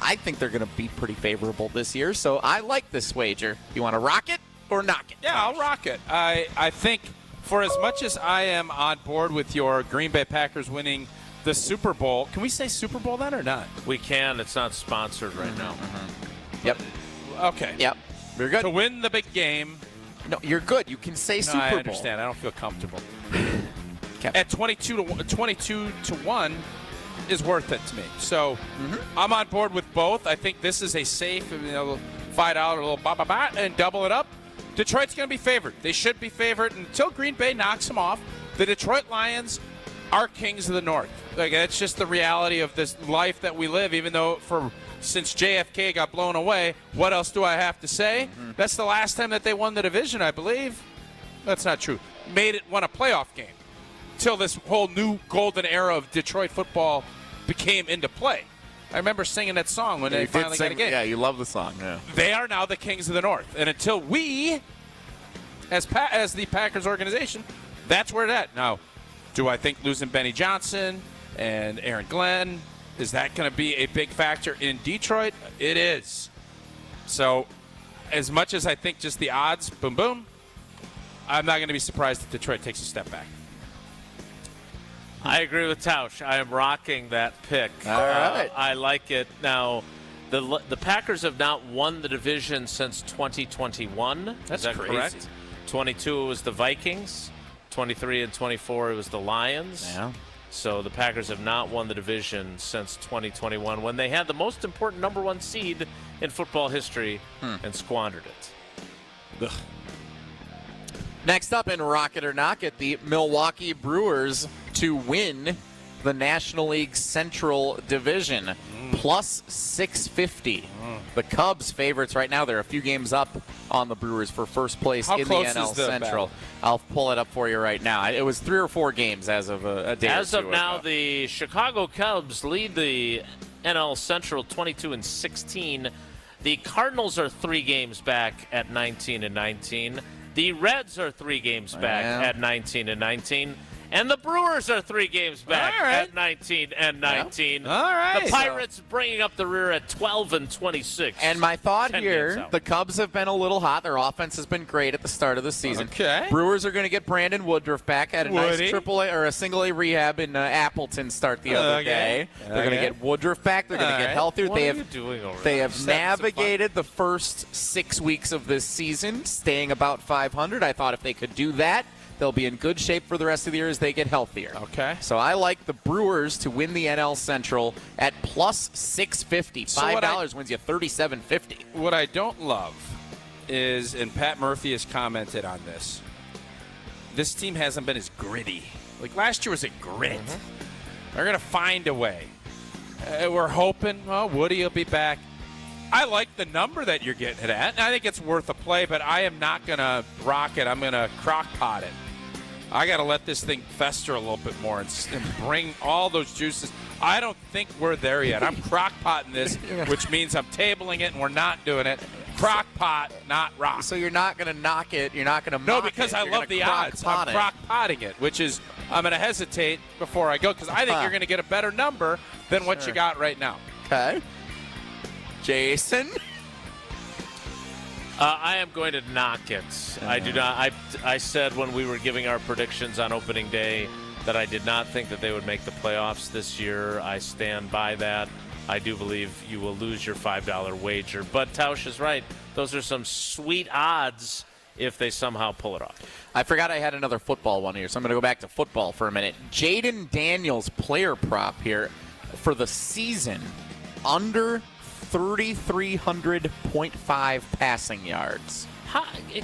I think they're going to be pretty favorable this year, so I like this wager. You want to rock it or knock it? Yeah, I'll rock it. I think for as much as I am on board with your Green Bay Packers winning the Super Bowl, can we say Super Bowl then or not? We can. It's not sponsored right now. Yep. Okay. Yep. You're good. To win the big game. No, you're good. You can say Super Bowl. I understand. I don't feel comfortable. At 22 to 1 is worth it to me. So I'm on board with both. I think this is a safe, $5 little ba-ba-ba and double it up. Detroit's going to be favored. They should be favored until Green Bay knocks them off. The Detroit Lions are kings of the North. Like, that's just the reality of this life that we live, even though since JFK got blown away, what else do I have to say? That's the last time that they won the division, I believe. That's not true. Won a playoff game till this whole new golden era of Detroit football became into play. I remember singing that song when they finally got a game. Yeah, you love the song. Yeah. They are now the kings of the North. And until we, as the Packers organization, that's where it's at. Now, do I think losing Benny Johnson and Aaron Glenn, is that going to be a big factor in Detroit? It is. So, as much as I think just the odds, boom, boom, I'm not going to be surprised if Detroit takes a step back. I agree with Tausch. I am rocking that pick. All right. I like it. Now, the Packers have not won the division since 2021. That's Is that crazy. correct? 22 it was the Vikings. 23 and 24 it was the Lions. Yeah. So the Packers have not won the division since 2021 when they had the most important number one seed in football history and squandered it. Ugh. Next up in Rock It or Knock It, the Milwaukee Brewers to win the National League Central Division, plus 650. The Cubs favorites right now. They're a few games up on the Brewers for first place in the NL Central. Battle? I'll pull it up for you right now. It was 3 or 4 games as of a day As or of two now, ago. the Chicago Cubs lead the NL Central 22-16. The Cardinals are 3 games back at 19-19. The Reds are 3 games back at 19-19. And the Brewers are 3 games back at 19-19. Yeah. All right. The Pirates bringing up the rear at 12-26. And my thought 10 here, games out. the Cubs have been a little hot. Their offense has been great at the start of the season. Okay. Brewers are going to get Brandon Woodruff back at a nice AAA or a single A rehab in Appleton start the other day. They're going to get Woodruff back. They're going to get healthier. What are you doing over They there? have navigated the first 6 weeks of this season, staying about 500. I thought if they could do that, they'll be in good shape for the rest of the year as they get healthier. Okay. So I like the Brewers to win the NL Central at plus 650. $5 wins you $37.50. What I don't love is, and Pat Murphy has commented on this team hasn't been as gritty. Like last year was a grit. They're going to find a way. We're hoping, Woody will be back. I like the number that you're getting it at. I think it's worth a play, but I am not going to rock it. I'm going to crock pot it. I got to let this thing fester a little bit more and bring all those juices. I don't think we're there yet. I'm crock potting this, which means I'm tabling it and we're not doing it. Crock pot, not rock. So you're not going to knock it. You're not going to No, because I love the odds. I'm crock potting it, which is I'm going to hesitate before I go because I think you're going to get a better number than what you got right now. Okay. Jason? I am going to knock it. I do not. I said when we were giving our predictions on opening day that I did not think that they would make the playoffs this year. I stand by that. I do believe you will lose your $5 wager. But Tausch is right. Those are some sweet odds if they somehow pull it off. I forgot I had another football one here, so I'm going to go back to football for a minute. Jaden Daniels player prop here for the season under 3,300.5 passing yards.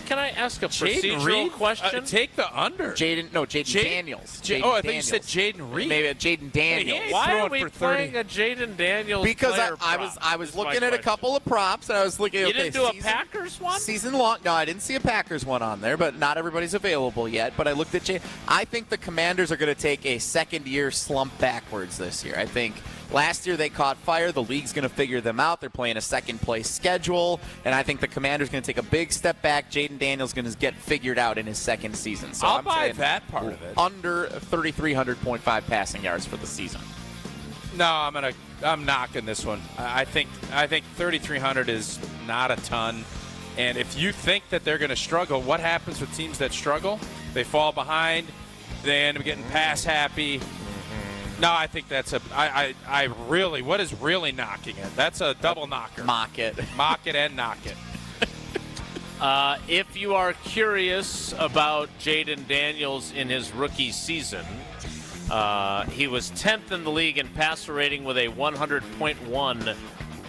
Can I ask a procedural question? Take the under. Jaden Daniels. I think you said Jaden Reed. Maybe Jaden Daniels. Why are we playing a Jaden Daniels Because player I was looking at a couple of props, and I was looking at You didn't do a Packers one? Season long. No, I didn't see a Packers one on there, but not everybody's available yet. But I looked at Jaden. I think the Commanders are going to take a second-year slump backwards this year. I think last year they caught fire. The league's going to figure them out. They're playing a second-place schedule, and I think the Commanders are going to take a big step back. Jaden Daniels going to get figured out in his second season. So I'll I'm buy saying that part of it. Under 3,300.5 passing yards for the season. No, I'm knocking this one. I think 3,300 is not a ton. And if you think that they're going to struggle, what happens with teams that struggle? They fall behind. They end up getting pass happy. No, I think that's what is really knocking it? That's a double knocker. Mock it. Mock it and knock it. If you are curious about Jaden Daniels in his rookie season, he was 10th in the league in passer rating with a 100.1,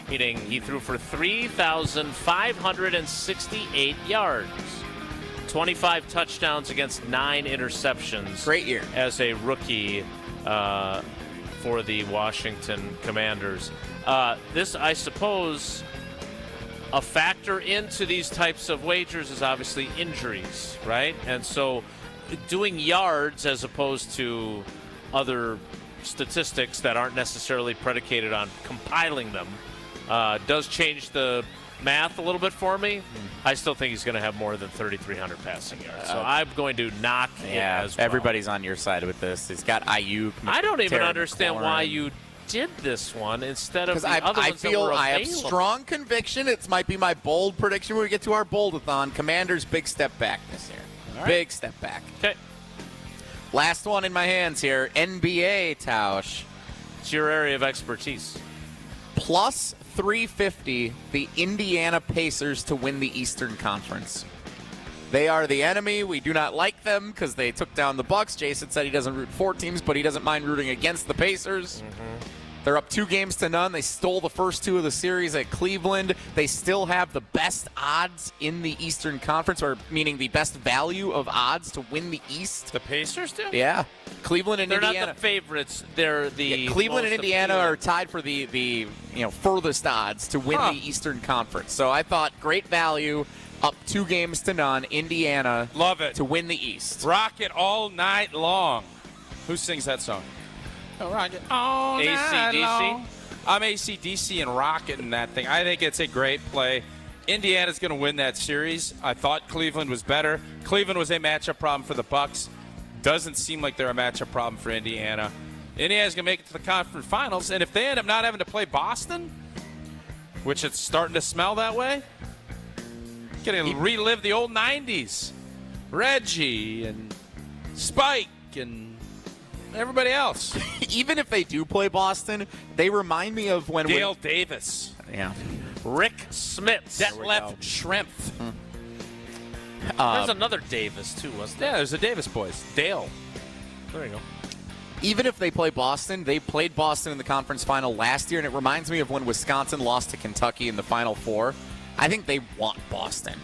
meaning he threw for 3,568 yards, 25 touchdowns against 9 interceptions. Great year. As a rookie for the Washington Commanders. This, I suppose, a factor into these types of wagers is obviously injuries, right? And so doing yards as opposed to other statistics that aren't necessarily predicated on compiling them does change the math a little bit for me. I still think he's going to have more than 3,300 passing yards. So I'm going to knock it as well. Everybody's on your side with this. He's got Ayuk. I don't even Terry understand McLaurin. why you did this one instead of the other I ones that feel were I have available. strong conviction. It might be my bold prediction when we get to our boldathon. Commanders, big step back this year. All right. Big step back. Okay. Last one in my hands here. NBA, Tausch. It's your area of expertise. Plus 350, the Indiana Pacers to win the Eastern Conference. They are the enemy. We do not like them because they took down the Bucks. Jason said he doesn't root for teams, but he doesn't mind rooting against the Pacers. They're up 2-0. They stole the first 2 of the series at Cleveland. They still have the best odds in the Eastern Conference, or meaning the best value of odds to win the East. The Pacers do? Yeah. Cleveland and They're Indiana. not the favorites. They're the Cleveland and most Indiana appealing. are tied for the furthest odds to win the Eastern Conference. So I thought great value, up 2-0. Indiana. Love it. To win the East. Rock it all night long. Who sings that song? Rock it all night long. I'm AC/DC and rocking that thing. I think it's a great play. Indiana's going to win that series. I thought Cleveland was better. Cleveland was a matchup problem for the Bucks. Doesn't seem like they're a matchup problem for Indiana. Indiana's going to make it to the conference finals, and if they end up not having to play Boston, which it's starting to smell that way, going to relive the old 90s. Reggie and Spike and everybody else. Even if they do play Boston, they remind me of when Dale Davis. Yeah. Rick Smith. Detlef Schrempf. There's another Davis, too, wasn't there? Yeah, there's the Davis boys. Dale. There you go. Even if they play Boston, they played Boston in the conference final last year, and it reminds me of when Wisconsin lost to Kentucky in the Final Four. I think they want Boston.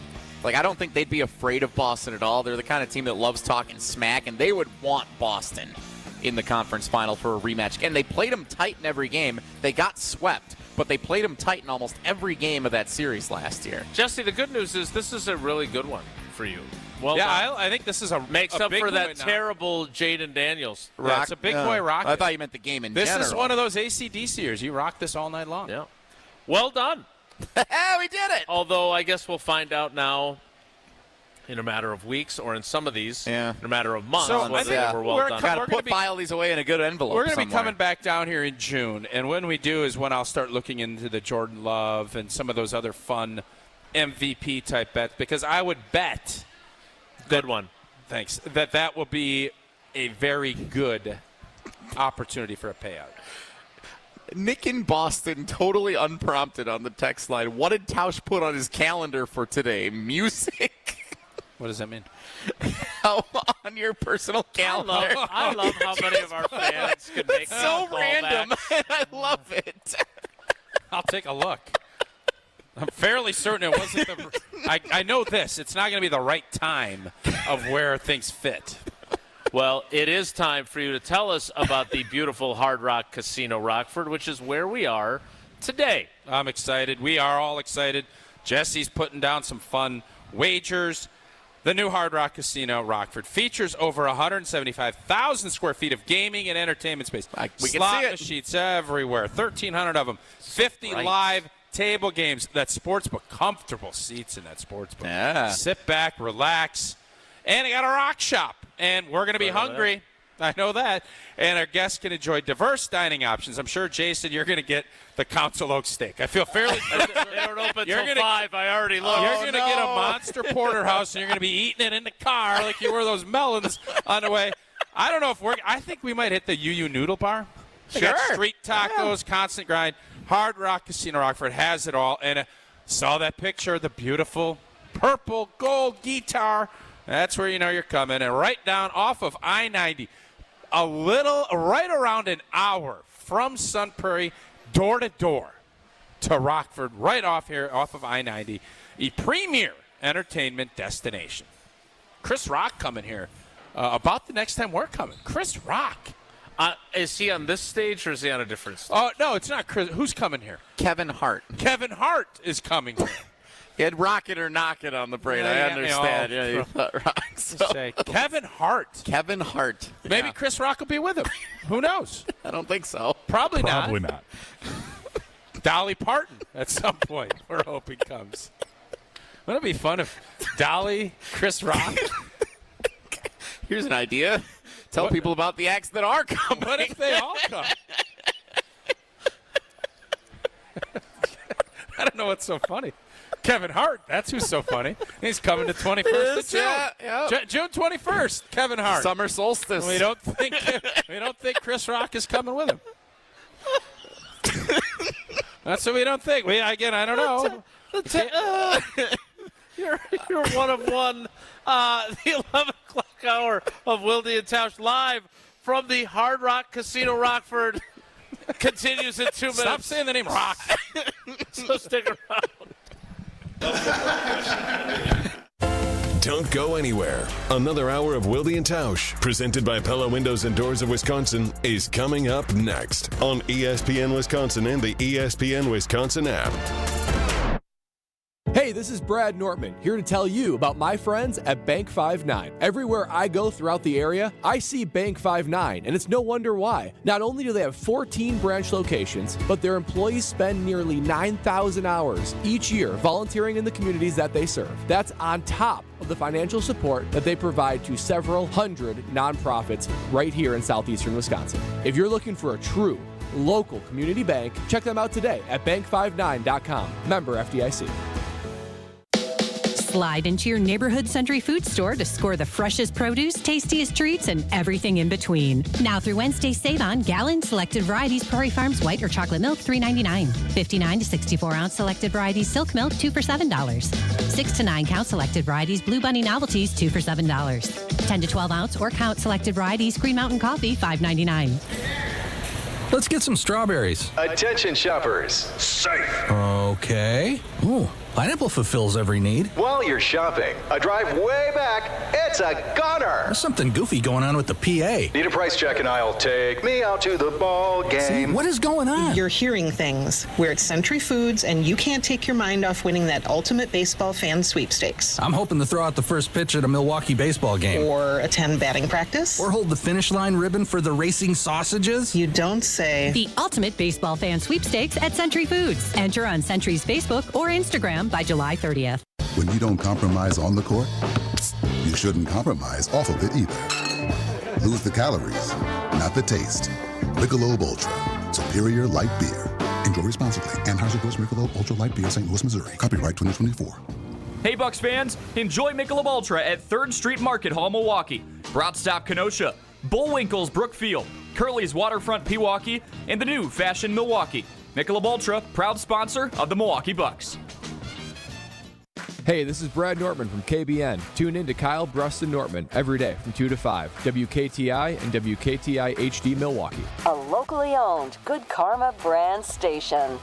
I don't think they'd be afraid of Boston at all. They're the kind of team that loves talking smack, and they would want Boston in the conference final for a rematch. And they played them tight in every game. They got swept, but they played them tight in almost every game of that series last year. Jesse, the good news is this is a really good one for you. Well, yeah, I think this is makes up big for that win now. terrible Jaden Daniels. Yeah, it's a big boy rock. I thought you meant the game in this general. This is one of those AC/DC years. You rock this all night long. Yeah. Well done. We did it. Although I guess we'll find out now in a matter of weeks, or in some of these, in a matter of months, So whether they were well done. Got to file these away in a good envelope. We're going to be somewhere. coming back down here in June, and when we do is when I'll start looking into the Jordan Love and some of those other fun MVP type bets, because I would bet good one. Thanks. That will be a very good opportunity for a payout. Nick in Boston, totally unprompted on the text line. What did Tausch put on his calendar for today? Music? What does that mean? On your personal calendar. I love how many of our fans could make That's so random, and I love it. I'll take a look. I'm fairly certain it wasn't the. I know this. It's not going to be the right time of where things fit. Well, it is time for you to tell us about the beautiful Hard Rock Casino Rockford, which is where we are today. I'm excited. We are all excited. Jesse's putting down some fun wagers. The new Hard Rock Casino Rockford features over 175,000 square feet of gaming and entertainment space. We can Slot see it. machines everywhere, 1,300 of them, 50 live table games. That sportsbook, comfortable seats in that sportsbook. Yeah. Sit back, relax, and they got a rock shop. And we're going to be hungry. I know that. And our guests can enjoy diverse dining options. I'm sure, Jason, you're going to get the Council Oak steak. I feel fairly They don't open until 5. I already looked. You're going to get a monster porterhouse, and you're going to be eating it in the car like you were those melons on the way. I don't know if I think we might hit the UU Noodle Bar. They got street tacos, constant grind. Hard Rock Casino Rockford has it all. And saw that picture of the beautiful purple gold guitar. That's where you know you're coming. And right down off of I-90. Right around an hour from Sun Prairie, door to door to Rockford, right off here, off of I-90, a premier entertainment destination. Chris Rock coming here about the next time we're coming. Chris Rock. Is he on this stage or is he on a different stage? Oh, no, it's not Chris. Who's coming here? Kevin Hart. Kevin Hart is coming here. He had Rock It or Knock It on the brain. I understand. You thought Rock. Say Kevin Hart. Kevin Hart. Maybe Chris Rock will be with him. Who knows? I don't think so. Probably not. not. Dolly Parton at some point, we're hoping comes. Wouldn't it be fun if Dolly, Chris Rock? Here's an idea. Tell people about the acts that are coming. What if they all come? I don't know what's so funny. Kevin Hart, that's who's so funny. He's coming to 21st of June. June 21st, Kevin Hart. Summer solstice. We don't think Chris Rock is coming with him. That's what we don't think. I don't know. You're one of one. The 11 o'clock hour of Wilde Tausch live from the Hard Rock Casino Rockford continues in 2 minutes. Stop saying the name Rock. So stick around. Don't go anywhere. Another hour of Wilde and Tausch, presented by Pella Windows and Doors of Wisconsin, is coming up next on ESPN Wisconsin and the ESPN Wisconsin app. Hey, this is Brad Nortman, here to tell you about my friends at Bank 5-9. Everywhere I go throughout the area, I see Bank 5-9, and it's no wonder why. Not only do they have 14 branch locations, but their employees spend nearly 9,000 hours each year volunteering in the communities that they serve. That's on top of the financial support that they provide to several hundred nonprofits right here in southeastern Wisconsin. If you're looking for a true local community bank, check them out today at bank59.com. Member FDIC. Slide into your neighborhood Century Food Store to score the freshest produce, tastiest treats, and everything in between. Now through Wednesday, save on gallon selected varieties Prairie Farms white or chocolate milk, $3.99. 59 to 64 ounce selected varieties silk milk, 2 for $7. 6 to 9 count selected varieties Blue Bunny novelties, 2 for $7. 10 to 12 ounce or count selected varieties Green Mountain coffee, $5.99. Let's get some strawberries. Attention shoppers. Safe. Okay. Ooh, pineapple fulfills every need. While you're shopping, a drive way back, it's a gunner. There's something goofy going on with the PA. Need a price check and I'll take me out to the ball game. See, what is going on? You're hearing things. We're at Century Foods, and you can't take your mind off winning that ultimate baseball fan sweepstakes. I'm hoping to throw out the first pitch at a Milwaukee baseball game. Or attend batting practice. Or hold the finish line ribbon for the racing sausages. You don't say. The ultimate baseball fan sweepstakes at Century Foods. Enter on Century's Facebook or Instagram by July 30th. When you don't compromise on the court, you shouldn't compromise off of it either. Lose the calories, not the taste. Michelob Ultra, superior light beer. Enjoy responsibly. Anheuser-Busch Michelob Ultra Light Beer, St. Louis, Missouri. Copyright 2024. Hey Bucks fans, enjoy Michelob Ultra at 3rd Street Market Hall, Milwaukee, Brought Stop Kenosha, Bullwinkle's Brookfield, Curly's Waterfront Pewaukee, and the new Fashion Milwaukee. Michelob Ultra, proud sponsor of the Milwaukee Bucks. Hey, this is Brad Nortman from KBN. Tune in to Kyle Bruston Nortman every day from 2 to 5. WKTI and WKTI HD Milwaukee. A locally owned Good Karma brand station.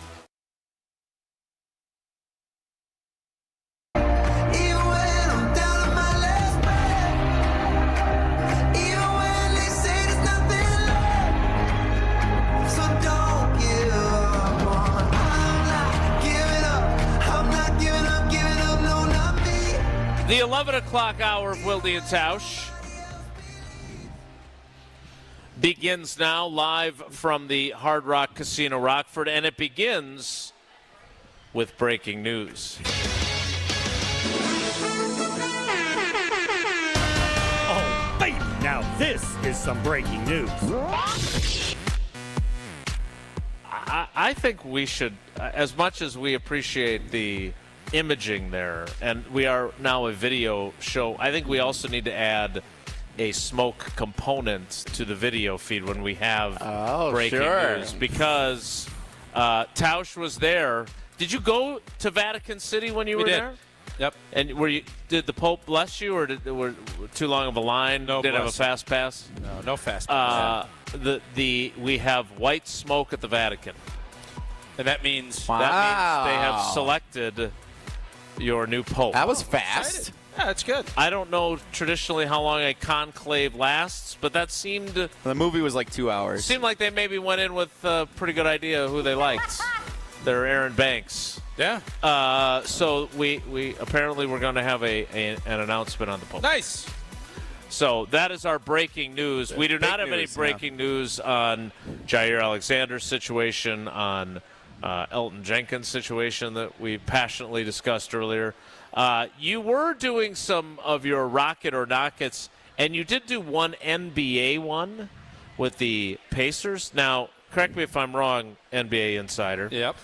The 11 o'clock hour of Wilde and Tausch begins now live from the Hard Rock Casino Rockford, and it begins with breaking news. Oh, baby, now This is some breaking news. I think we should, as much as we appreciate the imaging there, and we are now a video show, I think we also need to add a smoke component to the video feed when we have breaking news, because Tausch was there. Did you go to Vatican City when you were there? Yep. And did the Pope bless you, or were too long of a line? No. Did have a fast pass? No fast pass. We have white smoke at the Vatican, and that means they have selected your new Pope. That was fast. Yeah, that's good. I don't know traditionally how long a conclave lasts, but that seemed. The movie was like 2 hours. Seemed like they maybe went in with a pretty good idea of who they liked. They're Aaron Banks. Yeah. So we apparently we're going to have an announcement on the Pope. Nice. So that is our breaking news. We do not have any breaking news on Jaire Alexander's situation, on Elton Jenkins' situation that we passionately discussed earlier. You were doing some of your Rocket or Knockets, and you did do one NBA one with the Pacers. Now, correct me if I'm wrong, NBA Insider. Yep.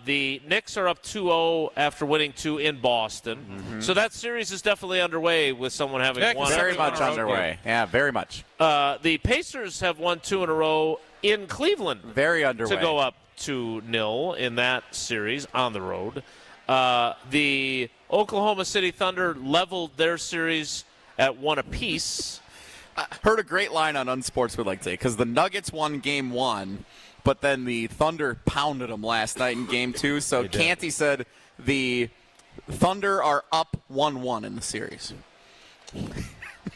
The Knicks are up 2-0 after winning 2 in Boston. Mm-hmm. So that series is definitely underway with someone having won. Very much underway. Yeah, very much. The Pacers have won 2 in a row in Cleveland. Very underway. To go up 2-0 in that series on the road. The Oklahoma City Thunder leveled their series at 1 apiece. I heard a great line on Unsportswood today, because the Nuggets won Game 1, but then the Thunder pounded them last night in Game 2. So Canty said the Thunder are up 1-1 in the series.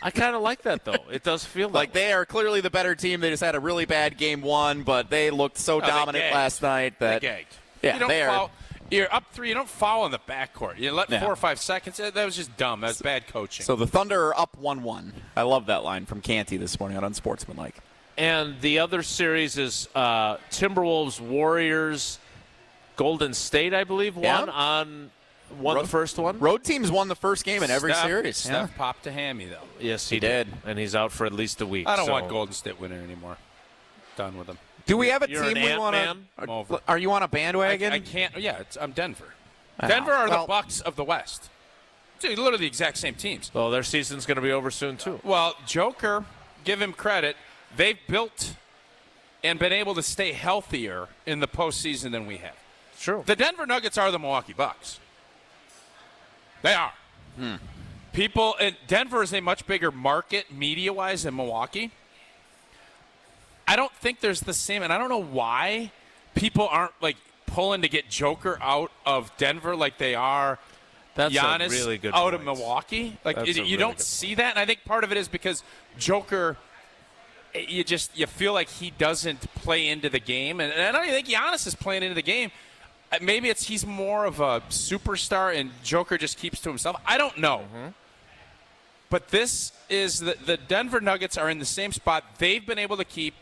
I kind of like that, though. It does feel like they are clearly the better team. They just had a really bad Game 1, but they looked so dominant last night that they gagged. Yeah, they are. You're up 3. You don't foul in the backcourt. You let 4 or 5 seconds. That was just dumb. That's bad coaching. So the Thunder are up 1-1. I love that line from Canty this morning on Unsportsmanlike. And the other series is Timberwolves, Warriors, Golden State, I believe, won the first one. Road teams won the first game in every series. Steph popped a hammy, though. Yes, he did. And he's out for at least a week. I don't want Golden State winning anymore. Done with them. Do we have a You're team an we want to? Are you on a bandwagon? I can't. Yeah, I'm Denver. Denver are the Bucks of the West. Dude, literally the exact same teams. Well, their season's going to be over soon, too. Well, Joker, give him credit. They've built and been able to stay healthier in the postseason than we have. True. The Denver Nuggets are the Milwaukee Bucks. They are. Denver is a much bigger market media-wise than Milwaukee. I don't think there's the same, and I don't know why people aren't pulling to get Joker out of Denver like they are Giannis a really good out point. of Milwaukee. You don't really see that, and I think part of it is because Joker, you feel like he doesn't play into the game, and I don't even think Giannis is playing into the game. Maybe he's more of a superstar, and Joker just keeps to himself. I don't know. Mm-hmm. But this is the Denver Nuggets are in the same spot. They've been able to keep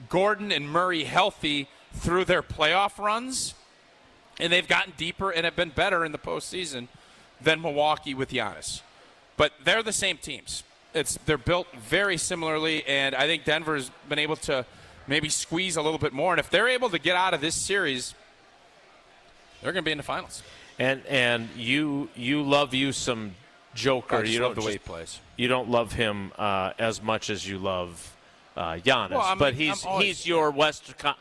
Gordon and Murray healthy through their playoff runs, and they've gotten deeper and have been better in the postseason than Milwaukee with Giannis. But they're the same teams. They're built very similarly, and I think Denver's been able to maybe squeeze a little bit more. And if they're able to get out of this series, they're going to be in the finals. And you love some Joker. You love the way he plays. You don't love him as much as you love Giannis, well, he's your Western.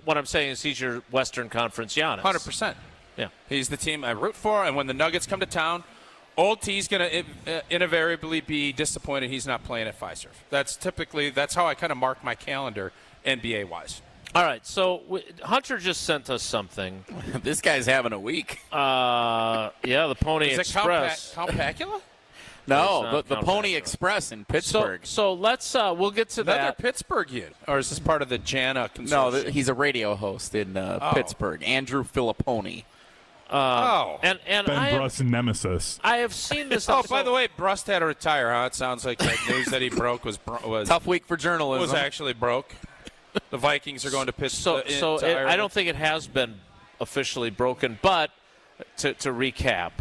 What I'm saying is he's your Western Conference Giannis. 100%. Yeah, he's the team I root for, and when the Nuggets come to town, Old T's going to invariably be disappointed he's not playing at Fiserv. That's how I kind of mark my calendar NBA wise. All right, so Hunter just sent us something. This guy's having a week. Yeah, the Pony Express. Count Pacula? No, the Pony Express in Pittsburgh. So let's we'll get to Another that. Pittsburghian, or is this part of the Jana consortium? No, he's a radio host in Pittsburgh. Andrew Filipponi. And Ben Brust's nemesis. I have seen this. By the way, Brust had to retire. Huh? It sounds like that news that he broke was tough week for journalism. Was actually broke. The Vikings are going to Pittsburgh. I don't think it has been officially broken, but to recap.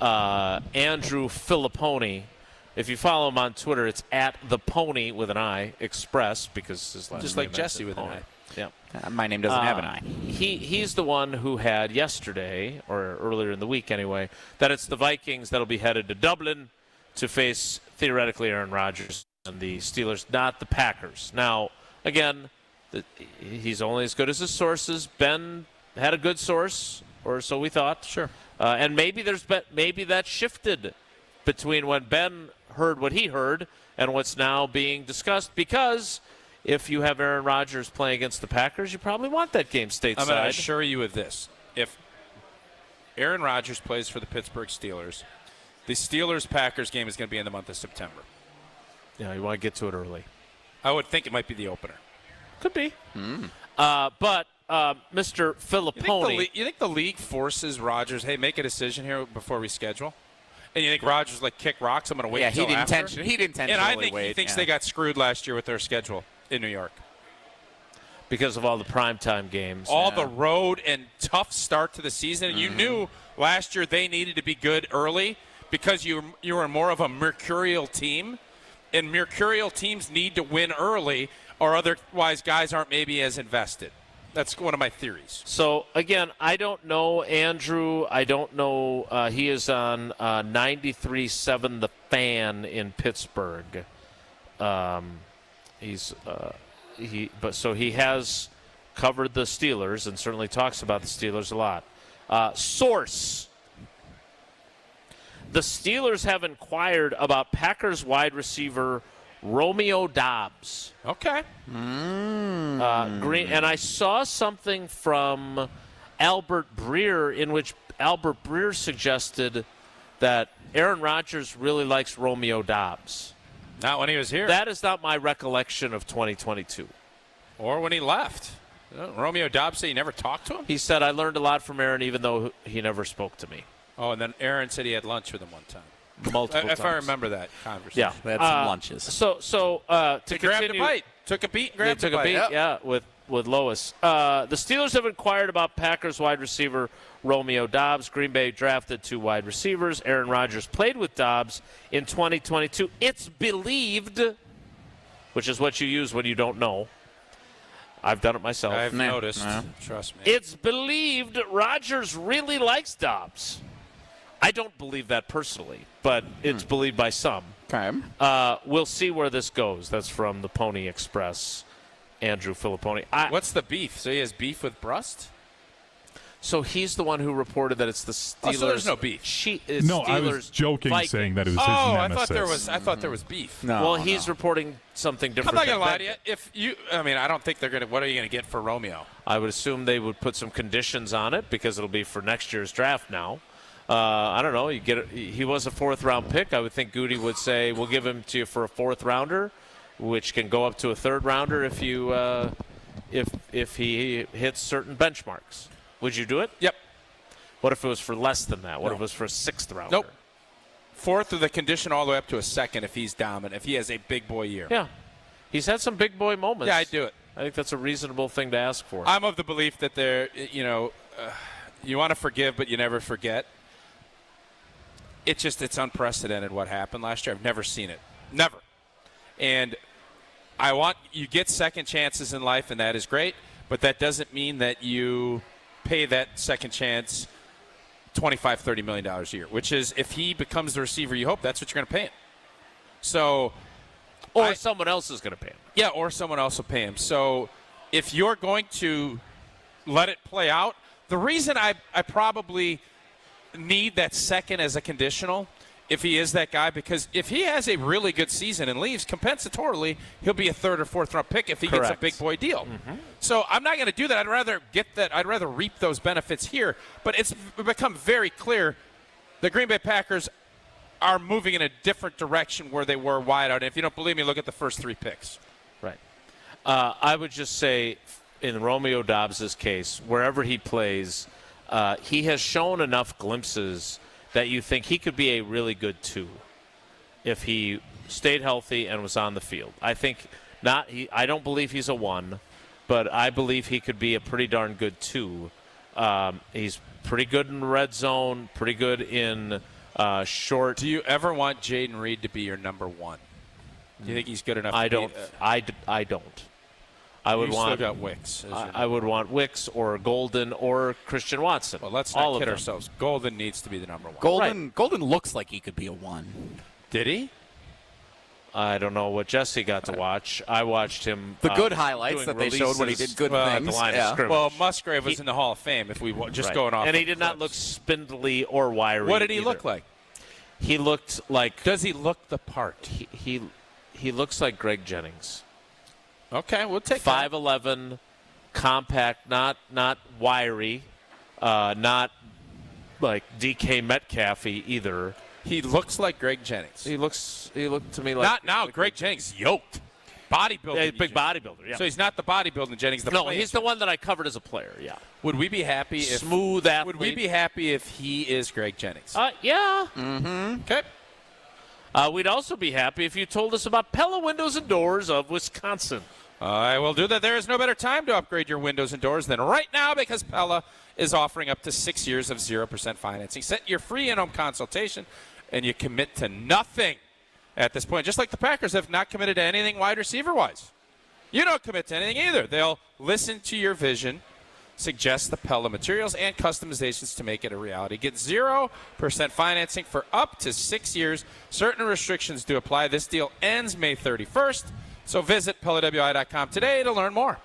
Andrew Filipponi If you follow him on Twitter, it's at the Pony with an I Express because his last just name like Jesse with an I. Yeah. My name doesn't have an I. He's the one who had yesterday, or earlier in the week anyway, that it's the Vikings that'll be headed to Dublin to face, theoretically, Aaron Rodgers and the Steelers, not the Packers. Now, again, he's only as good as his sources. Ben had a good source, or so we thought. Sure. And maybe that shifted between when Ben heard what he heard and what's now being discussed, because if you have Aaron Rodgers playing against the Packers, you probably want that game stateside. I'm going to assure you of this. If Aaron Rodgers plays for the Pittsburgh Steelers, the Steelers-Packers game is going to be in the month of September. Yeah, you want to get to it early. I would think it might be the opener. Could be. But Mr. Filipponi. You think the league forces Rodgers, hey, make a decision here before we schedule? And you think Rodgers kick rocks? I'm going to wait until after? He'd intentionally And I think wait. he thinks they got screwed last year with their schedule in New York. Because of all the primetime games. All the road and tough start to the season. You knew last year they needed to be good early because you were more of a mercurial team. And mercurial teams need to win early, or otherwise guys aren't maybe as invested. That's one of my theories. So, again, I don't know Andrew. I don't know. He is on 93.7 The Fan in Pittsburgh. So he has covered the Steelers and certainly talks about the Steelers a lot. Source. The Steelers have inquired about Packers wide receiver Romeo Doubs. Okay. And I saw something from Albert Breer in which Albert Breer suggested that Aaron Rodgers really likes Romeo Doubs. Not when he was here. That is not my recollection of 2022. Or when he left. Romeo Doubs said he never talked to him? He said, I learned a lot from Aaron even though he never spoke to me. Oh, and then Aaron said he had lunch with him one time. Multiple times. If I remember that conversation. Yeah. They had some lunches. So to grabbed continue, a bite. Took a beat and grabbed took a bite. beat, yeah, with Lois. The Steelers have inquired about Packers wide receiver Romeo Doubs. Green Bay drafted 2 wide receivers. Aaron Rodgers played with Doubs in 2022. It's believed, which is what you use when you don't know. I've done it myself. I've noticed. Trust me. It's believed Rodgers really likes Doubs. I don't believe that personally, but it's believed by some. Okay. We'll see where this goes. That's from the Pony Express, Andrew Filipponi. What's the beef? So he has beef with Brust? So he's the one who reported that it's the Steelers. So there's no beef. I was joking, saying that it was his nemesis. I thought there was beef. No, he's reporting something different. I'm not gonna lie to you. I don't think they're gonna. What are you gonna get for Romeo? I would assume they would put some conditions on it because it'll be for next year's draft now. I don't know. He was a 4th-round pick. I would think Goody would say, we'll give him to you for a 4th-rounder, which can go up to a 3rd-rounder if you if he hits certain benchmarks. Would you do it? Yep. What if it was for less than that? What if it was for a 6th-rounder? Nope. 4th with a condition all the way up to a 2nd if he's dominant, if he has a big boy year. Yeah. He's had some big boy moments. Yeah, I'd do it. I think that's a reasonable thing to ask for. I'm of the belief that you want to forgive, but you never forget. It's unprecedented what happened last year. I've never seen it. Never. And you get second chances in life, and that is great, but that doesn't mean that you pay that second chance $25, $30 million a year, which is if he becomes the receiver you hope, that's what you're going to pay him. So, or someone else is going to pay him. Yeah, or someone else will pay him. So if you're going to let it play out, the reason I probably need that second as a conditional if he is that guy, because if he has a really good season and leaves compensatorily, he'll be a 3rd or 4th-round pick if he gets a big boy deal. So I'm not going to do that. I'd rather reap those benefits here. But it's become very clear the Green Bay Packers are moving in a different direction where they were wide out. And if you don't believe me, look at the first 3 picks. Right. I would just say in Romeo Doubs' case, wherever he plays, he has shown enough glimpses that you think he could be a really good 2 if he stayed healthy and was on the field. I think not. I don't believe he's a 1, but I believe he could be a pretty darn good 2. He's pretty good in the red zone, pretty good in short. Do you ever want Jaden Reed to be your number one? Do you think he's good enough? I don't. I don't. I would want. Still got Wicks. I would want Wicks or Golden or Christian Watson. Well, let's not kid ourselves. Golden needs to be the number one. Golden looks like he could be a 1. Did he? I don't know what Jesse got to watch. I watched him. The good highlights that they showed when he did good things. At the line of scrimmage. Well, Musgrave was in the Hall of Fame. If we just going off, and he did not look spindly or wiry. What did he either. look like? He looked like. Does he look the part? He looks like Greg Jennings. Okay, we'll take 5'11", compact, not wiry, not like DK Metcalf either. He looks like Greg Jennings. He looked to me like not now. Greg Jennings yoked, bodybuilder, big bodybuilder. Yeah. So he's not the bodybuilding Jennings. He's the one that I covered as a player. Yeah. Would we be happy if smooth athlete? Would we be happy if he is Greg Jennings? Yeah. Mm-hmm. Okay. We'd also be happy if you told us about Pella Windows and Doors of Wisconsin. I will do that. There is no better time to upgrade your windows and doors than right now because Pella is offering up to 6 years of 0% financing. Set your free in-home consultation, and you commit to nothing at this point. Just like the Packers have not committed to anything wide receiver-wise. You don't commit to anything either. They'll listen to your vision, suggest the Pella materials and customizations to make it a reality. Get 0% financing for up to 6 years. Certain restrictions do apply. This deal ends May 31st. So visit PellaWI.com today to learn more.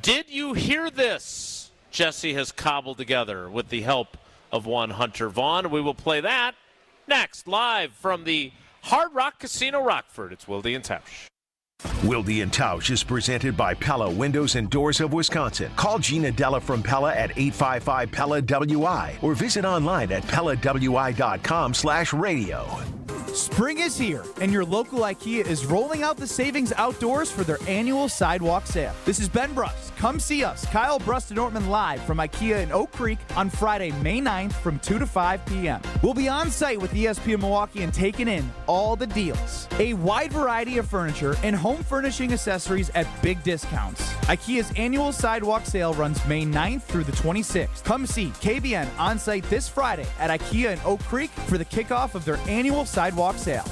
Did you hear this? Jesse has cobbled together with the help of one Hunter Vaughn. We will play that next, live from the Hard Rock Casino Rockford. It's Wilde Tausch. Wilde Tausch is presented by Pella Windows and Doors of Wisconsin. Call Gina Della from Pella at 855-PELLA-WI or visit online at PellaWI.com/radio. Spring is here, and your local IKEA is rolling out the savings outdoors for their annual sidewalk sale. This is Ben Brust. Come see us, Kyle Brust and Ortman, live from IKEA in Oak Creek on Friday, May 9th from 2 to 5 p.m. We'll be on site with ESPN Milwaukee and taking in all the deals. A wide variety of furniture and home furnishing accessories at big discounts. IKEA's annual sidewalk sale runs May 9th through the 26th. Come see KBN on site this Friday at IKEA in Oak Creek for the kickoff of their annual sidewalk sale.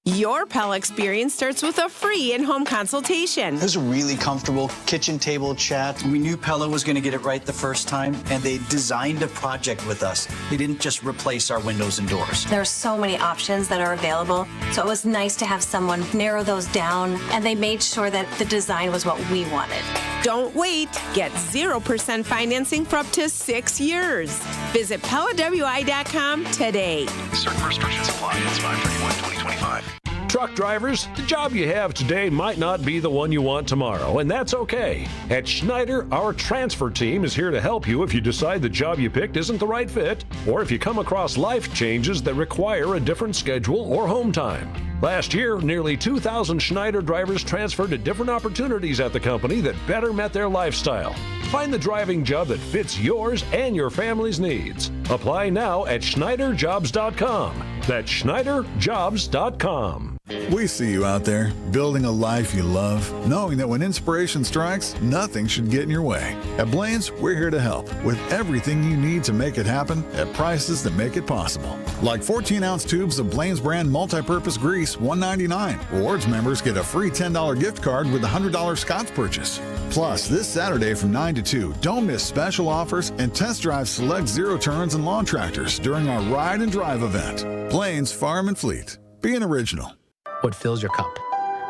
Your Pella experience starts with a free in-home consultation. It was a really comfortable kitchen table chat. We knew Pella was going to get it right the first time, and they designed a project with us. They didn't just replace our windows and doors. There are so many options that are available, so it was nice to have someone narrow those down, and they made sure that the design was what we wanted. Don't wait. Get 0% financing for up to 6 years. Visit PellaWI.com today. Certain restrictions apply. It's 5/31/2025. Truck drivers, the job you have today might not be the one you want tomorrow, and that's okay. At Schneider, our transfer team is here to help you if you decide the job you picked isn't the right fit, or if you come across life changes that require a different schedule or home time. Last year, nearly 2,000 Schneider drivers transferred to different opportunities at the company that better met their lifestyle. Find the driving job that fits yours and your family's needs. Apply now at SchneiderJobs.com. That's SchneiderJobs.com. We see you out there, building a life you love, knowing that when inspiration strikes, nothing should get in your way. At Blaine's, we're here to help with everything you need to make it happen at prices that make it possible. Like 14-ounce tubes of Blaine's brand multi-purpose grease, $1.99. Rewards members get a free $10 gift card with a $100 Scotch purchase. Plus, this Saturday from 9 to 2, don't miss special offers and test drive select zero turns and lawn tractors during our Ride and Drive event. Blaine's Farm and Fleet. Be an original. What fills your cup?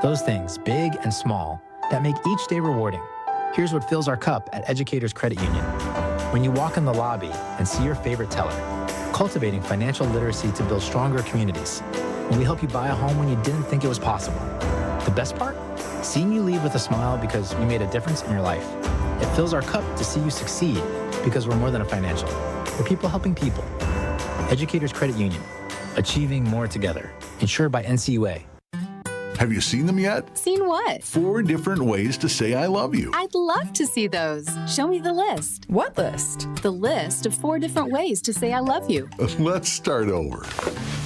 Those things, big and small, that make each day rewarding. Here's what fills our cup at Educators Credit Union. When you walk in the lobby and see your favorite teller, cultivating financial literacy to build stronger communities. When we help you buy a home when you didn't think it was possible. The best part? Seeing you leave with a smile because we made a difference in your life. It fills our cup to see you succeed because we're more than a financial. We're people helping people. Educators Credit Union. Achieving more together. Insured by NCUA. Have you seen them yet? Seen what? 4 different ways to say I love you. I'd love to see those. Show me the list. What list? The list of 4 different ways to say I love you. Let's start over.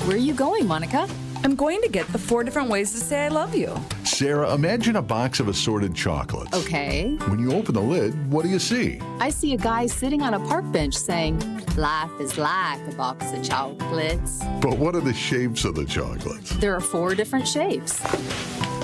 Where are you going, Monica? I'm going to get the 4 different ways to say I love you. Sarah, imagine a box of assorted chocolates. Okay. When you open the lid, what do you see? I see a guy sitting on a park bench saying, "Life is like a box of chocolates." But what are the shapes of the chocolates? There are 4 different shapes.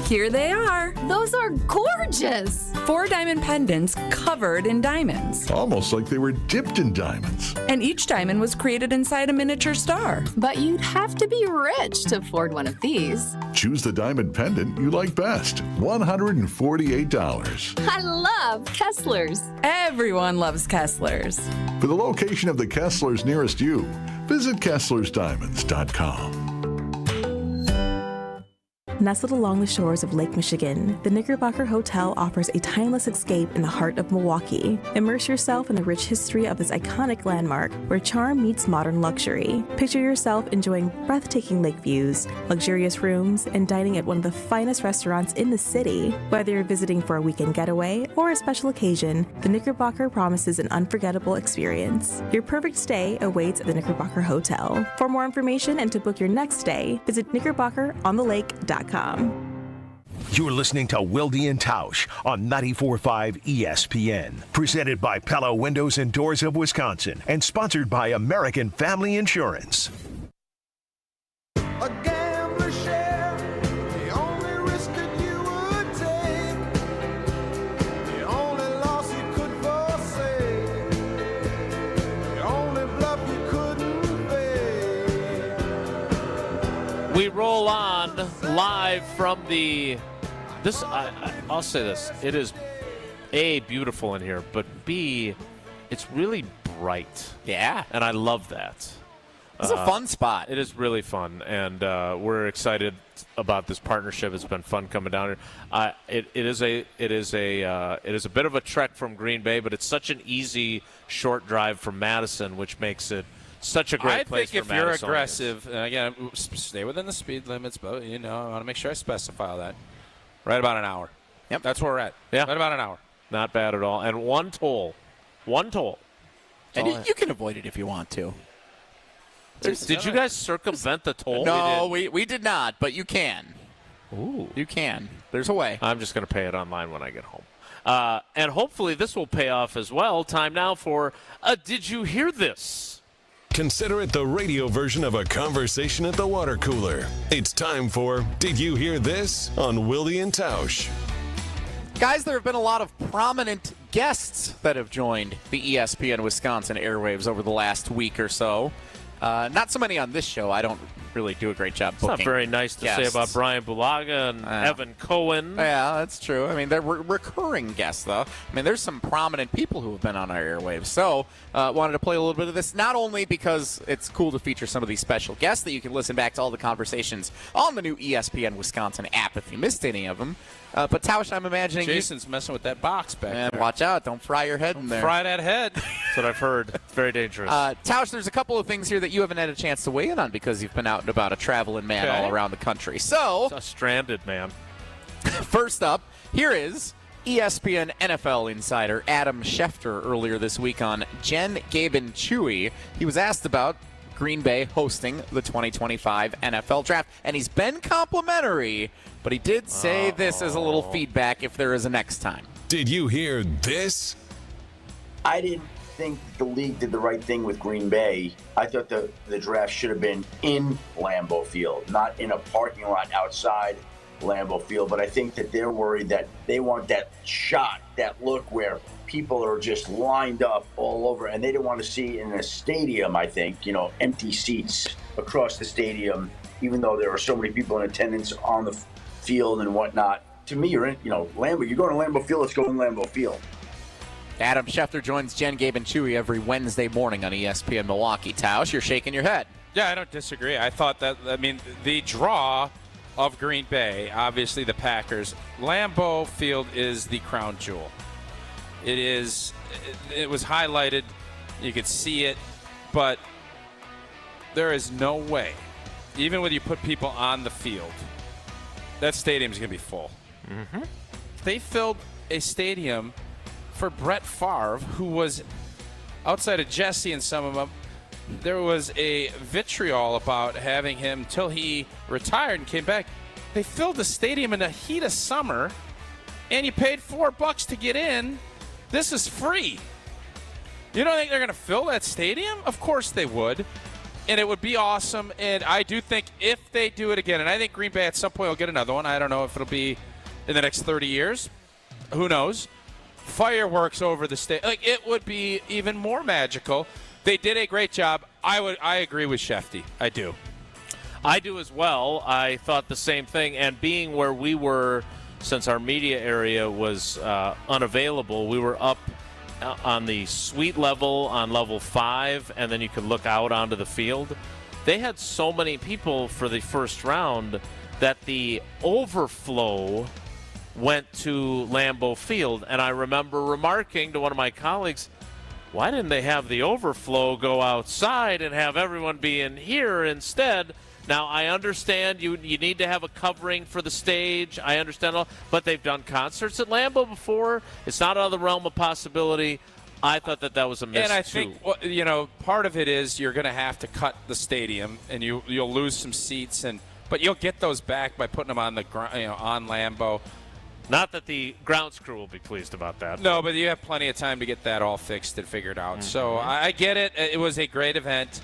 Here they are. Those are gorgeous. 4 diamond pendants covered in diamonds. Almost like they were dipped in diamonds. And each diamond was created inside a miniature star. But you'd have to be rich to afford one of these. Choose the diamond pendant you like best. $148. I love Kessler's. Everyone loves Kessler's. For the location of the Kesslers nearest you, visit KesslersDiamonds.com. Nestled along the shores of Lake Michigan, the Knickerbocker Hotel offers a timeless escape in the heart of Milwaukee. Immerse yourself in the rich history of this iconic landmark where charm meets modern luxury. Picture yourself enjoying breathtaking lake views, luxurious rooms, and dining at one of the finest restaurants in the city. Whether you're visiting for a weekend getaway or a special occasion, the Knickerbocker promises an unforgettable experience. Your perfect stay awaits at the Knickerbocker Hotel. For more information and to book your next stay, visit knickerbockeronthelake.com. You're listening to Wilde Tausch on 94.5 ESPN. Presented by Pella Windows and Doors of Wisconsin and sponsored by American Family Insurance. A gambler share, the only risk that you would take, the only loss you could foresee, the only bluff you couldn't pay. We roll on live from the. I'll say this: it is A, beautiful in here, but B, it's really bright. Yeah, and I love that. It's a fun spot. It is really fun, and we're excited about this partnership. It's been fun coming down here. It is a bit of a trek from Green Bay, but it's such an easy short drive from Madison, which makes it such a great place for Madison. I think if you're aggressive, and again, stay within the speed limits, but I want to make sure I specify all that. Right about an hour. Yep, that's where we're at. Yeah, right about an hour. Not bad at all. And one toll. And you can avoid it if you want to. Did you guys circumvent the toll? No, we did not, but you can. Ooh. You can. There's a way. I'm just going to pay it online when I get home. And hopefully this will pay off as well. Time now for Did You Hear This? Consider it the radio version of a conversation at the water cooler. It's time for Did You Hear This? On Wilde Tausch. Guys, there have been a lot of prominent guests that have joined the ESPN Wisconsin airwaves over the last week or so. Not so many on this show. I don't really do a great job booking. It's not very nice to say about Brian Bulaga and Evan Cohen. Yeah, that's true. I mean, they're recurring guests, though. I mean, there's some prominent people who have been on our airwaves. So, wanted to play a little bit of this, not only because it's cool to feature some of these special guests that you can listen back to all the conversations on the new ESPN Wisconsin app if you missed any of them. But Tausch, I'm imagining Jason's messing with that box back there. Watch out. Don't fry your head in there. Fry that head. That's what I've heard. It's very dangerous. Tausch, there's a couple of things here that you haven't had a chance to weigh in on because you've been out and about a traveling man all around the country. So, a stranded man. First up, here is ESPN NFL insider Adam Schefter earlier this week on Jen, Gabe, and Chewy. He was asked about Green Bay hosting the 2025 NFL Draft, and he's been complimentary, but he did say this as a little feedback if there is a next time. Did you hear this? I didn't think the league did the right thing with Green Bay. I thought the draft should have been in Lambeau Field, not in a parking lot outside Lambeau Field. But I think that they're worried that they want that shot, that look where people are just lined up all over, and they don't want to see in a stadium, I think, empty seats across the stadium, even though there are so many people in attendance on the field and whatnot. To me, you're in, Lambeau. You're going to Lambeau Field. Let's go in Lambeau Field. Adam Schefter joins Jen, Gabe, and Chewy every Wednesday morning on ESPN Milwaukee. Tausch, you're shaking your head. Yeah, I don't disagree. I thought that, the draw of Green Bay, obviously the Packers, Lambeau Field is the crown jewel. It was highlighted. You could see it, but there is no way, even when you put people on the field, that stadium is going to be full. Mm-hmm. They filled a stadium for Brett Favre, who was outside of Jesse and some of them. There was a vitriol about having him till he retired and came back. They filled the stadium in the heat of summer, and you paid $4 to get in. This is free. You don't think they're going to fill that stadium? Of course they would. And it would be awesome. And I do think if they do it again, and I think Green Bay at some point will get another one. I don't know if it'll be in the next 30 years. Who knows? Fireworks over the stadium. Like, it would be even more magical. They did a great job. I agree with Shefty. I do. I do as well. I thought the same thing. And being where we were, since our media area was unavailable, we were up on the suite level on level 5, and then you could look out onto the field. They had so many people for the first round that the overflow went to Lambeau Field. And I remember remarking to one of my colleagues, why didn't they have the overflow go outside and have everyone be in here instead? Now, I understand you need to have a covering for the stage. I understand all, but they've done concerts at Lambeau before. It's not out of the realm of possibility. I thought that was a miss, and I think, part of it is you're going to have to cut the stadium, and you'll lose some seats, but you'll get those back by putting them on the on Lambeau. Not that the grounds crew will be pleased about that. No, but you have plenty of time to get that all fixed and figured out. So I get it. It was a great event.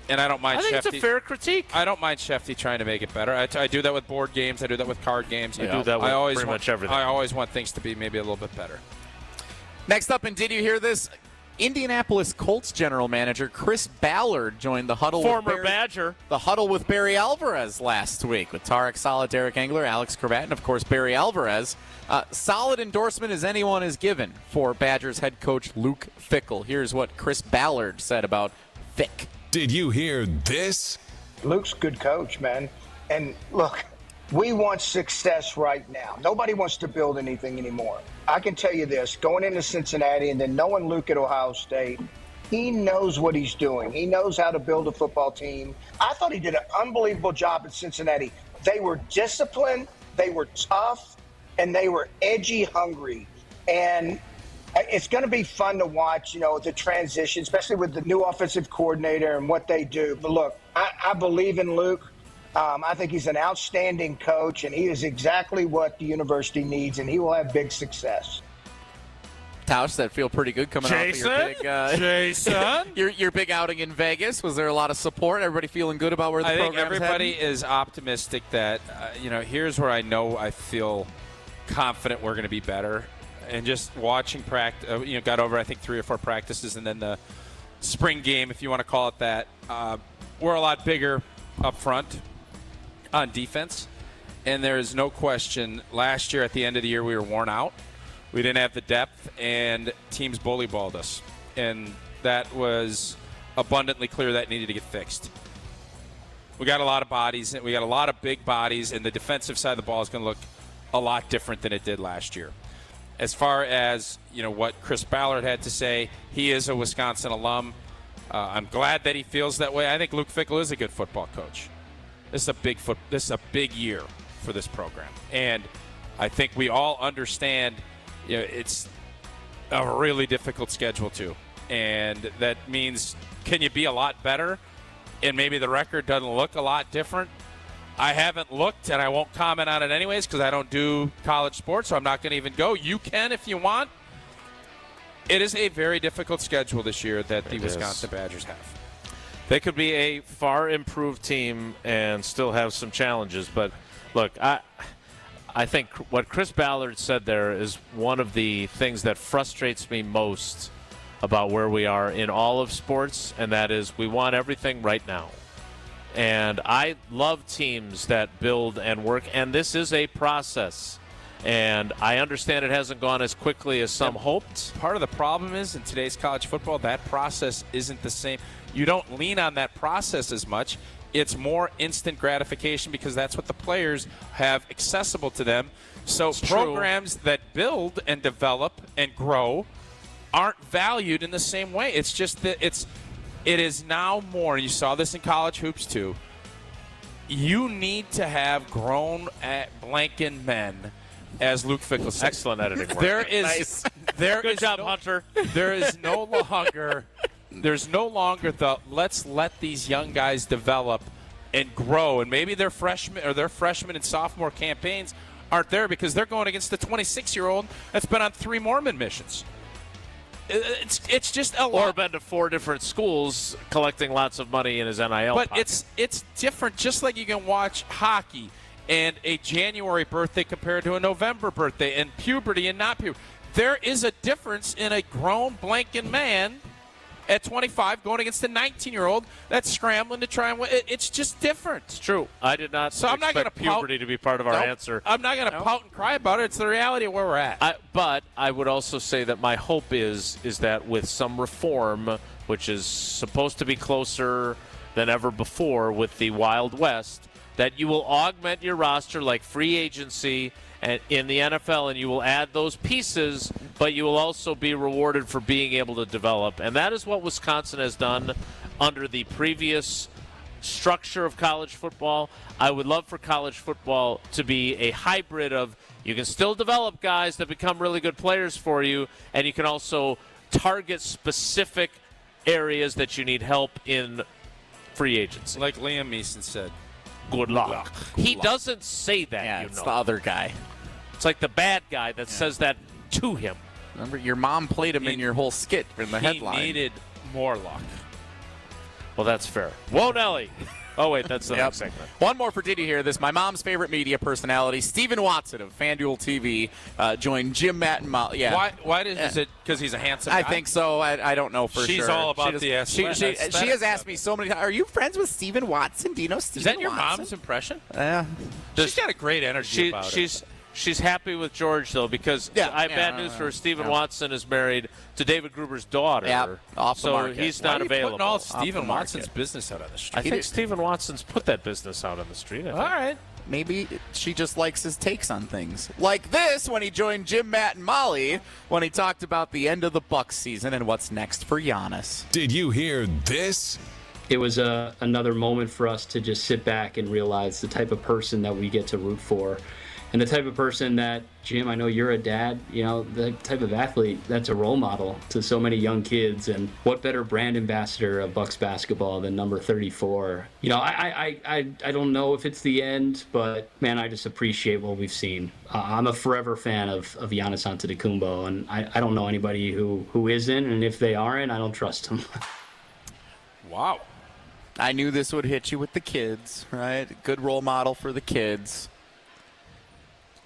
And I don't mind Shefty. I think it's a fair critique. I don't mind Shefty trying to make it better. I do that with board games. I do that with card games. You do that with pretty much everything. I always want things to be maybe a little bit better. Next up, and did you hear this? Indianapolis Colts general manager Chris Ballard joined the huddle. Former Badger. The huddle with Barry Alvarez last week with Tarek Saleh, Derek Engler, Alex Cravatt, and of course Barry Alvarez. Solid endorsement as anyone is given for Badgers head coach Luke Fickell. Here's what Chris Ballard said about Fick. Did you hear this? Luke's a good coach, man. And look, we want success right now. Nobody wants to build anything anymore. I can tell you this, going into Cincinnati and then knowing Luke at Ohio State, he knows what he's doing. He knows how to build a football team. I thought he did an unbelievable job at Cincinnati. They were disciplined, they were tough, and they were edgy hungry. And it's going to be fun to watch, the transition, especially with the new offensive coordinator and what they do. But look, I believe in Luke. I think he's an outstanding coach, and he is exactly what the university needs, and he will have big success. Tausch, that feel pretty good coming off of your big, your big outing in Vegas. Was there a lot of support? Everybody feeling good about where the program's I think everybody heading? is optimistic that, here's where I feel confident we're going to be better. And just watching practice, got over, I think, 3 or 4 practices, and then the spring game, if you want to call it that. We're a lot bigger up front on defense, and there is no question last year at the end of the year we were worn out. We didn't have the depth, and teams bully balled us, and that was abundantly clear that needed to get fixed. We got a lot of bodies, and we got a lot of big bodies, and the defensive side of the ball is going to look a lot different than it did last year. As far as what Chris Ballard had to say, he is a Wisconsin alum. I'm glad that he feels that way. I think Luke Fickell is a good football coach. This is a big year for this program, and I think we all understand. It's a really difficult schedule too, and that means can you be a lot better? And maybe the record doesn't look a lot different. I haven't looked, and I won't comment on it anyways because I don't do college sports, so I'm not going to even go. You can if you want. It is a very difficult schedule this year that the Wisconsin Badgers have. They could be a far improved team and still have some challenges. But, look, I think what Chris Ballard said there is one of the things that frustrates me most about where we are in all of sports, and that is we want everything right now. And I love teams that build and work, and this is a process. And I understand it hasn't gone as quickly as some hoped. Part of the problem is in today's college football, that process isn't the same. You don't lean on that process as much. It's more instant gratification because that's what the players have accessible to them. So programs that build and develop and grow aren't valued in the same way. It's just that it is now more, and you saw this in college hoops too, you need to have grown blanking men, as Luke Fickell said. Excellent editing work. Good job, Hunter. There is no longer the let's let these young guys develop and grow. And maybe their freshman and sophomore campaigns aren't there because they're going against the 26-year-old that's been on 3 Mormon missions. It's just a lot. Or been to 4 different schools collecting lots of money in his NIL But pocket. it's different, just like you can watch hockey and a January birthday compared to a November birthday, and puberty and not puberty. There is a difference in a grown, blanking man at 25 going against a 19-year-old that's scrambling to try and win. It's just different. It's true. I did not expect puberty to be part of our answer. I'm not going to pout and cry about it. It's the reality of where we're at. But I would also say that my hope is that with some reform, which is supposed to be closer than ever before with the Wild West, that you will augment your roster like free agency and in the NFL, and you will add those pieces, but you will also be rewarded for being able to develop. And that is what Wisconsin has done under the previous structure of college football. I would love for college football to be a hybrid of you can still develop guys that become really good players for you, and you can also target specific areas that you need help in free agency. Like Liam Neeson said. Good luck. He doesn't say that, Yeah, you it's know. the other guy. It's like the bad guy that says that to him. Remember, your mom played him in your whole skit in the headline. He needed more luck. Well, that's fair. Whoa, Nelly. Oh, wait, that's the next segment. One more for Did You Hear This? My mom's favorite media personality, Stephen Watson of FanDuel TV, joined Jim, Matt, and Molly. Yeah. Why is it because he's a handsome guy? I think so. I don't know for sure. She's all about the aesthetics. She has asked me so many times, are you friends with Stephen Watson? Do you know Stephen Is that your Watson? mom's impression? Yeah. She's got a great energy about it. She's happy with George, though, because I have bad news for her. Stephen Watson is married to David Gruber's daughter. Yeah, off the market. He's Why not are you available. putting all Stephen Watson's business out on the street? I think Stephen Watson's put that business out on the street. All right. Maybe she just likes his takes on things. Like this when he joined Jim, Matt, and Molly when he talked about the end of the Bucks season and what's next for Giannis. Did you hear this? It was another moment for us to just sit back and realize the type of person that we get to root for. And the type of person that, Jim, I know you're a dad, the type of athlete that's a role model to so many young kids. And what better brand ambassador of Bucks basketball than number 34? I don't know if it's the end, but, man, I just appreciate what we've seen. I'm a forever fan of Giannis Antetokounmpo, and I don't know anybody who isn't, and if they aren't, I don't trust them. Wow. I knew this would hit you with the kids, right? Good role model for the kids.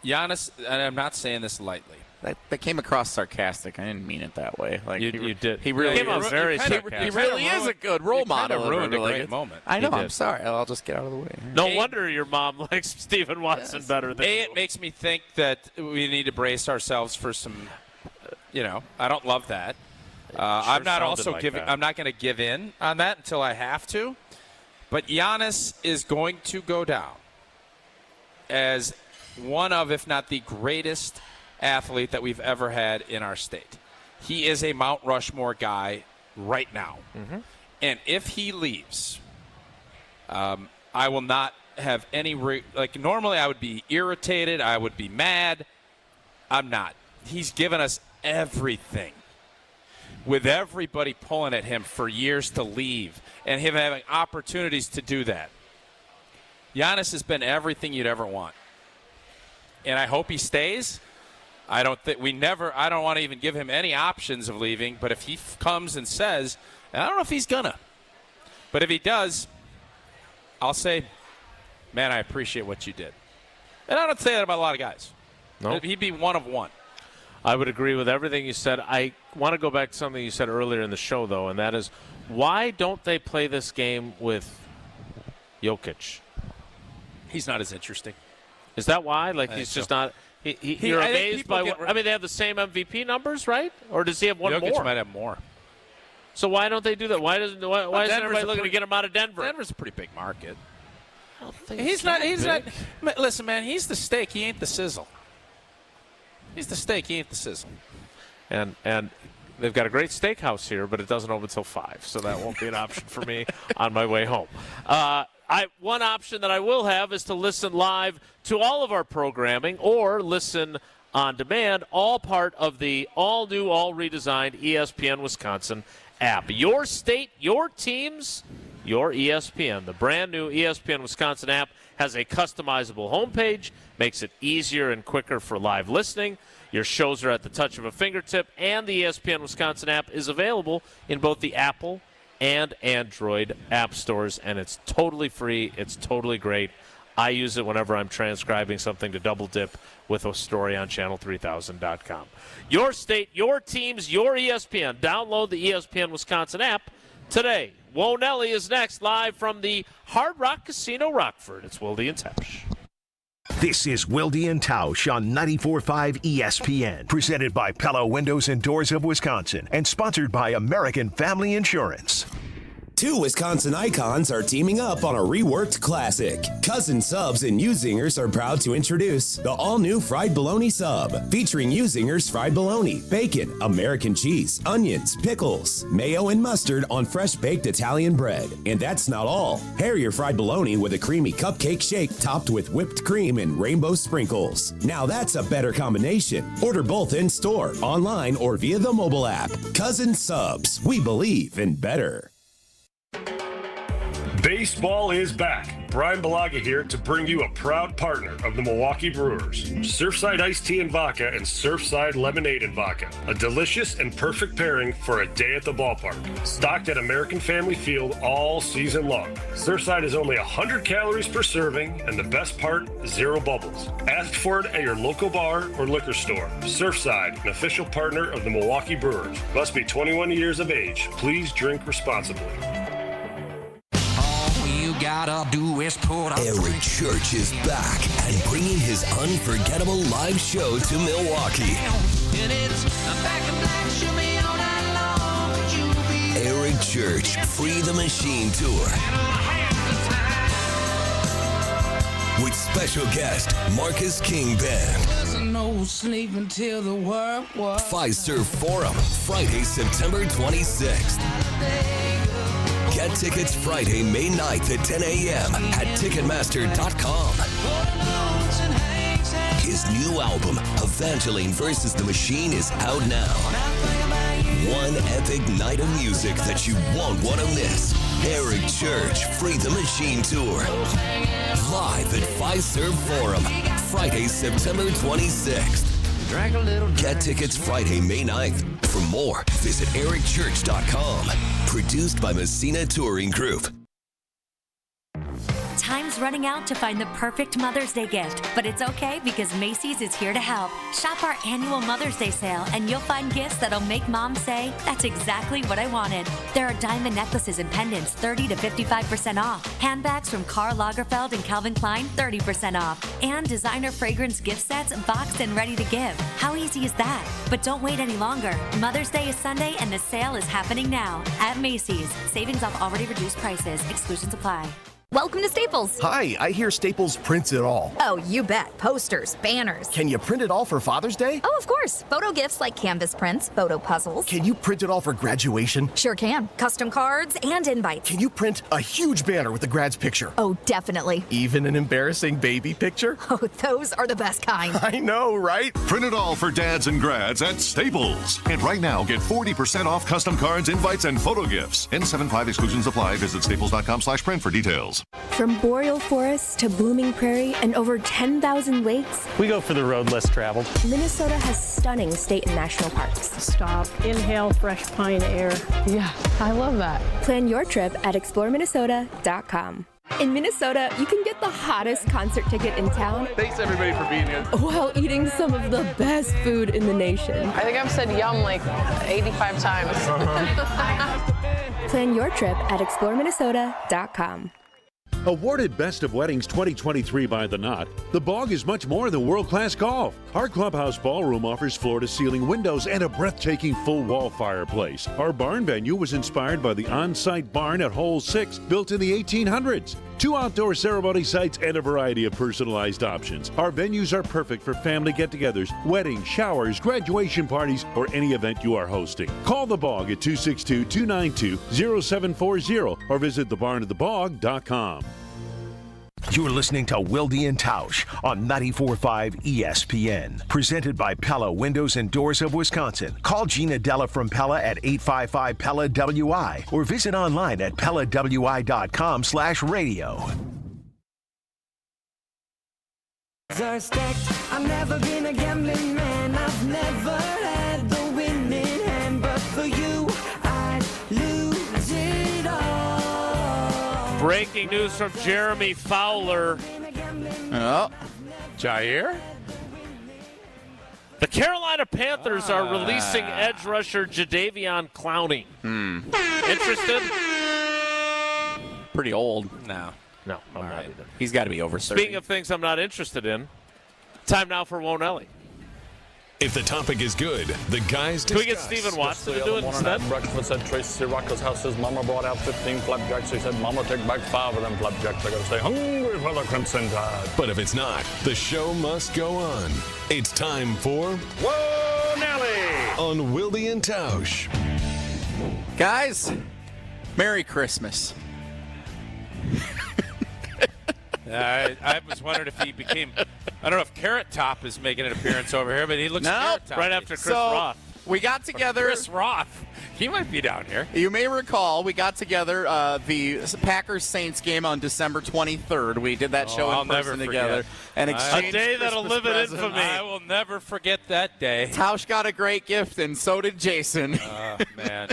Giannis, and I'm not saying this lightly. That came across sarcastic. I didn't mean it that way. Like you did. He really came out very sarcastic. He really is a good role model. Kind of ruined a Like, great moment. I know. He I'm did. sorry. I'll just get out of the way. No wonder your mom likes Stephen Watson better than you. It makes me think that we need to brace ourselves for some, I don't love that. I'm not also like giving. that. I'm not going to give in on that until I have to. But Giannis is going to go down as one of, if not the greatest athlete that we've ever had in our state. He is a Mount Rushmore guy right now. Mm-hmm. And if he leaves, I will not have any normally I would be irritated, I would be mad. I'm not. He's given us everything, with everybody pulling at him for years to leave and him having opportunities to do that. Giannis has been everything you'd ever want. And I hope he stays. I don't want to even give him any options of leaving, but if he comes and says, and I don't know if he's gonna, but if he does, I'll say, man, I appreciate what you did. And I don't say that about a lot of guys. Nope. He'd be one of one. I would agree with everything you said. I want to go back to something you said earlier in the show, though, and that is, why don't they play this game with Jokic? He's not as interesting. Is that why? Like, he's just not – you're amazed by what – they have the same MVP numbers, right? Or does he have one Jokic more? might have more. So why don't they do that? Why isn't everybody looking to get him out of Denver? Denver's a pretty big market. I don't think He's not. Listen, man, he's the steak. He ain't the sizzle. He's the steak. He ain't the sizzle. And they've got a great steakhouse here, but it doesn't open until 5, so that won't be an option for me on my way home. One option that I will have is to listen live to all of our programming or listen on demand, all part of the all-new, all-redesigned ESPN Wisconsin app. Your state, your teams, your ESPN. The brand new ESPN Wisconsin app has a customizable homepage, makes it easier and quicker for live listening. Your shows are at the touch of a fingertip, and the ESPN Wisconsin app is available in both the Apple and Android app stores, and it's totally free. It's totally great. I use it whenever I'm transcribing something to double dip with a story on channel3000.com. Your state, your teams, your ESPN. Download the ESPN Wisconsin app today. Whoa Nelly is next, live from the Hard Rock Casino, Rockford. It's Wilde Tausch. This is Wilde Tausch on 94.5 ESPN, presented by Pella Windows and Doors of Wisconsin, and sponsored by American Family Insurance. Two Wisconsin icons are teaming up on a reworked classic. Cousin Subs and U-Zingers are proud to introduce the all-new fried bologna sub, featuring U-Zingers fried bologna, bacon, American cheese, onions, pickles, mayo, and mustard on fresh-baked Italian bread. And that's not all. Pair your fried bologna with a creamy cupcake shake topped with whipped cream and rainbow sprinkles. Now that's a better combination. Order both in-store, online, or via the mobile app. Cousin Subs. We believe in better. Baseball is back. Brian Balaga here to bring you a proud partner of the Milwaukee Brewers. Surfside Iced Tea and Vodka and Surfside Lemonade and Vodka. A delicious and perfect pairing for a day at the ballpark. Stocked at American Family Field all season long. Surfside is only 100 calories per serving, and the best part, 0 bubbles. Ask for it at your local bar or liquor store. Surfside, an official partner of the Milwaukee Brewers. Must be 21 years of age. Please drink responsibly. Gotta do is put up. Eric Church is back and bringing his unforgettable live show to Milwaukee. Eric Church, Free the Machine Tour. With special guest, Marcus King Band. No sleep until the work was. Fiserv Forum, Friday, September 26th. Get tickets Friday, May 9th at 10 a.m. at Ticketmaster.com. His new album, Evangeline vs. the Machine, is out now. One epic night of music that you won't want to miss. Eric Church, Free the Machine Tour. Live at Fiserv Forum, Friday, September 26th. Get tickets Friday, May 9th. For more, visit ericchurch.com. Produced by Messina Touring Group. Time's running out to find the perfect Mother's Day gift, but it's okay because Macy's is here to help. Shop our annual Mother's Day sale and you'll find gifts that'll make mom say, that's exactly what I wanted. There are diamond necklaces and pendants 30 to 55% off. Handbags from Karl Lagerfeld and Calvin Klein 30% off. And designer fragrance gift sets boxed and ready to give. How easy is that? But don't wait any longer. Mother's Day is Sunday and the sale is happening now at Macy's. Savings off already reduced prices. Exclusions apply. Welcome to Staples. Hi, I hear Staples prints it all. Oh, you bet. Posters, banners. Can you print it all for Father's Day? Oh, of course. Photo gifts like canvas prints, photo puzzles. Can you print it all for graduation? Sure can. Custom cards and invites. Can you print a huge banner with the grad's picture? Oh, definitely. Even an embarrassing baby picture? Oh, those are the best kind. I know, right? Print it all for dads and grads at Staples. And right now, get 40% off custom cards, invites, and photo gifts. N75 exclusions apply. Visit staples.com/print for details. From boreal forests to booming prairie and over 10,000 lakes, we go for the road less traveled. Minnesota has stunning state and national parks. Stop, inhale fresh pine air. Yeah, I love that. Plan your trip at exploreminnesota.com. In Minnesota, you can get the hottest concert ticket in town. Thanks everybody for being here. While eating some of the best food in the nation. I think I've said yum like 85 times. Plan your trip at exploreminnesota.com. Awarded Best of Weddings 2023 by The Knot, The Bog is much more than world-class golf. Our clubhouse ballroom offers floor-to-ceiling windows and a breathtaking full-wall fireplace. Our barn venue was inspired by the on-site barn at Hole 6, built in the 1800s. 2 outdoor ceremony sites and a variety of personalized options. Our venues are perfect for family get-togethers, weddings, showers, graduation parties, or any event you are hosting. Call The Bog at 262-292-0740 or visit thebarnatthebog.com. You're listening to Wilde Tausch on 94.5 ESPN. Presented by Pella Windows and Doors of Wisconsin. Call Gina Della from Pella at 855-PELLA-WI or visit online at PellaWI.com/radio. Are stacked. I've never been a gambling man. I've never had the winning hand, but for you, I'd lose it all. Breaking news from Jeremy Fowler. Oh, Jaire? The Carolina Panthers are releasing edge rusher Jadeveon Clowney. Interested? Pretty old. No, I'm not either. He's got to be over 30. Speaking of things I'm not interested in, time now for Wonelli. If the topic is good, the guys Can we discuss. get Stephen Watson to do it instead? Breakfast at Tracy Rocco's house. His mama brought out 15 flapjacks. He said, Mama, take back 5 of them flapjacks. I gotta stay hungry for the Crimson Tide. But if it's not, the show must go on. It's time for Whoa, Nelly! On Wilde Tausch. Guys, Merry Christmas. I was wondering if he became. I don't know if Carrot Top is making an appearance over here, but he looks Carrot Top. Right after Chris Roth. We got together. Chris Roth. He might be down here. You may recall we got together the Packers-Saints game on December 23rd. We did that show in person together. And exchanged a day that'll live in infamy. I will never forget that day. Tausch got a great gift, and so did Jason. Oh, man.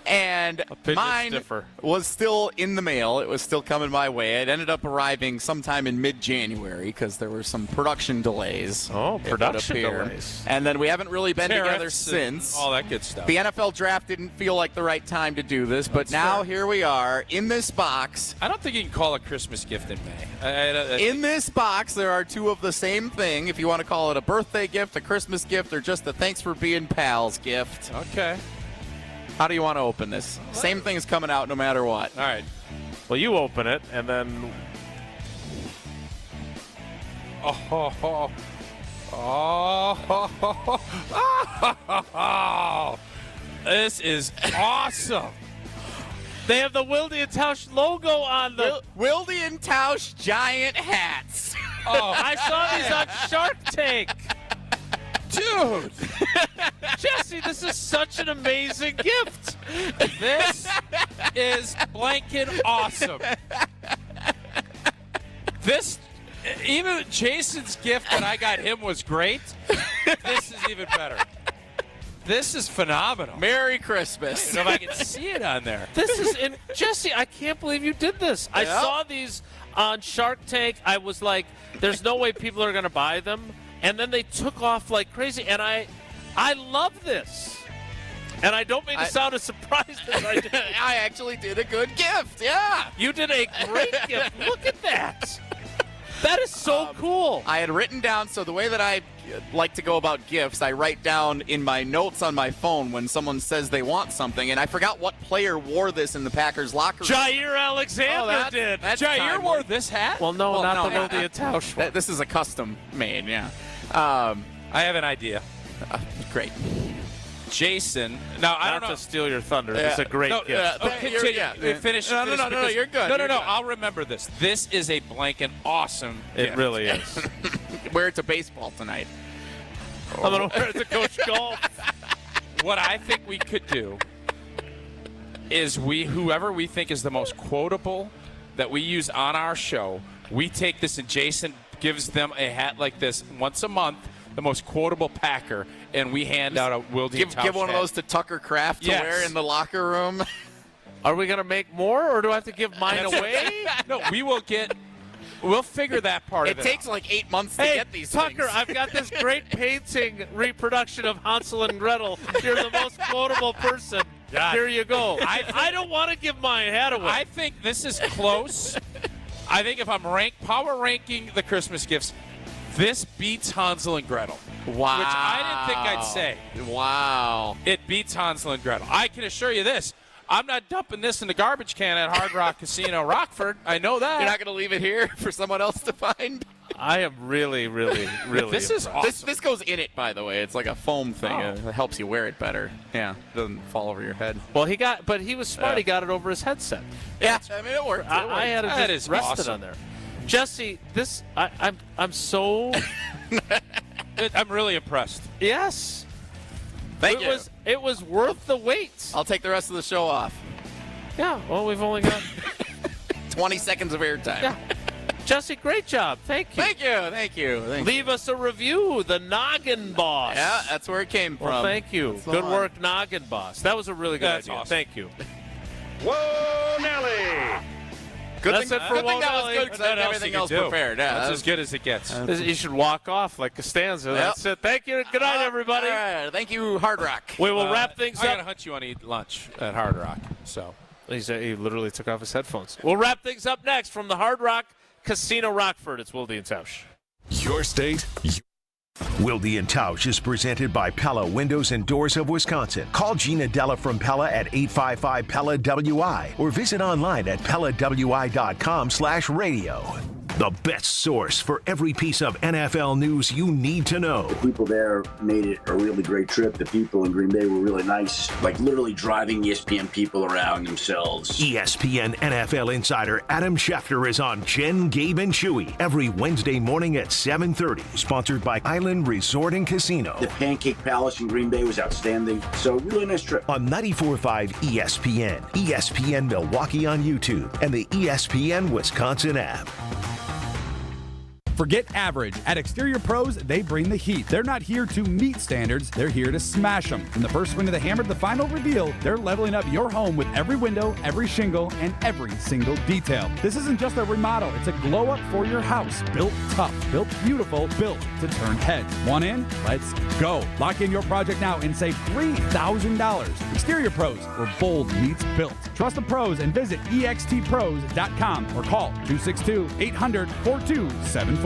And mine was still in the mail. It was still coming my way. It ended up arriving sometime in mid-January because there were some production delays. Oh, production delays. And then we haven't really been together since. All that good stuff. The NFL draft didn't feel like the right time to do this, but now here we are in this box. I don't think you can call a Christmas gift in May. In this box, there are 2 of the same thing. If you want to call it a birthday gift, a Christmas gift, or just a thanks for being pals gift. Okay. How do you want to open this? Same thing's coming out no matter what. All right. Well, you open it, and then... This is awesome. They have the Wilde Tausch logo on them. Wilde Tausch giant hats. Oh, I saw these on Shark Tank. Dude. Jesse, this is such an amazing gift. This is blanking awesome. This, even Jason's gift that I got him was great. This is even better. This is phenomenal. Merry Christmas. I don't know if I can see it on there. This is Jesse, I can't believe you did this. I saw these on Shark Tank. I was like, there's no way people are going to buy them. And then they took off like crazy. And I love this. And I don't mean to sound as surprised as I did. I actually did a good gift, yeah. You did a great gift. Look at that. That is so cool. I had written down, so the way that I like to go about gifts, I write down in my notes on my phone when someone says they want something, and I forgot what player wore this in the Packers locker room. Jaire Alexander did. Jaire wore this hat? Well, no, not the Wilde Tausch one. This is a custom made, yeah. I have an idea. Great. Jason. Now, I don't know. to steal your thunder. It's a great gift. Continue. Finish. No, you're good. No, I'll remember this. This is a blanket awesome It gift. really is. Wear it to baseball tonight. I'm going to wear it to coach golf. What I think we could do is whoever we think is the most quotable that we use on our show, we take this and Jason gives them a hat like this once a month, the most quotable Packer, and we hand out a Wilde Tausch Give one hat. of those to Tucker Kraft to wear in the locker room. Are we going to make more, or do I have to give mine away? No, we'll figure that part of it. It takes like 8 months to get these Tucker, things. I've got this great painting reproduction of Hansel and Gretel. You're the most quotable person. God. Here you go. I don't want to give my hat away. I think this is close. I think if I'm power ranking the Christmas gifts, this beats Hansel and Gretel. Wow. Which I didn't think I'd say. Wow. It beats Hansel and Gretel. I can assure you this. I'm not dumping this in the garbage can at Hard Rock Casino, Rockford. I know that. You're not going to leave it here for someone else to find? I am really, really, really This is impressed. awesome. This goes in it, by the way. It's like a foam thing. Oh. It helps you wear it better. Yeah, it doesn't fall over your head. Well, he was smart. He got it over his headset. Yeah, I mean, it worked. I had it That just is rested awesome. on there. Jesse, I'm so. I'm really impressed. Yes. Thank you. It was worth the wait. I'll take the rest of the show off. Yeah. Well, we've only got 20 seconds of airtime. Yeah. Jesse, great job. Thank you. Thank you. Leave us a review. The Noggin Boss. Yeah, that's where it came from. Well, thank you. Good work, Noggin Boss. That was a really good idea. Awesome. Thank you. Whoa, Nelly! Good That's thing, it for good thing that Won't was good because I had everything else prepared. Yeah, That's as good as it gets. You should walk off like Costanza. Yep. That's it. Thank you. Good night, everybody. All right. Thank you, Hard Rock. We will wrap things I up. got to hunt you on eat lunch at Hard Rock. So He literally took off his headphones. We'll wrap things up next from the Hard Rock Casino Rockford. It's Wilde Tausch. Your state, Wilde Tausch is presented by Pella Windows and Doors of Wisconsin. Call Gina Della from Pella at 855-PELLA-WI or visit online at PellaWI.com/radio. The best source for every piece of NFL news you need to know. The people there made it a really great trip. The people in Green Bay were really nice, like literally driving ESPN people around themselves. ESPN NFL insider Adam Schefter is on Jen, Gabe, and Chewy every Wednesday morning at 7:30. Sponsored by Island Resort and Casino. The Pancake Palace in Green Bay was outstanding. So really nice trip. On 94.5 ESPN, ESPN Milwaukee on YouTube, and the ESPN Wisconsin app. Forget average. At Exterior Pros, they bring the heat. They're not here to meet standards, they're here to smash them. From the first swing of the hammer to the final reveal, they're leveling up your home with every window, every shingle, and every single detail. This isn't just a remodel, it's a glow up for your house. Built tough, built beautiful, built to turn heads. One in? Let's go. Lock in your project now and save $3,000. Exterior Pros, where bold meets built. Trust the pros and visit extpros.com or call 262-800-4274.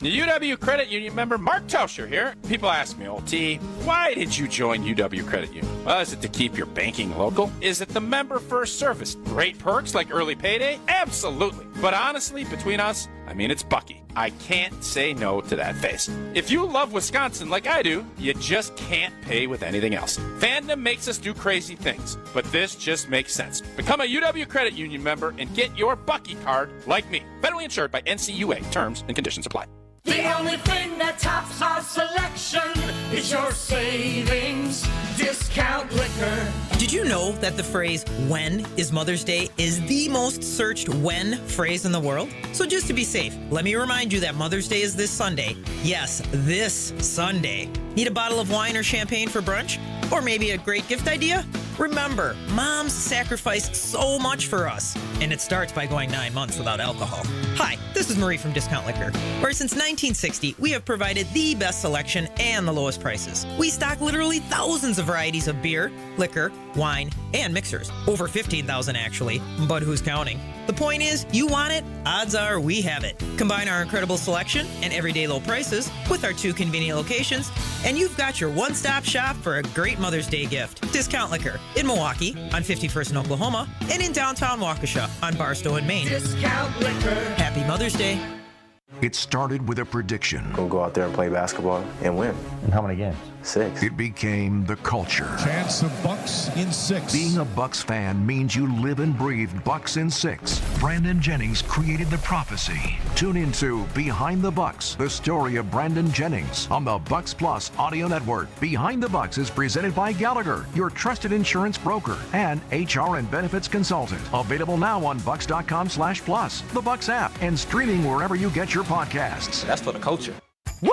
The UW Credit Union member Mark Tauscher here. People ask me, old T, why did you join UW Credit Union? Well, is it to keep your banking local? Is it the member first service? Great perks like early payday? Absolutely. But honestly, between us, I mean, it's Bucky. I can't say no to that face. If you love Wisconsin like I do, you just can't pay with anything else. Fandom makes us do crazy things, but this just makes sense. Become a UW Credit Union member and get your Bucky card like me. Federally insured by NCUA. Terms and conditions apply. The only thing that tops our selection is your savings discount liquor. Did you know that the phrase, "when is Mother's Day," is the most searched when phrase in the world? So just to be safe, let me remind you that Mother's Day is this Sunday. Yes, this Sunday. Need a bottle of wine or champagne for brunch? Or maybe a great gift idea? Remember, moms sacrifice so much for us, and it starts by going 9 months without alcohol. Hi, this is Marie from Discount Liquor, where since 1960, we have provided the best selection and the lowest prices. We stock literally thousands of varieties of beer, liquor, wine, and mixers. Over 15,000 actually, but who's counting? The point is, you want it, odds are we have it. Combine our incredible selection and everyday low prices with our 2 convenient locations, and you've got your one-stop shop for a great Mother's Day gift. Discount Liquor in Milwaukee on 51st in Oklahoma and in downtown Waukesha on Barstow in Maine. Discount Liquor. Happy Mother's Day. It started with a prediction. We'll go out there and play basketball and win. And how many games? 6. It became the culture. Chance of Bucks in 6. Being a Bucks fan means you live and breathe Bucks in 6. Brandon Jennings created the prophecy. Tune into Behind the Bucks, the story of Brandon Jennings on the Bucks Plus audio network. Behind the Bucks is presented by Gallagher, your trusted insurance broker and HR and benefits consultant. Available now on bucks.com/plus, the Bucks app, and streaming wherever you get your podcasts. That's for the culture. Woo!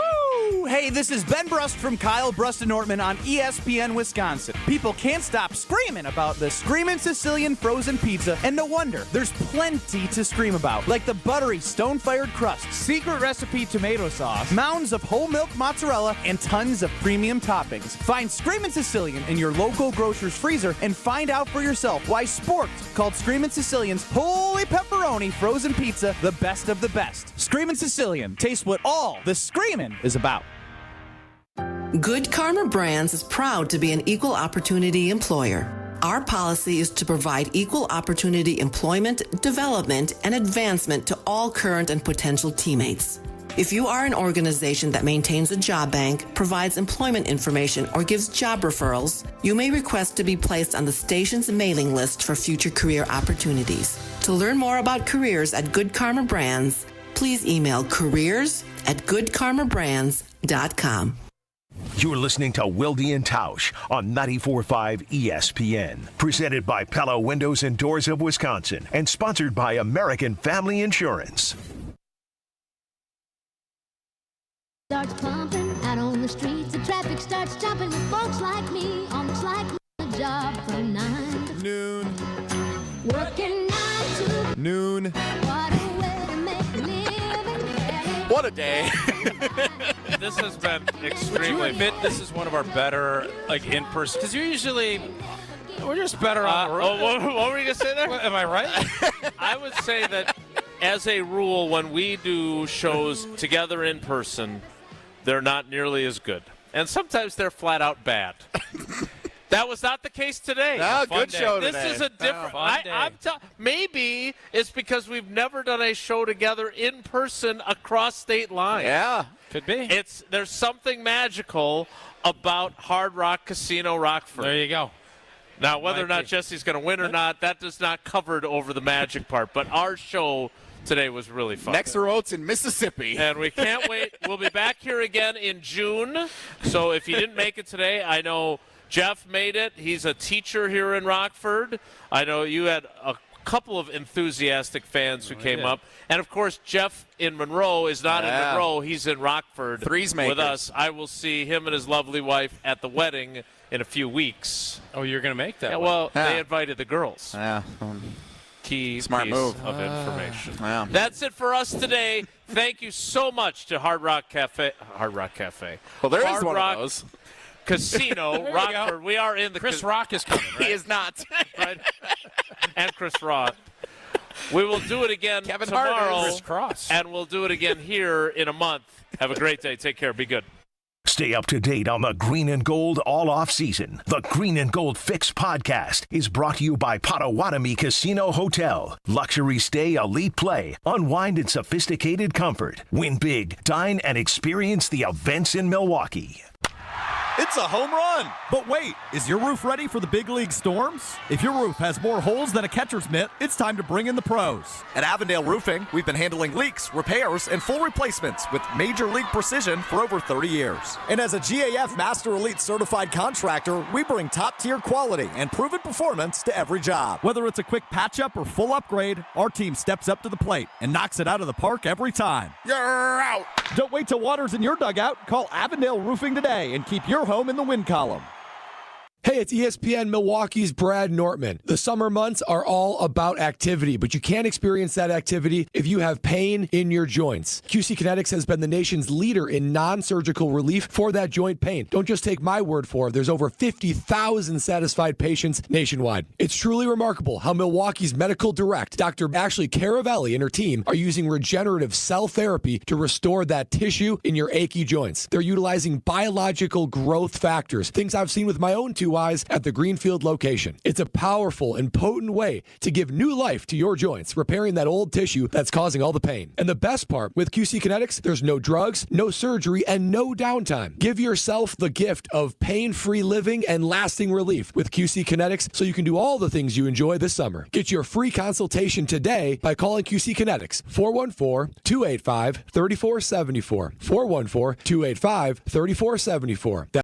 Hey, this is Ben Brust from Kyle Brust and Nortman on ESPN Wisconsin. People can't stop screaming about the Screamin' Sicilian frozen pizza, and no wonder. There's plenty to scream about, like the buttery stone-fired crust, secret recipe tomato sauce, mounds of whole milk mozzarella, and tons of premium toppings. Find Screamin' Sicilian in your local grocer's freezer and find out for yourself why Sport called Screamin' Sicilian's Holy Pepperoni frozen pizza the best of the best. Screamin' Sicilian, taste what all the screamin' is about. Good Karma Brands is proud to be an equal opportunity employer. Our policy is to provide equal opportunity employment, development, and advancement to all current and potential teammates. If you are an organization that maintains a job bank, provides employment information, or gives job referrals, you may request to be placed on the station's mailing list for future career opportunities. To learn more about careers at Good Karma Brands, please email careers@goodkarmabrands.com. You're listening to Wilde Tausch on 94.5 ESPN. Presented by Pella Windows and Doors of Wisconsin and sponsored by American Family Insurance. Starts pumping out on the streets, the traffic starts jumping with folks like me on the job from 9 to noon. Working 9 to noon. What a way to make a living. What a day. This has been Would you extremely. admit this is one of our better, in person? Because we're just better on the road. What were you going to say there? Am I right? I would say that as a rule, when we do shows together in person, they're not nearly as good. And sometimes they're flat out bad. That was not the case today. No, good show This today. is a different. Maybe it's because we've never done a show together in person across state lines. Yeah, could be. There's something magical about Hard Rock Casino Rockford. There you go. Now, whether or not Jesse's going to win or not, that does not cover over the magic part. But our show today was really fun. Next are Oats in Mississippi. And we can't wait. We'll be back here again in June. So if you didn't make it today, I know Jeff made it. He's a teacher here in Rockford. I know you had a couple of enthusiastic fans who came up. And, of course, Jeff in Monroe is not in Monroe. He's in Rockford Threes makers. with us. I will see him and his lovely wife at the wedding in a few weeks. Oh, you're going to make that? Well, they invited the girls. Yeah. Key Smart piece move of information. Yeah. That's it for us today. Thank you so much to Hard Rock Cafe. Well, there is Hard one Rock of those. Casino, Rockford. We are in the Chris Rock is coming, right? He is not. Right? And Chris Roth. We will do it again Kevin Hart tomorrow. Chris Cross. And we'll do it again here in a month. Have a great day. Take care. Be good. Stay up to date on the Green and Gold all off season. The Green and Gold Fix podcast is brought to you by Potawatomi Casino Hotel. Luxury stay, elite play, unwind in sophisticated comfort. Win big, dine, and experience the events in Milwaukee. It's a home run! But wait, is your roof ready for the big league storms? If your roof has more holes than a catcher's mitt, it's time to bring in the pros. At Avondale Roofing, we've been handling leaks, repairs, and full replacements with major league precision for over 30 years. And as a GAF Master Elite certified contractor, we bring top-tier quality and proven performance to every job. Whether it's a quick patch-up or full upgrade, our team steps up to the plate and knocks it out of the park every time. You're out! Don't wait till water's in your dugout. Call Avondale Roofing today and keep your home in the win column. Hey, it's ESPN Milwaukee's Brad Nortman. The summer months are all about activity, but you can't experience that activity if you have pain in your joints. QC Kinetics has been the nation's leader in non-surgical relief for that joint pain. Don't just take my word for it. There's over 50,000 satisfied patients nationwide. It's truly remarkable how Milwaukee's medical direct, Dr. Ashley Caravelli and her team are using regenerative cell therapy to restore that tissue in your achy joints. They're utilizing biological growth factors, things I've seen with my own two eyes at the Greenfield location. It's a powerful and potent way to give new life to your joints, repairing that old tissue that's causing all the pain. And the best part, with QC Kinetics, there's no drugs, no surgery, and no downtime. Give yourself the gift of pain-free living and lasting relief with QC Kinetics so you can do all the things you enjoy this summer. Get your free consultation today by calling QC Kinetics, 414-285-3474. 414-285-3474.